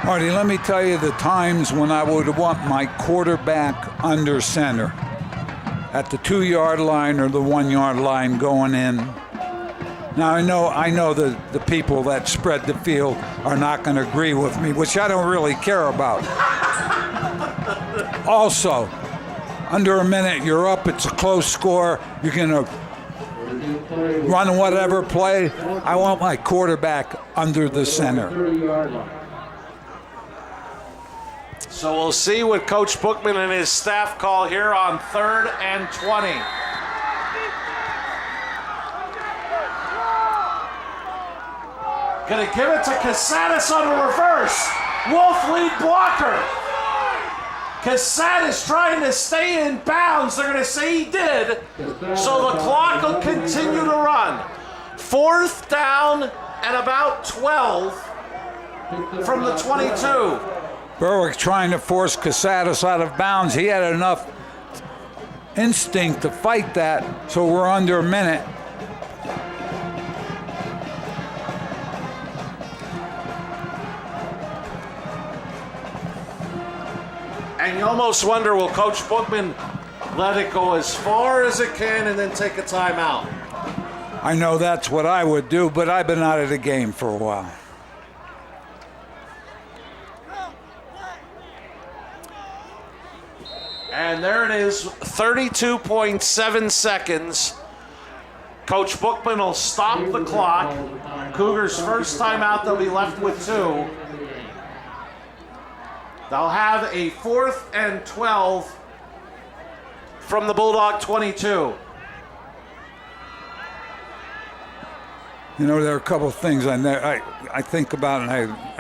Marty, let me tell you the times when I would want my quarterback under center. At the 2-yard line or the 1-yard line going in. Now I know the people that spread the field are not going to agree with me, which I don't really care about. Also, under a minute, you're up, it's a close score, you're going to run whatever play. I want my quarterback under the center. So we'll see what Coach Bookman and his staff call here on 3rd and 20. Gonna give it to Casadas on a reverse. Wolf lead blocker. Casadas trying to stay in bounds. They're going to say he did. So the clock will continue to run. 4th down and about 12 from the 22. Berwick trying to force Casadas out of bounds. He had enough instinct to fight that, so we're under a minute. And you almost wonder, will Coach Bookman let it go as far as it can and then take a timeout? I know that's what I would do, but I've been out of the game for a while. And there it is, 32.7 seconds. Coach Bookman will stop the clock. Cougars' first timeout, they'll be left with 2. They'll have a 4th and 12 from the Bulldog 22. You know, there are a couple of things I think about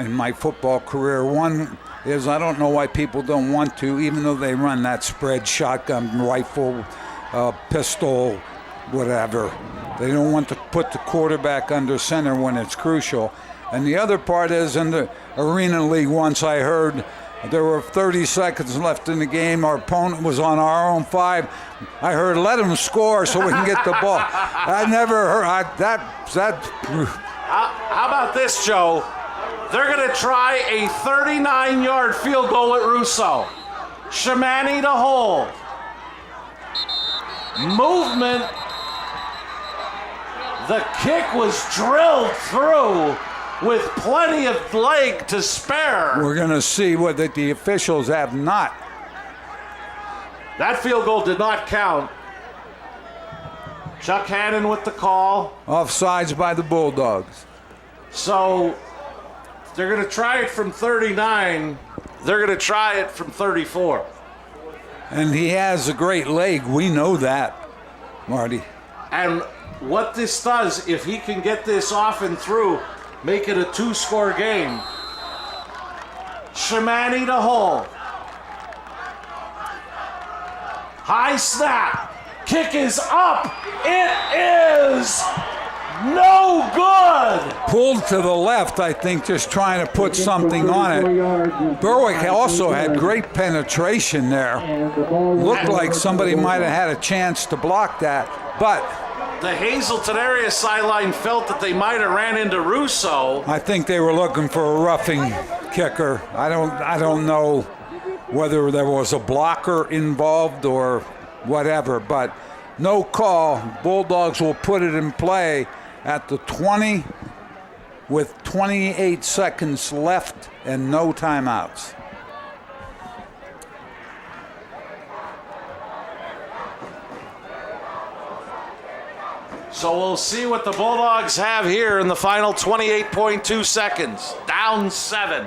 in my football career. One is I don't know why people don't want to, even though they run that spread, shotgun, rifle, pistol, whatever. They don't want to put the quarterback under center when it's crucial. And the other part is in the Arena League once I heard there were 30 seconds left in the game. Our opponent was on our own 5. I heard, let him score so we can get the ball. I never heard that. How about this, Joe? They're going to try a 39-yard field goal at Russo. Shamani to hold. Movement. The kick was drilled through with plenty of leg to spare. We're going to see what the officials have not. That field goal did not count. Chuck Hannon with the call. Offsides by the Bulldogs. So they're going to try it from 39. They're going to try it from 34. And he has a great leg. We know that, Marty. And what this does, if he can get this off and through, make it a 2-score game. Shamani to hole. High snap. Kick is up. It is no good. Pulled to the left, I think, just trying to put something on it. Berwick also had great penetration there. Looked like somebody might have had a chance to block that, but the Hazleton area sideline felt that they might have ran into Russo. I think they were looking for a roughing kicker. I don't know whether there was a blocker involved or whatever, but no call. Bulldogs will put it in play at the 20 with 28 seconds left and no timeouts. So we'll see what the Bulldogs have here in the final 28.2 seconds. Down 7.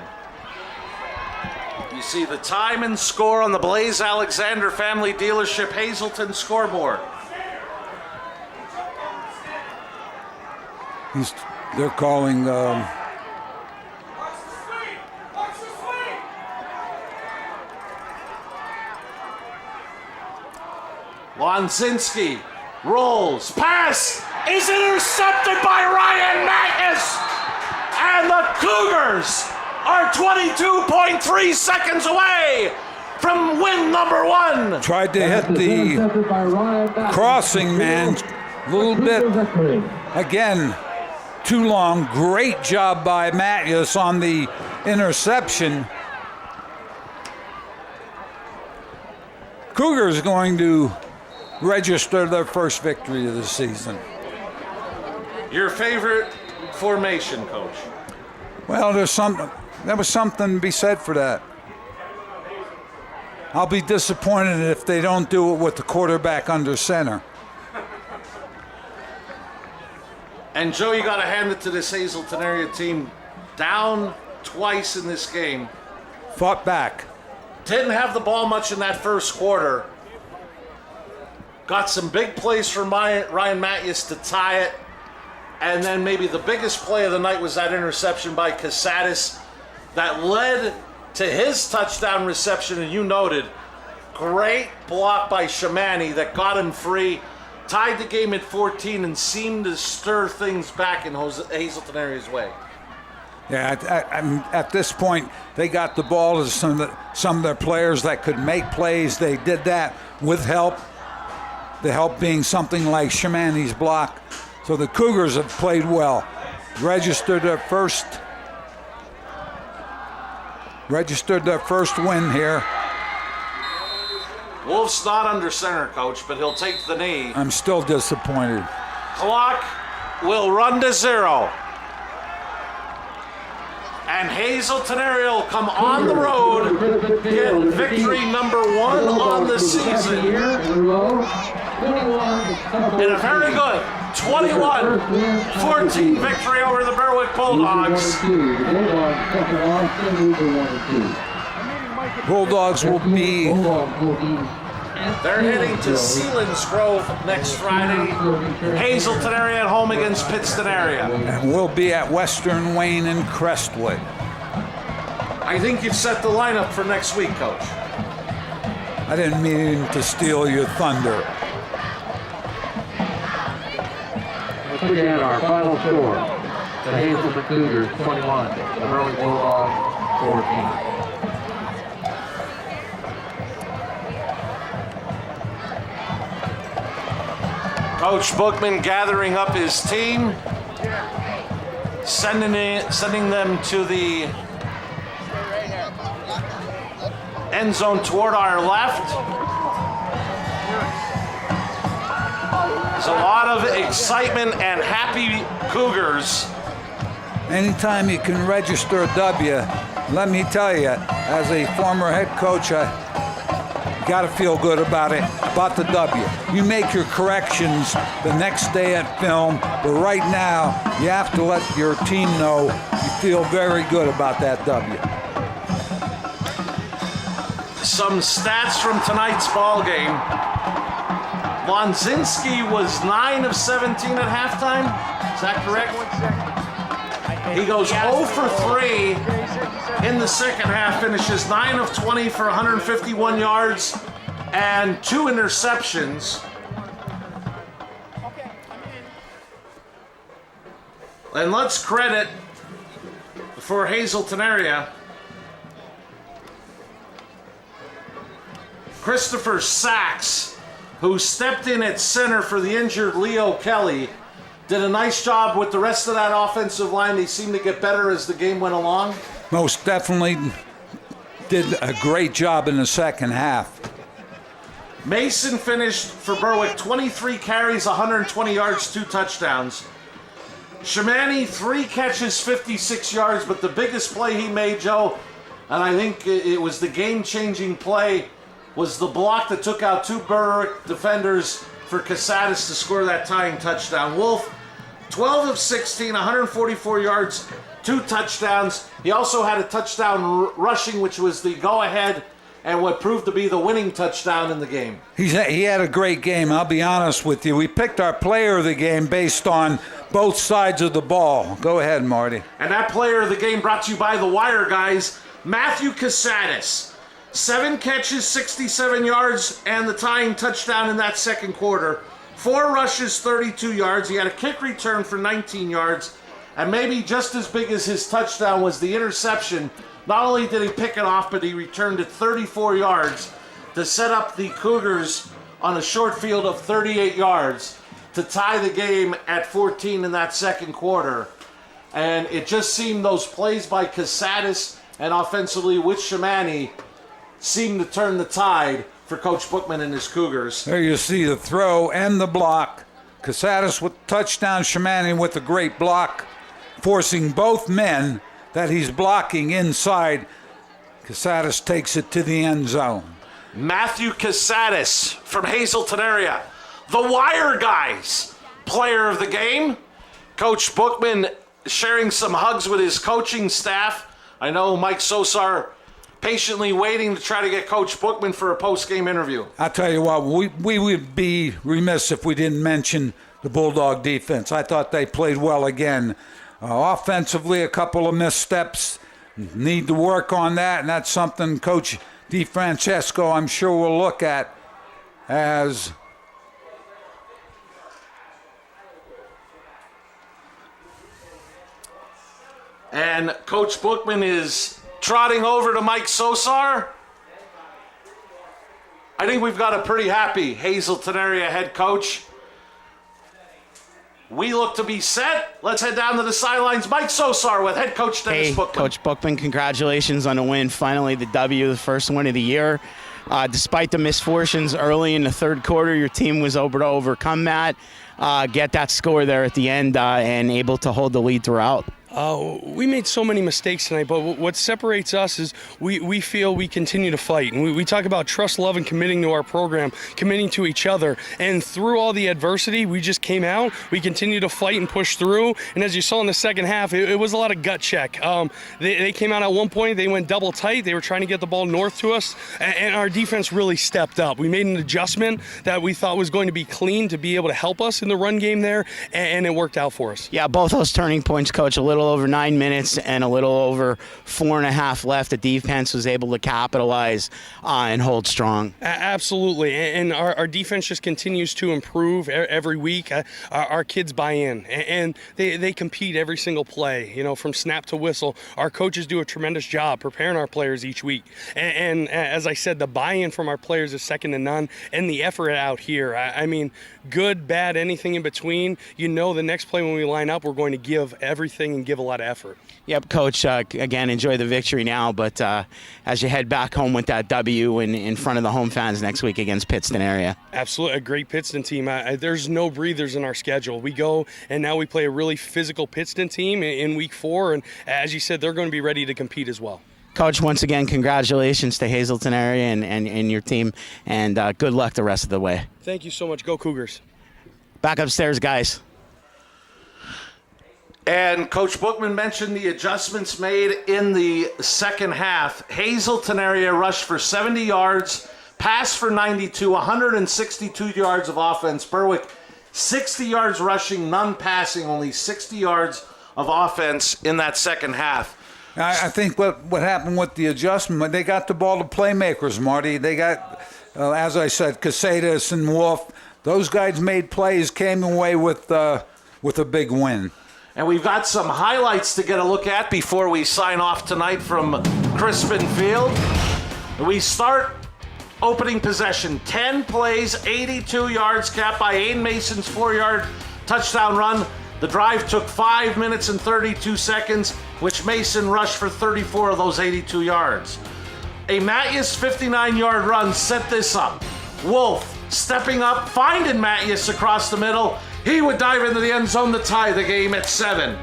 You see the time and score on the Blaze Alexander Family Dealership Hazleton scoreboard. They're calling Lonzinski rolls, pass is intercepted by Ryan Magnus, and the Cougars are 22.3 seconds away from win number 1. Tried to hit the crossing man a little bit. Again, too long. Great job by Matthews on the interception. Cougars going to register their first victory of the season. Your favorite formation, Coach? Well, there was something to be said for that. I'll be disappointed if they don't do it with the quarterback under center. And Joe, you got to hand it to this Hazleton area team. Down twice in this game. Fought back. Didn't have the ball much in that first quarter. Got some big plays from Ryan Matthews to tie it. And then maybe the biggest play of the night was that interception by Casatis that led to his touchdown reception. And you noted, great block by Shamani that got him free. Tied the game at 14 and seemed to stir things back in Hazleton area's way. Yeah, at this point, they got the ball to some of their players that could make plays. They did that with help. The help being something like Shamani's block. So the Cougars have played well. Registered their first win here. Wolf's not under center, Coach, but he'll take the knee. I'm still disappointed. Clock will run to 0. And Hazleton area will come on the road, get victory number 1 on the season. In a very good 21-14 victory over the Berwick Bulldogs. Bulldogs will be... They're heading to Sealands Grove next Friday. Hazleton area at home against Pittston area. And we'll be at Western Wayne and Crestwood. I think you've set the lineup for next week, Coach. I didn't mean to steal your thunder. Let's look at our final score. The Hazleton Cougars 21, the Berwick Bulldogs 14. Coach Bookman gathering up his team, sending them to the end zone toward our left. There's a lot of excitement and happy Cougars. Anytime you can register a W, let me tell you, as a former head coach, got to feel good about it, about the W. You make your corrections the next day at film, but right now you have to let your team know you feel very good about that W. some stats from tonight's ball game. Lonzinski was 9 of 17 at halftime. Is that correct? He goes 0 for 3 in the second half, finishes 9 of 20 for 151 yards and 2 interceptions. And let's credit for Hazleton area Christopher Sachs, who stepped in at center for the injured Leo Kelly. Did a nice job with the rest of that offensive line. They seemed to get better as the game went along. Most definitely did a great job in the second half. Mason finished for Berwick 23 carries, 120 yards, 2 touchdowns. Shamani, 3 catches, 56 yards, but the biggest play he made, Joe, and I think it was the game-changing play, was the block that took out 2 Berwick defenders for Casadas to score that tying touchdown. Wolf, 12 of 16, 144 yards, 2 touchdowns. He also had a touchdown rushing, which was the go-ahead and what proved to be the winning touchdown in the game. He had a great game, I'll be honest with you. We picked our player of the game based on both sides of the ball. Go ahead, Marty. And that player of the game brought to you by the Wire guys, Matthew Casadas. 7 catches, 67 yards, and the tying touchdown in that second quarter. 4 rushes, 32 yards. He had a kick return for 19 yards. And maybe just as big as his touchdown was the interception. Not only did he pick it off, but he returned it 34 yards to set up the Cougars on a short field of 38 yards to tie the game at 14 in that second quarter. And it just seemed those plays by Casadas and offensively with Shamani seemed to turn the tide for Coach Bookman and his Cougars. There you see the throw and the block. Casadas with touchdown, Shamani with a great block, forcing both men that he's blocking inside. Casadas takes it to the end zone. Matthew Casadas from Hazleton area, the Wire guys, player of the game. Coach Bookman sharing some hugs with his coaching staff. I know Mike Sosar patiently waiting to try to get Coach Bookman for a post-game interview. I'll tell you what, we would be remiss if we didn't mention the Bulldog defense. I thought they played well again. Offensively, a couple of missteps. Need to work on that, and that's something Coach DeFrancesco, I'm sure, will look at as and Coach Bookman is trotting over to Mike Sosar. I think we've got a pretty happy Hazleton area head coach. We look to be set. Let's head down to the sidelines. Mike Sosar with head coach Dennis Bookman. Coach Bookman, congratulations on the win. Finally, the W, the first win of the year. Despite the misfortunes early in the third quarter, your team was able to overcome that, get that score there at the end, and able to hold the lead throughout. We made so many mistakes tonight, but what separates us is we feel we continue to fight. And we talk about trust, love, and committing to our program, committing to each other. And through all the adversity, we just came out. We continue to fight and push through. And as you saw in the second half, it was a lot of gut check. They came out at one point, they went double tight. They were trying to get the ball north to us, and our defense really stepped up. We made an adjustment that we thought was going to be clean to be able to help us in the run game there, and it worked out for us. Yeah, both those turning points, Coach, a little over 9 minutes and a little over 4.5 left. The defense was able to capitalize and hold strong. Absolutely, and our defense just continues to improve every week. Our kids buy in, and they compete every single play, from snap to whistle. Our coaches do a tremendous job preparing our players each week. And as I said, the buy-in from our players is second to none, and the effort out here. I mean, good, bad, anything in between. The next play when we line up, we're going to give everything and give a lot of effort. Yep, Coach, again, enjoy the victory now, but as you head back home with that W in front of the home fans next week against Pittston area. Absolutely, a great Pittston team. There's no breathers in our schedule. We go, and now we play a really physical Pittston team in week 4, and as you said, they're going to be ready to compete as well. Coach, once again, congratulations to Hazleton area and your team, and good luck the rest of the way. Thank you so much. Go Cougars. Back upstairs, guys. And Coach Bookman mentioned the adjustments made in the second half. Hazleton area rushed for 70 yards, passed for 92, 162 yards of offense. Berwick, 60 yards rushing, none passing, only 60 yards of offense in that second half. I think what happened with the adjustment, they got the ball to playmakers, Marty. They got, as I said, Casadas and Wolf. Those guys made plays, came away with a big win. And we've got some highlights to get a look at before we sign off tonight from Crispin Field. We start opening possession. 10 plays, 82 yards, capped by Aiden Mason's 4-yard touchdown run. The drive took 5 minutes and 32 seconds, which Mason rushed for 34 of those 82 yards. A Matthews 59-yard run set this up. Wolf stepping up, finding Matthews across the middle. He would dive into the end zone to tie the game at 7.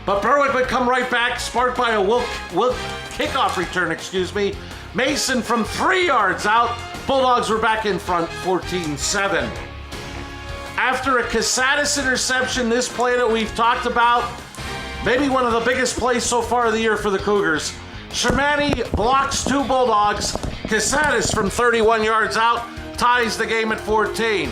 But Berwick would come right back, sparked by a Wilk kickoff return, Mason from 3 yards out. Bulldogs were back in front, 14-7. After a Casadas interception, this play that we've talked about, maybe one of the biggest plays so far of the year for the Cougars. Shermani blocks 2 Bulldogs. Casadas from 31 yards out ties the game at 14.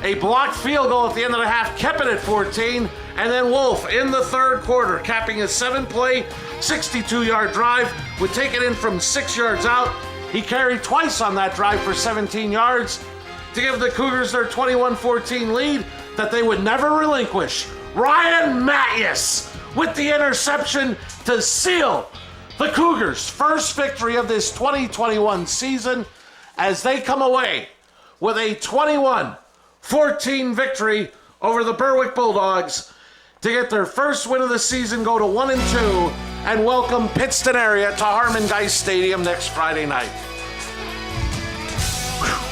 A blocked field goal at the end of the half kept it at 14, and then Wolf in the third quarter, capping a 7-play, 62-yard drive, would take it in from 6 yards out. He carried twice on that drive for 17 yards to give the Cougars their 21-14 lead that they would never relinquish. Ryan Matthews with the interception to seal the Cougars' first victory of this 2021 season as they come away with a 21-14 victory over the Berwick Bulldogs to get their first win of the season, go to 1-2, and welcome Pittston area to Harmon Geist Stadium next Friday night.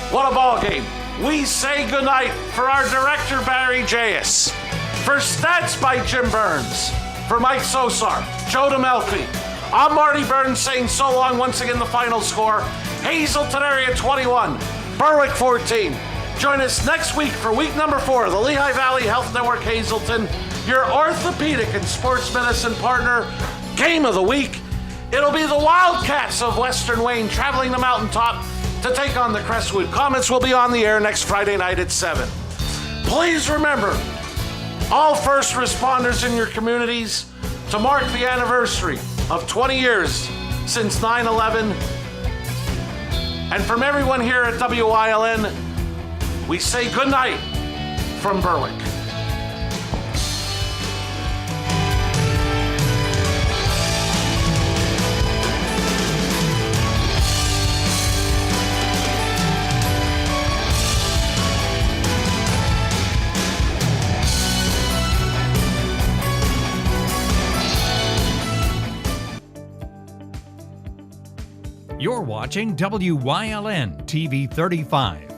What a ball game. We say goodnight for our director, Barry J.S. For stats by Jim Burns. For Mike Sosar, Joe DeMelfi. I'm Marty Burns saying so long. Once again, the final score, Hazleton area 21, Berwick 14. Join us next week for week number 4 of the Lehigh Valley Health Network Hazleton, your orthopedic and sports medicine partner. Game of the week, it'll be the Wildcats of Western Wayne traveling the mountaintop to take on the Crestwood Comets. Will be on the air next Friday night at 7. Please remember, all first responders in your communities, to mark the anniversary of 20 years since 9/11. And from everyone here at WILN, we say goodnight from Berwick. You're watching WILN TV 35.